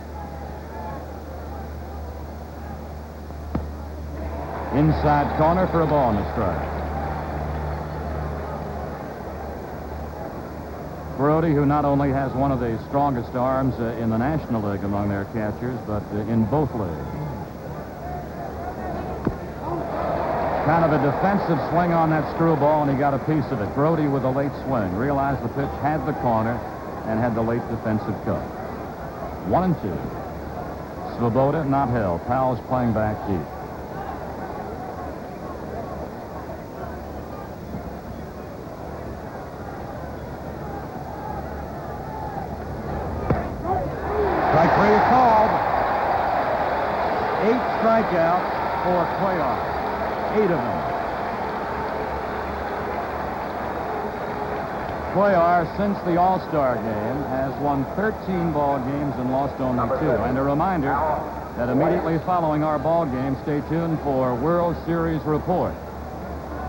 Inside corner for a ball and a strike. Brody, who not only has one of the strongest arms in the National League among their catchers, but in both leagues. Kind of a defensive swing on that screwball, and he got a piece of it. Brody with a late swing. Realized the pitch had the corner and had the late defensive cut. 1-2. Svoboda not held. Powell's playing back deep. Strike 3 is called. 8 strikeouts for Cuellar. 8 of them. Cuellar, since the All-Star game, has won 13 ball games and lost only 2. And a reminder that immediately following our ball game, stay tuned for World Series report.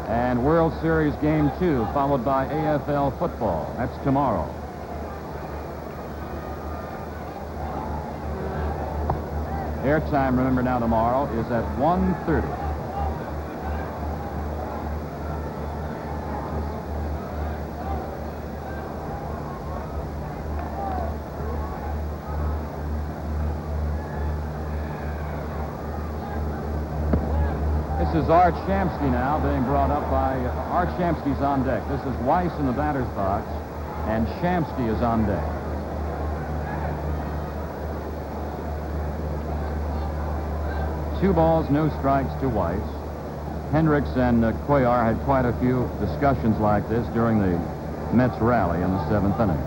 And World Series Game 2, followed by AFL football. That's tomorrow. Airtime, remember now, tomorrow is at 1:30. This is Art Shamsky now being brought up by Art Shamsky's on deck. This is Weiss in the batter's box, and Shamsky is on deck. Two balls, no strikes to Weiss. Hendricks and Cuellar had quite a few discussions like this during the Mets rally in the 7th inning.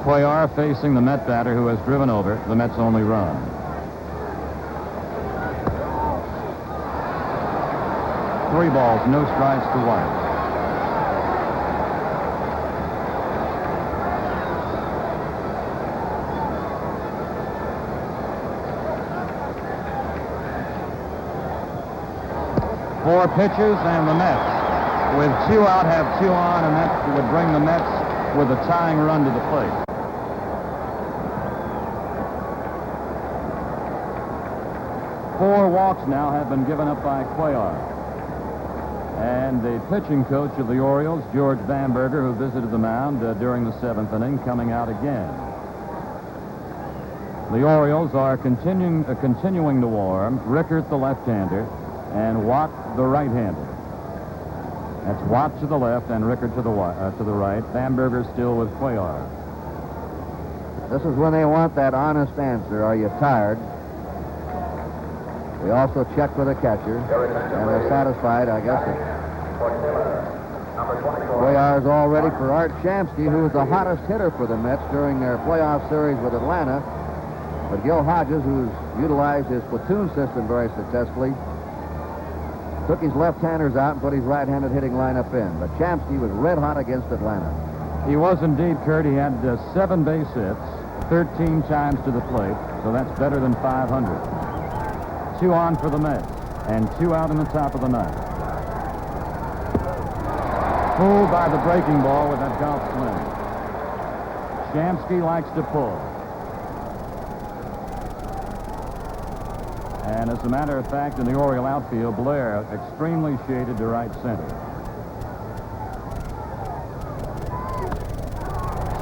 Cuellar facing the Met batter who has driven over the Mets' only run. Three balls, no strikes to Weiss. Four pitches, and the Mets, with 2 out, have 2 on, and that would bring the Mets with a tying run to the plate. Four walks now have been given up by Cuellar. And the pitching coach of the Orioles, George Bamberger, who visited the mound during the 7th inning, coming out again. The Orioles are continuing to warm Rickert, the left-hander, and Watt, the right-hander. That's Watt to the left and Rickert to the right. Bamberger still with Cuellar. This is when they want that honest answer. Are you tired? We also checked with the catcher, and they're satisfied, I guess. Cuellar is all ready for Art Shamsky, who was the hottest hitter for the Mets during their playoff series with Atlanta. But Gil Hodges, who's utilized his platoon system very successfully, took his left-handers out and put his right-handed hitting lineup in. But Shamsky was red hot against Atlanta. He was indeed, Curt. He had 7 base hits, 13 times to the plate, so that's better than 500. 2 on for the Mets, and 2 out in the top of the 9th. Fooled by the breaking ball with that golf swing. Shamsky likes to pull. And as a matter of fact, in the Oriole outfield, Blair extremely shaded to right center.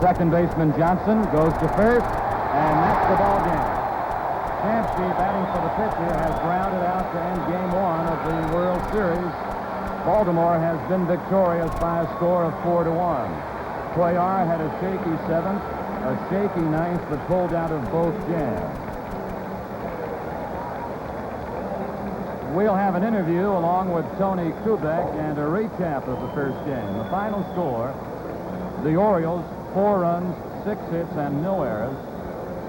Second baseman Johnson goes to first, and that's the ball game. Shamsky, batting for the pitcher, has grounded out to end Game 1 of the World Series. Baltimore has been victorious by a score of 4-1. Cuellar had a shaky 7th, a shaky 9th, but pulled out of both jams. We'll have an interview along with Tony Kubek and a recap of the first game. The final score, the Orioles, 4 runs, 6 hits, and no errors.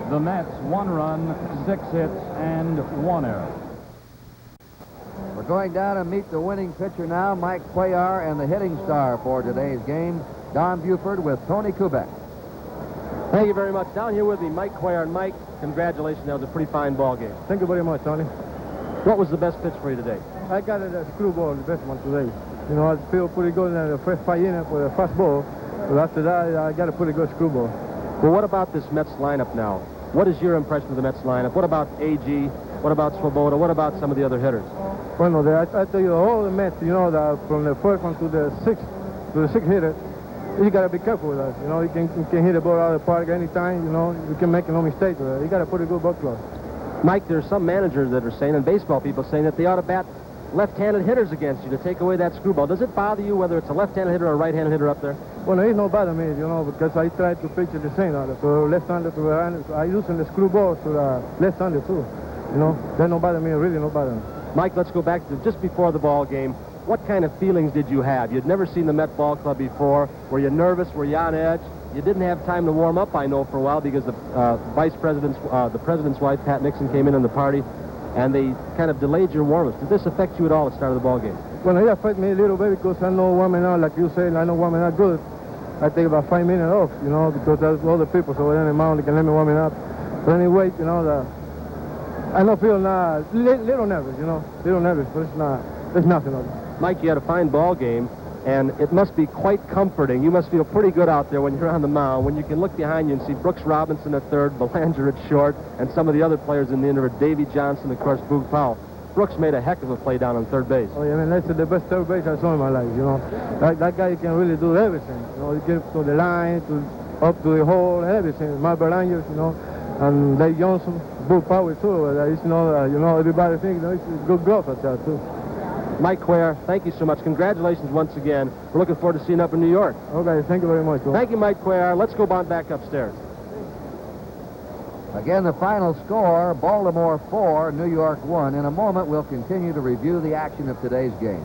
The Mets, 1 run, 6 hits, and 1 error. We're going down to meet the winning pitcher now, Mike Cuellar, and the hitting star for today's game, Don Buford, with Tony Kubek. Thank you very much. Down here with me, Mike Cuellar. And Mike, congratulations. That was a pretty fine ball game. Thank you very much, Tony. What was the best pitch for you today? I got it a screwball, the best one today. You know, I feel pretty good in the first 5 innings with a fastball. But after that, I got a pretty good screwball. Well, what about this Mets lineup now? What is your impression of the Mets lineup? What about A.G.? What about Swoboda? What about some of the other hitters? Well, no, I tell you, all the Mets, you know, from the first one to the sixth hitter, you got to be careful with us. You know, you can hit the ball out of the park anytime, you know. You can make no mistake with it. You got to put a good ball club. Mike, there's some managers that are saying, and baseball people saying, that they ought to bat left-handed hitters against you to take away that screwball. Does it bother you whether it's a left-handed hitter or a right-handed hitter up there? Well, it don't bother me, you know, because I try to picture the same out for left-handed to right-handed. I using the screwball to the left-handed too. You know, that don't bother me, really don't bother me. Mike, let's go back to just before the ball game. What kind of feelings did you have? You'd never seen the Met Ball Club before. Were you nervous? Were you on edge? You didn't have time to warm up, I know, for a while because the the president's wife, Pat Nixon, came in on the party, and they kind of delayed your warm-ups. Did this affect you at all at the start of the ball game? Well, it affected me a little bit because I know warming up, like you say, I know warming up good. I take about 5 minutes off, you know, because there's other people, so in the mound, they can let me warming up. But anyway, you know, I don't feel little nervous, you know, little nervous, but it's nothing of it. Mike, you had a fine ball game, and it must be quite comforting. You must feel pretty good out there when you're on the mound, when you can look behind you and see Brooks Robinson at third, Belanger at short, and some of the other players in the infield, Davy Johnson, of course, Boog Powell. Brooks made a heck of a play down on third base. Oh, yeah, man, that's the best third base I saw in my life, you know. That guy can really do everything. You know, he gets to the line, up to the hole, everything. My Belanger, you know, and Dave Johnson, Boog Powell, too. You know, everybody thinks, you know, he's a good golfer at that, too. Mike Cuellar, thank you so much. Congratulations once again. We're looking forward to seeing you up in New York. Okay, thank you very much. Thank you, Mike Cuellar. Let's go on back upstairs. Again, the final score, Baltimore 4, New York 1. In a moment, we'll continue to review the action of today's game.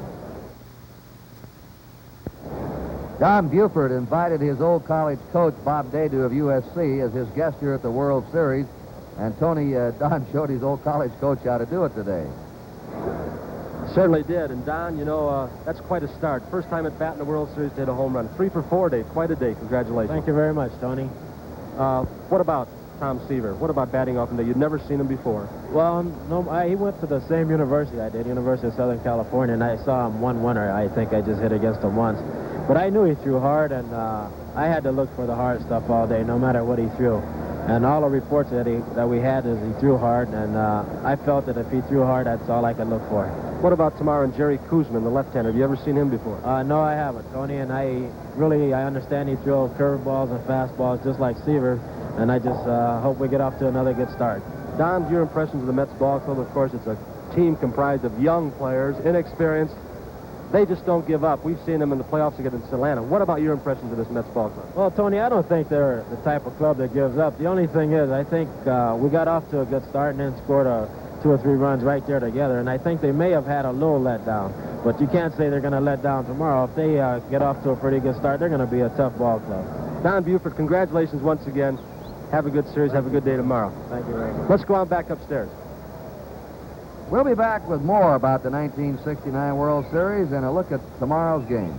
Don Buford invited his old college coach, Bob Dadu of USC, as his guest here at the World Series, and Don showed his old college coach how to do it today. Certainly did. And Don, you know, that's quite a start. First time at bat in the World Series to hit a home run. 3 for 4 day. Quite a day. Congratulations. Thank you very much, Tony. What about Tom Seaver? What about batting off today? You'd never seen him before. Well, no, he went to the same university I did, University of Southern California, and I saw him one winter. I think I just hit against him once. But I knew he threw hard, and I had to look for the hard stuff all day, no matter what he threw. And all the reports that we had is he threw hard, and I felt that if he threw hard, that's all I could look for. What about tomorrow and Jerry Kuzman, the left-hander? Have you ever seen him before? No, I haven't, Tony, and I understand he throws curveballs and fastballs just like Seaver, and I just hope we get off to another good start. Don, your impressions of the Mets ball club? Of course, it's a team comprised of young players, inexperienced. They just don't give up. We've seen them in the playoffs against Atlanta. What about your impressions of this Mets ball club? Well, Tony, I don't think they're the type of club that gives up. The only thing is, I think we got off to a good start and then scored 2 or 3 runs right there together, and I think they may have had a little letdown. But you can't say they're going to let down tomorrow. If they get off to a pretty good start, they're going to be a tough ball club. Don Buford, congratulations once again. Have a good series. Have a good day tomorrow. Thank you very much. Let's go on back upstairs. We'll be back with more about the 1969 World Series and a look at tomorrow's game.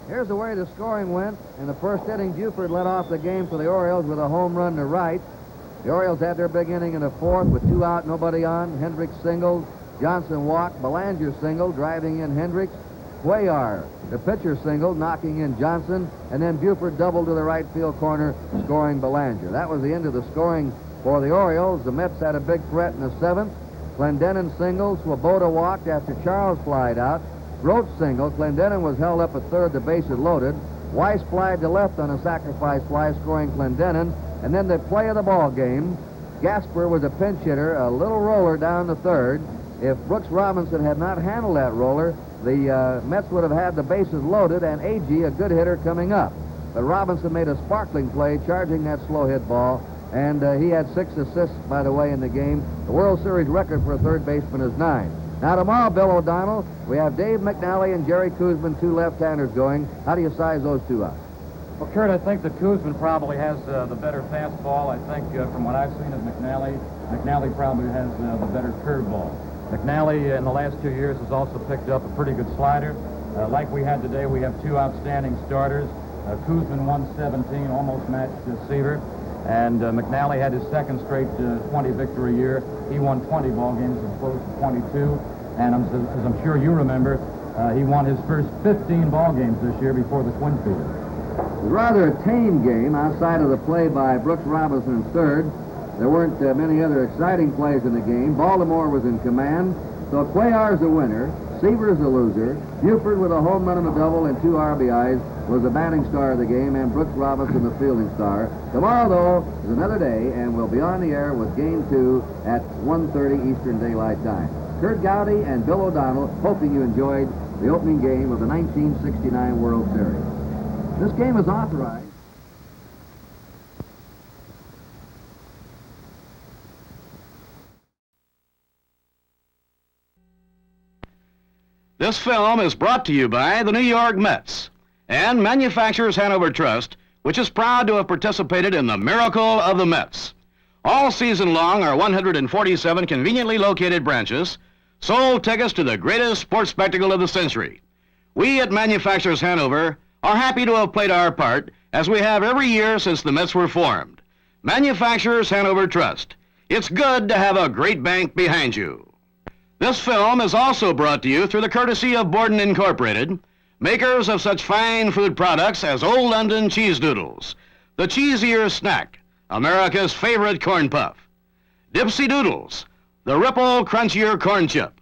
Here's the way the scoring went. In the first inning, Buford led off the game for the Orioles with a home run to right. The Orioles had their big inning in the fourth with 2 out, nobody on. Hendricks singled, Johnson walked, Belanger singled, driving in Hendricks. Cuellar, the pitcher, singled, knocking in Johnson, and then Buford doubled to the right field corner, scoring Belanger. That was the end of the scoring for the Orioles. The Mets had a big threat in the 7th. Clendenon singled, Swoboda walked after Charles flied out. Roach singled. Clendenon was held up at third, the bases loaded. Weiss flied to left on a sacrifice fly, scoring Clendenon. And then the play of the ball game, Gasper was a pinch hitter, a little roller down the third. If Brooks Robinson had not handled that roller, the Mets would have had the bases loaded and A.G., a good hitter, coming up. But Robinson made a sparkling play, charging that slow hit ball, and he had 6 assists, by the way, in the game. The World Series record for a third baseman is 9. Now tomorrow, Bill O'Donnell, we have Dave McNally and Jerry Kuzman, 2 left-handers going. How do you size those 2 up? Well, Curt, I think that Kuzman probably has the better fastball. I think from what I've seen of McNally probably has the better curveball. McNally in the last 2 years has also picked up a pretty good slider. Like we had today, we have 2 outstanding starters. Kuzman 117, almost matched Seaver. And McNally had his 2nd straight 20 victory year. He won 20 ball games as opposed to 22. And as I'm sure you remember, he won his first 15 ball games this year before the Twin Field. It was rather a tame game outside of the play by Brooks Robinson in third. There weren't many other exciting plays in the game. Baltimore was in command, so Cuellar's the winner, Seaver's the loser, Buford with a home run and a double and 2 RBIs was the batting star of the game, and Brooks Robinson the fielding star. Tomorrow, though, is another day, and we'll be on the air with Game 2 at 1:30 Eastern Daylight Time. Curt Gowdy and Bill O'Donnell, hoping you enjoyed the opening game of the 1969 World Series. This game is authorized. This film is brought to you by the New York Mets and Manufacturers Hanover Trust, which is proud to have participated in the miracle of the Mets. All season long, our 147 conveniently located branches sold tickets to the greatest sports spectacle of the century. We at Manufacturers Hanover are happy to have played our part, as we have every year since the Mets were formed. Manufacturers Hanover Trust. It's good to have a great bank behind you. This film is also brought to you through the courtesy of Borden Incorporated, makers of such fine food products as Old London Cheese Doodles, the cheesier snack, America's favorite corn puff, Dipsy Doodles, the ripple crunchier corn chip,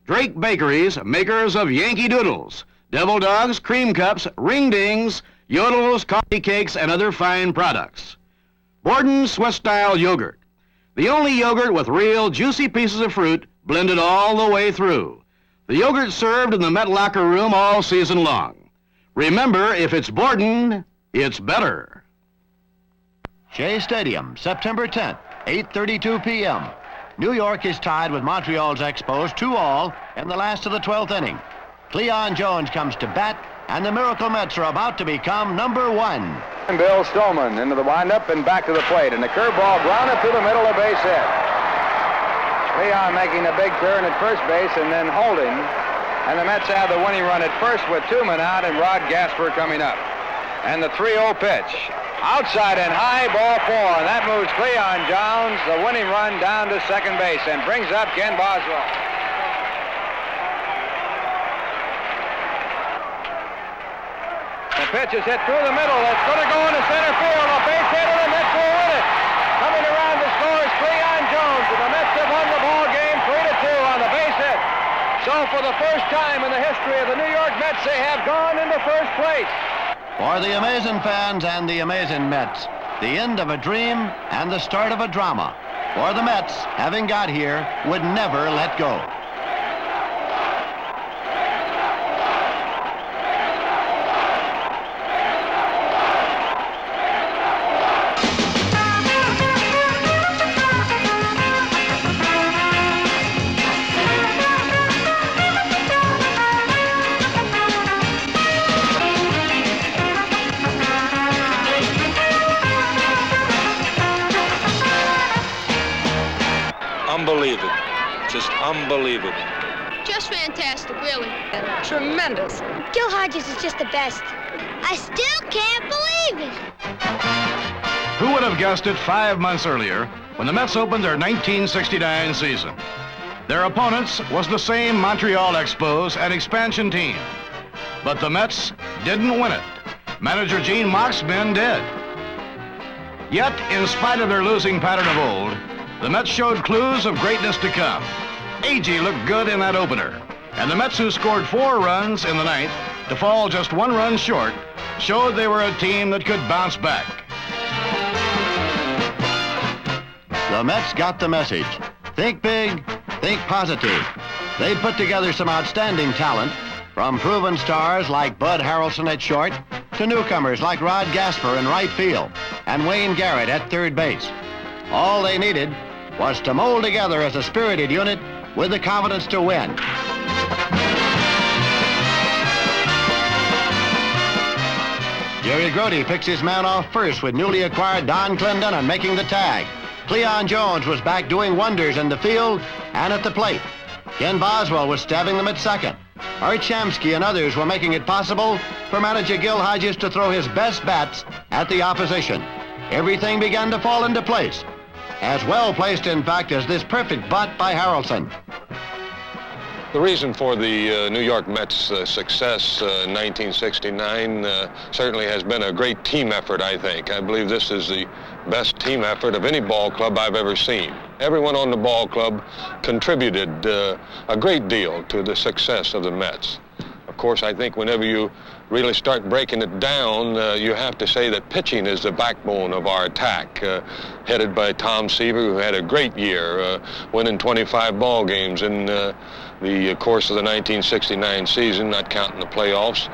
Drake Bakeries, makers of Yankee Doodles, Devil Dogs, Cream Cups, Ring Dings, Yodels, coffee cakes, and other fine products. Borden Swiss-style yogurt, the only yogurt with real juicy pieces of fruit blended all the way through. The yogurt served in the Met locker room all season long. Remember, if it's Borden, it's better. Shea Stadium, September 10th, 8:32 p.m. New York is tied with Montreal's Expos 2-all in the last of the 12th inning. Cleon Jones comes to bat, and the Miracle Mets are about to become number 1. And Bill Stillman into the windup and back to the plate, and the curveball grounded through the middle of base hit. Leon making a big turn at first base and then holding, and the Mets have the winning run at first with 2 men out and Rod Gasper coming up. And the 3-0 pitch. Outside and high, ball 4, and that moves Cleon Jones, the winning run, down to second base and brings up Ken Boswell. The pitch is hit through the middle. It's going to go into center field. A base hit, and the Mets will win it. Coming around to score is Cleon Jones, and the Mets have won the ball game 3-2 on the base hit. So for the first time in the history of the New York Mets, they have gone into first place. For the amazing fans and the amazing Mets, the end of a dream and the start of a drama. For the Mets, having got here, would never let go. Unbelievable. Just unbelievable. Just fantastic, really. Tremendous. Gil Hodges is just the best. I still can't believe it. Who would have guessed it 5 months earlier when the Mets opened their 1969 season? Their opponents was the same Montreal Expos and expansion team. But the Mets didn't win it. Manager Gene Mock's men did. Yet, in spite of their losing pattern of old, the Mets showed clues of greatness to come. Agee looked good in that opener, and the Mets, who scored 4 runs in the 9th to fall just 1 run short, showed they were a team that could bounce back. The Mets got the message. Think big, think positive. They put together some outstanding talent, from proven stars like Bud Harrelson at short to newcomers like Rod Gasper in right field and Wayne Garrett at third base. All they needed was to mold together as a spirited unit with the confidence to win. Jerry Grody picks his man off first with newly acquired Don Clendon on making the tag. Cleon Jones was back doing wonders in the field and at the plate. Ken Boswell was stabbing them at second. Art Shamsky and others were making it possible for manager Gil Hodges to throw his best bats at the opposition. Everything began to fall into place. As well placed, in fact, as this perfect butt by Harrelson. The reason for the New York Mets' success in 1969 certainly has been a great team effort, I think. I believe this is the best team effort of any ball club I've ever seen. Everyone on the ball club contributed a great deal to the success of the Mets. Of course, I think whenever you really start breaking it down, you have to say that pitching is the backbone of our attack, headed by Tom Seaver, who had a great year, winning 25 ball games in the course of the 1969 season, not counting the playoffs.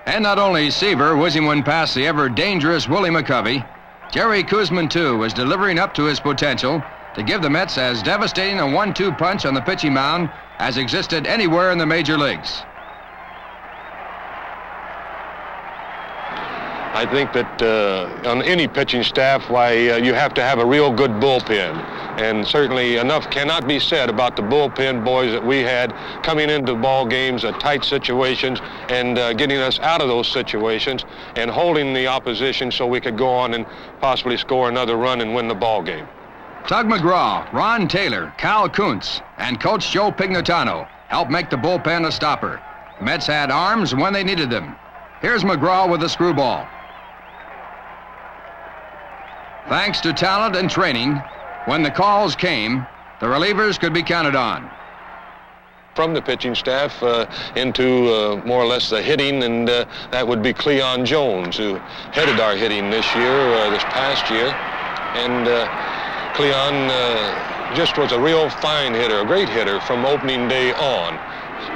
And not only Seaver whizzing one past the ever-dangerous Willie McCovey, Jerry Koosman, too, was delivering up to his potential to give the Mets as devastating a 1-2 punch on the pitching mound as existed anywhere in the major leagues. I think that on any pitching staff, you have to have a real good bullpen. And certainly enough cannot be said about the bullpen boys that we had coming into ball games, tight situations, and getting us out of those situations and holding the opposition so we could go on and possibly score another run and win the ball game. Tug McGraw, Ron Taylor, Cal Kuntz, and Coach Joe Pignatano helped make the bullpen a stopper. The Mets had arms when they needed them. Here's McGraw with the screwball. Thanks to talent and training, when the calls came, the relievers could be counted on. From the pitching staff into more or less the hitting, and that would be Cleon Jones, who headed our hitting this past year. And Cleon just was a real fine hitter, a great hitter from opening day on.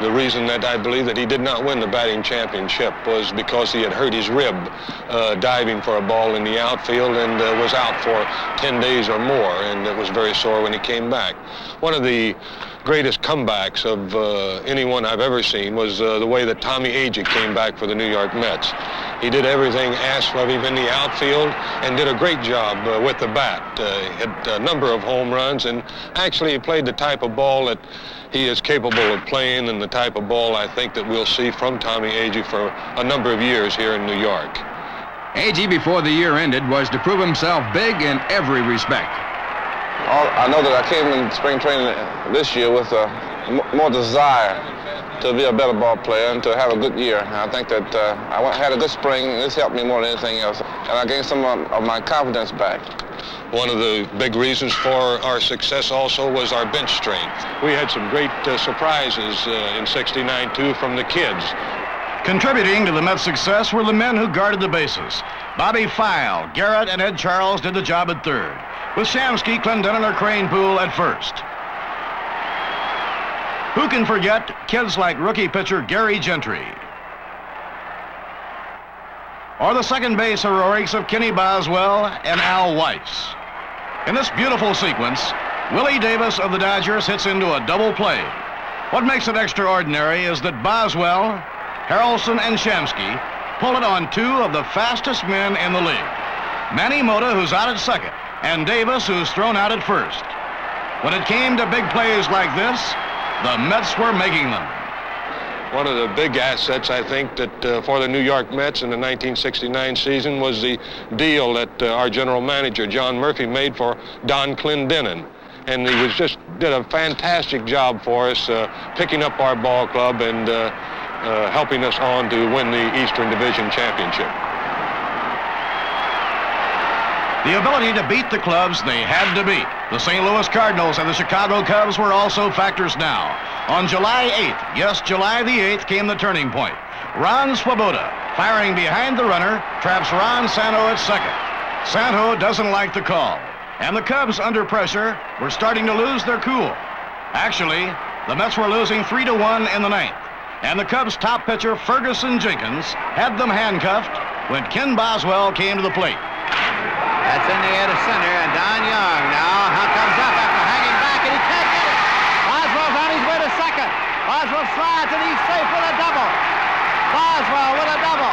The reason that I believe that he did not win the batting championship was because he had hurt his rib diving for a ball in the outfield and was out for 10 days or more, and it was very sore when he came back. One of the greatest comebacks of anyone I've ever seen was the way that Tommy Agee came back for the New York Mets. He did everything asked of him in the outfield and did a great job with the bat. Hit a number of home runs, and actually he played the type of ball that he is capable of playing, and the type of ball I think that we'll see from Tommy Agee for a number of years here in New York. Agee, before the year ended, was to prove himself big in every respect. I know that I came in spring training this year with more desire to be a better ball player and to have a good year. And I think that I had a good spring. This helped me more than anything else. And I gained some of my confidence back. One of the big reasons for our success also was our bench strength. We had some great surprises in '69, too, from the kids. Contributing to the Mets' success were the men who guarded the bases. Bobby File, Garrett, and Ed Charles did the job at third, with Shamsky, Clendenin, or Cranepool at first. Who can forget kids like rookie pitcher Gary Gentry? Or the second base heroics of Kenny Boswell and Al Weiss. In this beautiful sequence, Willie Davis of the Dodgers hits into a double play. What makes it extraordinary is that Boswell, Harrelson, and Shamsky pull it on two of the fastest men in the league. Manny Mota, who's out at second, and Davis, who's thrown out at first. When it came to big plays like this, the Mets were making them. One of the big assets, I think, that for the New York Mets in the 1969 season was the deal that our general manager, John Murphy, made for Don Clendenin. And he did a fantastic job for us, picking up our ball club and helping us on to win the Eastern Division Championship. The ability to beat the clubs they had to beat. The St. Louis Cardinals and the Chicago Cubs were also factors now. On July 8th, yes, July the 8th, came the turning point. Ron Swoboda, firing behind the runner, traps Ron Santo at second. Santo doesn't like the call, and the Cubs, under pressure, were starting to lose their cool. Actually, the Mets were losing 3-1 in the ninth, and the Cubs' top pitcher, Ferguson Jenkins, had them handcuffed when Ken Boswell came to the plate. That's in the air to center, and Don Young now comes up after hanging back, and he can't get it. Boswell's on his way to second. Boswell slides, and he's safe with a double. Boswell with a double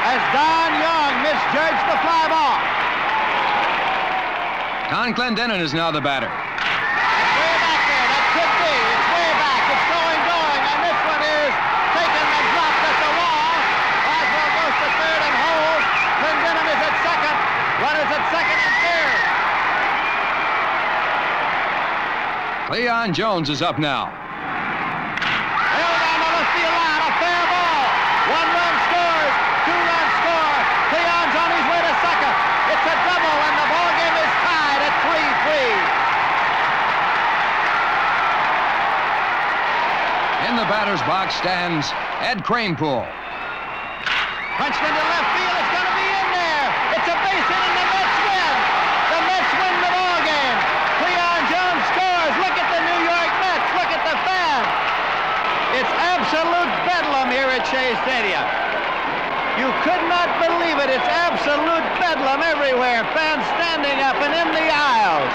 as Don Young misjudged the fly ball. Don Clendenin is now the batter. It's way back there. That could be. It's way back. It's going, and this one is taken and dropped at the wall. Boswell goes to third and holds. Clendenin is at second. Runners at second and third. Cleon Jones is up now. batter's box stands Ed Kranepool. Punched into left field. It's going to be in there. It's a base hit, and the Mets win. The Mets win the ball game. Cleon Jones scores. Look at the New York Mets. Look at the fans. It's absolute bedlam here at Shea Stadium. You could not believe it. It's absolute bedlam everywhere. Fans standing up and in the aisles.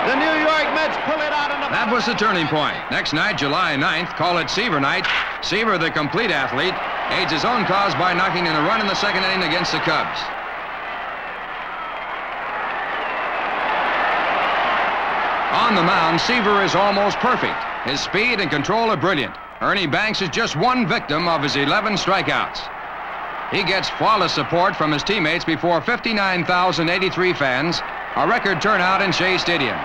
The New York Mets pull it out. That was the turning point. Next night, July 9th, call it Seaver night. Seaver, the complete athlete, aids his own cause by knocking in a run in the second inning against the Cubs. On the mound, Seaver is almost perfect. His speed and control are brilliant. Ernie Banks is just one victim of his 11 strikeouts. He gets flawless support from his teammates before 59,083 fans, a record turnout in Shea Stadium.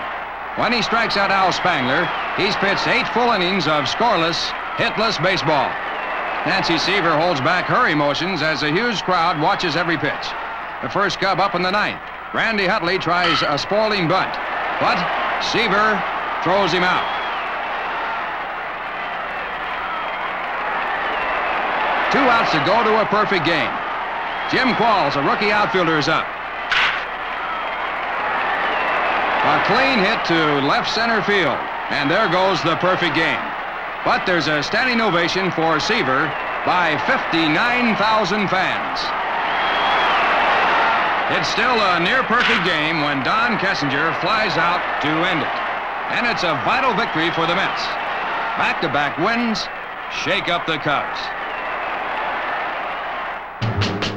When he strikes out Al Spangler, he's pitched 8 full innings of scoreless, hitless baseball. Nancy Seaver holds back her emotions as a huge crowd watches every pitch. The first Cub up in the 9th. Randy Hutley tries a spoiling bunt, but Seaver throws him out. 2 outs to go to a perfect game. Jim Qualls, a rookie outfielder, is up. A clean hit to left center field, and there goes the perfect game. But there's a standing ovation for Seaver by 59,000 fans. It's still a near-perfect game when Don Kessinger flies out to end it. And it's a vital victory for the Mets. Back-to-back wins shake up the Cubs.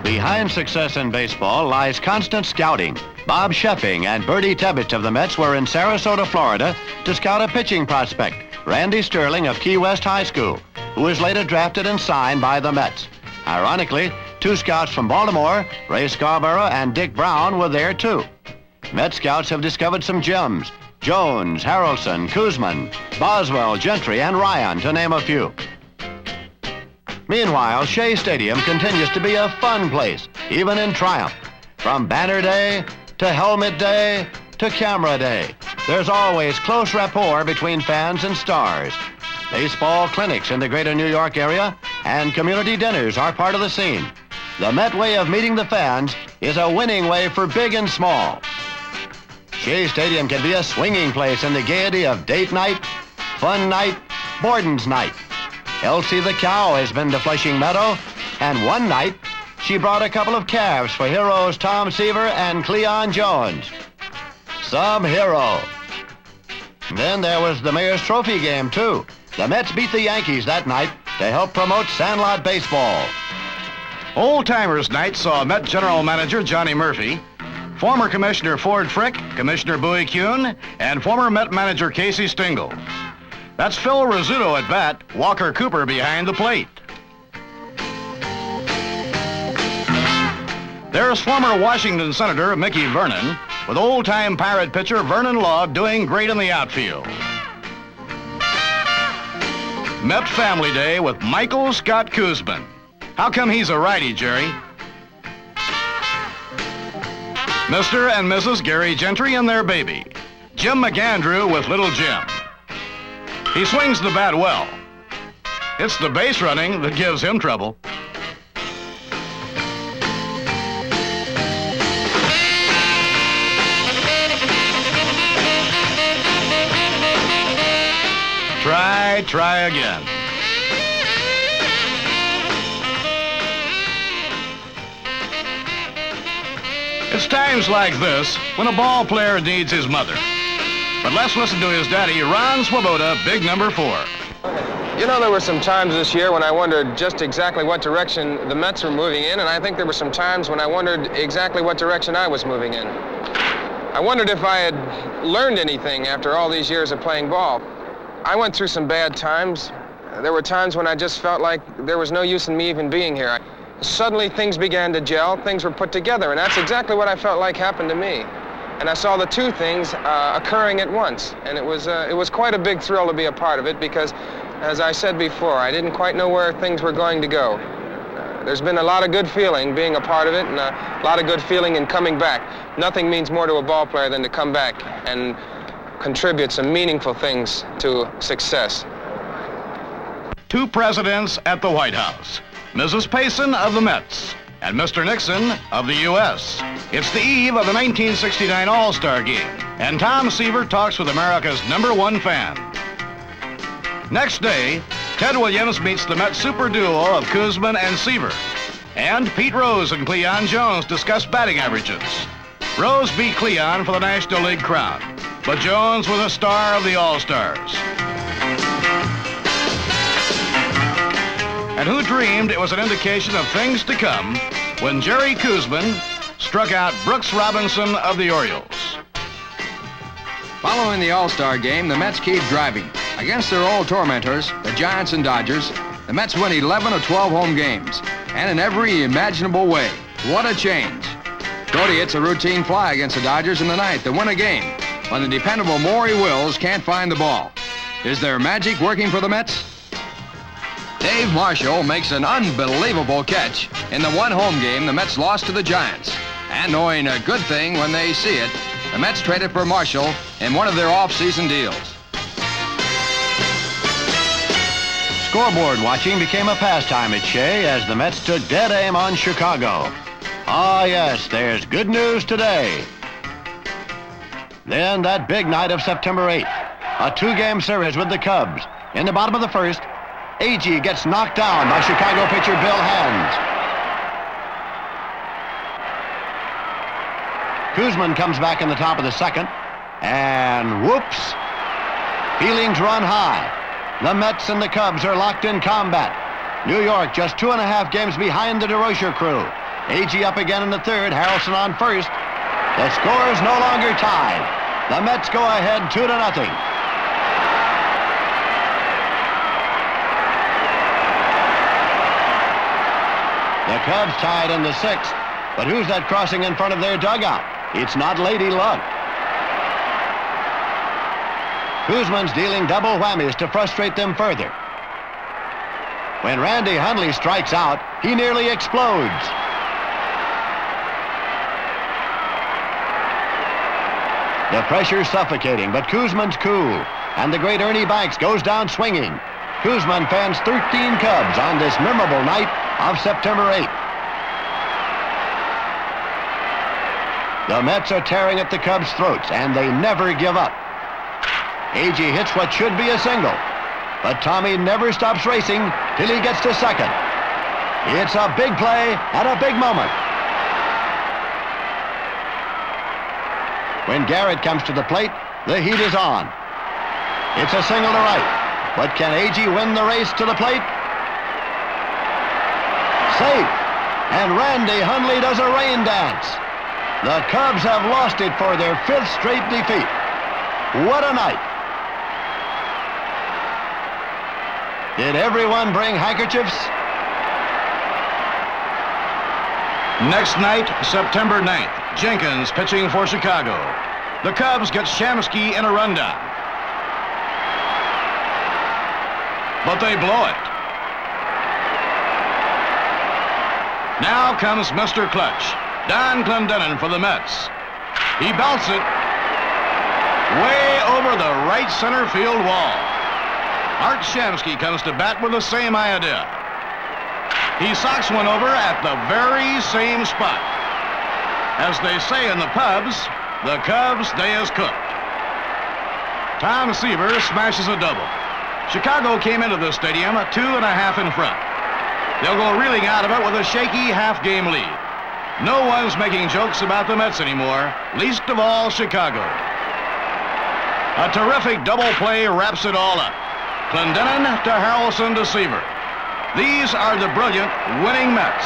Behind success in baseball lies constant scouting. Bob Sheffing and Bertie Tebbich of the Mets were in Sarasota, Florida to scout a pitching prospect, Randy Sterling of Key West High School, who was later drafted and signed by the Mets. Ironically, 2 scouts from Baltimore, Ray Scarborough and Dick Brown, were there too. Met scouts have discovered some gems: Jones, Harrelson, Kuzman, Boswell, Gentry, and Ryan, to name a few. Meanwhile, Shea Stadium continues to be a fun place, even in triumph. From Banner Day to Helmet Day to Camera Day, there's always close rapport between fans and stars. Baseball clinics in the greater New York area and community dinners are part of the scene. The Met way of meeting the fans is a winning way for big and small. Shea Stadium can be a swinging place in the gaiety of date night, fun night, Borden's night. Elsie the cow has been to Flushing Meadow, and one night she brought a couple of calves for heroes Tom Seaver and Cleon Jones. Some hero. Then there was the Mayor's Trophy game, too. The Mets beat the Yankees that night to help promote Sandlot baseball. Old Timers Night saw Met General Manager Johnny Murphy, former Commissioner Ford Frick, Commissioner Bowie Kuhn, and former Met Manager Casey Stengel. That's Phil Rizzuto at bat, Walker Cooper behind the plate. There's former Washington Senator Mickey Vernon, with old-time Pirate pitcher Vernon Love doing great in the outfield. Met Family Day with Michael Scott Kuzman. How come he's a righty, Jerry? Mr. and Mrs. Gary Gentry and their baby, Jim McAndrew with little Jim. He swings the bat well. It's the base running that gives him trouble. Try again. It's times like this when a ball player needs his mother. But let's listen to his daddy, Ron Swoboda, big number 4. You know, there were some times this year when I wondered just exactly what direction the Mets were moving in, and I think there were some times when I wondered exactly what direction I was moving in. I wondered if I had learned anything after all these years of playing ball. I went through some bad times. There were times when I just felt like there was no use in me even being here. Suddenly things began to gel, things were put together, and that's exactly what I felt like happened to me. And I saw the two things occurring at once, and it was quite a big thrill to be a part of it because, as I said before, I didn't quite know where things were going to go. There's been a lot of good feeling being a part of it and a lot of good feeling in coming back. Nothing means more to a ball player than to come back and contribute some meaningful things to success. two presidents at the White House, Mrs. Payson of the Mets and Mr. Nixon of the U.S. It's the eve of the 1969 All-Star Game, and Tom Seaver talks with America's #1 fan. Next day, Ted Williams meets the Mets super duo of Koosman and Seaver, and Pete Rose and Cleon Jones discuss batting averages. Rose beat Cleon for the National League crown, but Jones was a star of the All-Stars. And who dreamed it was an indication of things to come when Jerry Koosman struck out Brooks Robinson of the Orioles. Following the All-Star game, the Mets keep driving. Against their old tormentors, the Giants and Dodgers, the Mets win 11 of 12 home games, and in every imaginable way. What a change. Gowdy hits a routine fly against the Dodgers in the ninth to win a game when the dependable Maury Wills can't find the ball. Is there magic working for the Mets? Dave Marshall makes an unbelievable catch in the one home game the Mets lost to the Giants. And knowing a good thing when they see it, the Mets traded for Marshall in one of their off-season deals. Scoreboard watching became a pastime at Shea as the Mets took dead aim on Chicago. Ah, yes, there's good news today. Then that big night of September 8th, a two-game series with the Cubs. In the bottom of the first, A.G. gets knocked down by Chicago pitcher Bill Hands. Koosman comes back in the top of the second, and whoops! Feelings run high. The Mets and the Cubs are locked in combat. New York just 2.5 games behind the DeRocher crew. A.G. up again in the third, Harrelson on first. The score is no longer tied. The Mets go ahead 2-0. The Cubs tied in the sixth, but who's that crossing in front of their dugout? It's not Lady Luck. Koosman's dealing double whammies to frustrate them further. When Randy Hundley strikes out, he nearly explodes. The pressure's suffocating, but Koosman's cool, and the great Ernie Banks goes down swinging. Koosman fans 13 Cubs on this memorable night of September 8th. The Mets are tearing at the Cubs' throats, and they never give up. A.G. hits what should be a single, but Tommy never stops racing till he gets to second. It's a big play at a big moment. When Garrett comes to the plate, the heat is on. It's a single to right, but can A.G. win the race to the plate? Safe, and Randy Hundley does a rain dance. The Cubs have lost it for their 5th straight defeat. What a night. Did everyone bring handkerchiefs? Next night, September 9th, Jenkins pitching for Chicago. The Cubs get Shamsky in a rundown, but they blow it. Now comes Mr. Clutch, Don Clendenin for the Mets. He belts it way over the right center field wall. Art Shamsky comes to bat with the same idea. He socks one over at the very same spot. As they say in the pubs, the Cubs' day is cooked. Tom Seaver smashes a double. Chicago came into the stadium 2.5 in front. They'll go reeling out of it with a shaky half-game lead. No one's making jokes about the Mets anymore, least of all Chicago. A terrific double play wraps it all up. Clendenin to Harrelson to Seaver. These are the brilliant winning Mets.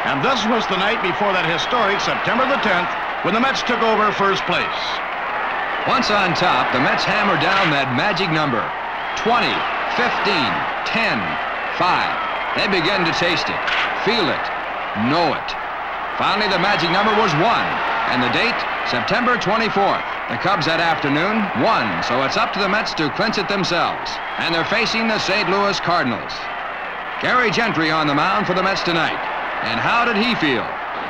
And this was the night before that historic September the 10th when the Mets took over first place. Once on top, the Mets hammered down that magic number. 20, 15, 10, 5. They began to taste it, feel it, know it. Finally, the magic number was 1, and the date, September 24th. The Cubs that afternoon won, so it's up to the Mets to clinch it themselves. And they're facing the St. Louis Cardinals. Gary Gentry on the mound for the Mets tonight. And how did he feel?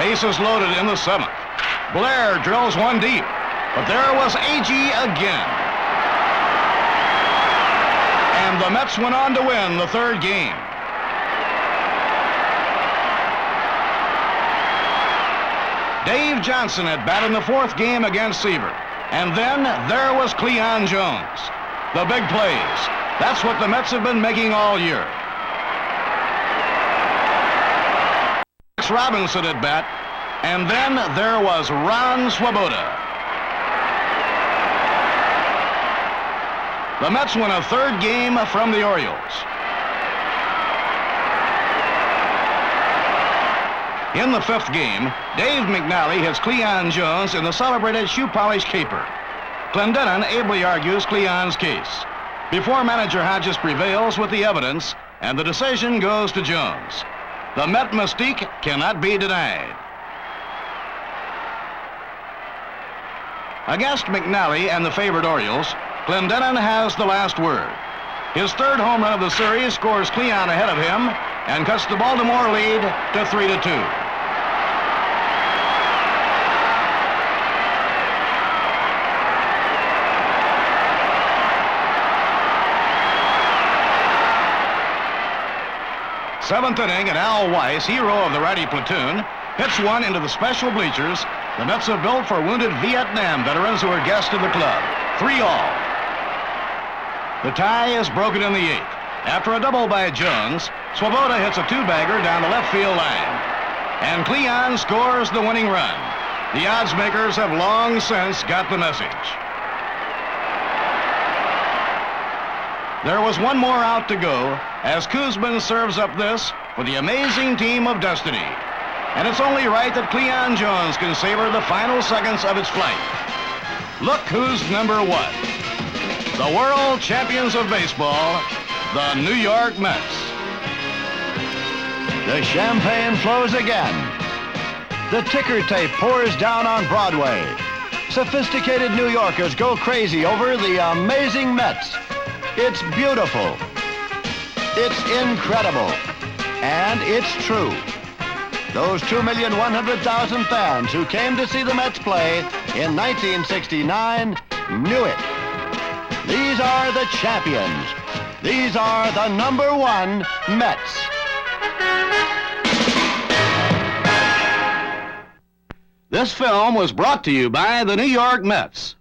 Bases loaded in the 7th. Blair drills one deep, but there was Agee again. And the Mets went on to win the 3rd game. Dave Johnson at bat in the 4th game against Seaver. And then there was Cleon Jones. The big plays. That's what the Mets have been making all year. Robinson at bat. And then there was Ron Swoboda. The Mets win a 3rd game from the Orioles. In the 5th game, Dave McNally hits Cleon Jones in the celebrated shoe polish caper. Clendenin ably argues Cleon's case, before manager Hodges prevails with the evidence, and the decision goes to Jones. The Met mystique cannot be denied. Against McNally and the favored Orioles, Clendenin has the last word. His 3rd home run of the series scores Cleon ahead of him and cuts the Baltimore lead to 3-2. Seventh inning, and Al Weiss, hero of the righty platoon, hits one into the special bleachers the Mets have built for wounded Vietnam veterans who are guests of the club. 3-all. The tie is broken in the 8th. After a double by Jones, Swoboda hits a 2-bagger down the left field line. And Cleon scores the winning run. The odds makers have long since got the message. There was one more out to go as Koosman serves up this for the amazing team of destiny. And it's only right that Cleon Jones can savor the final seconds of its flight. Look who's number 1. The world champions of baseball, the New York Mets. The champagne flows again. The ticker tape pours down on Broadway. Sophisticated New Yorkers go crazy over the amazing Mets. It's beautiful. It's incredible. And it's true. Those 2,100,000 fans who came to see the Mets play in 1969 knew it. These are the champions. These are the number 1 Mets. This film was brought to you by the New York Mets.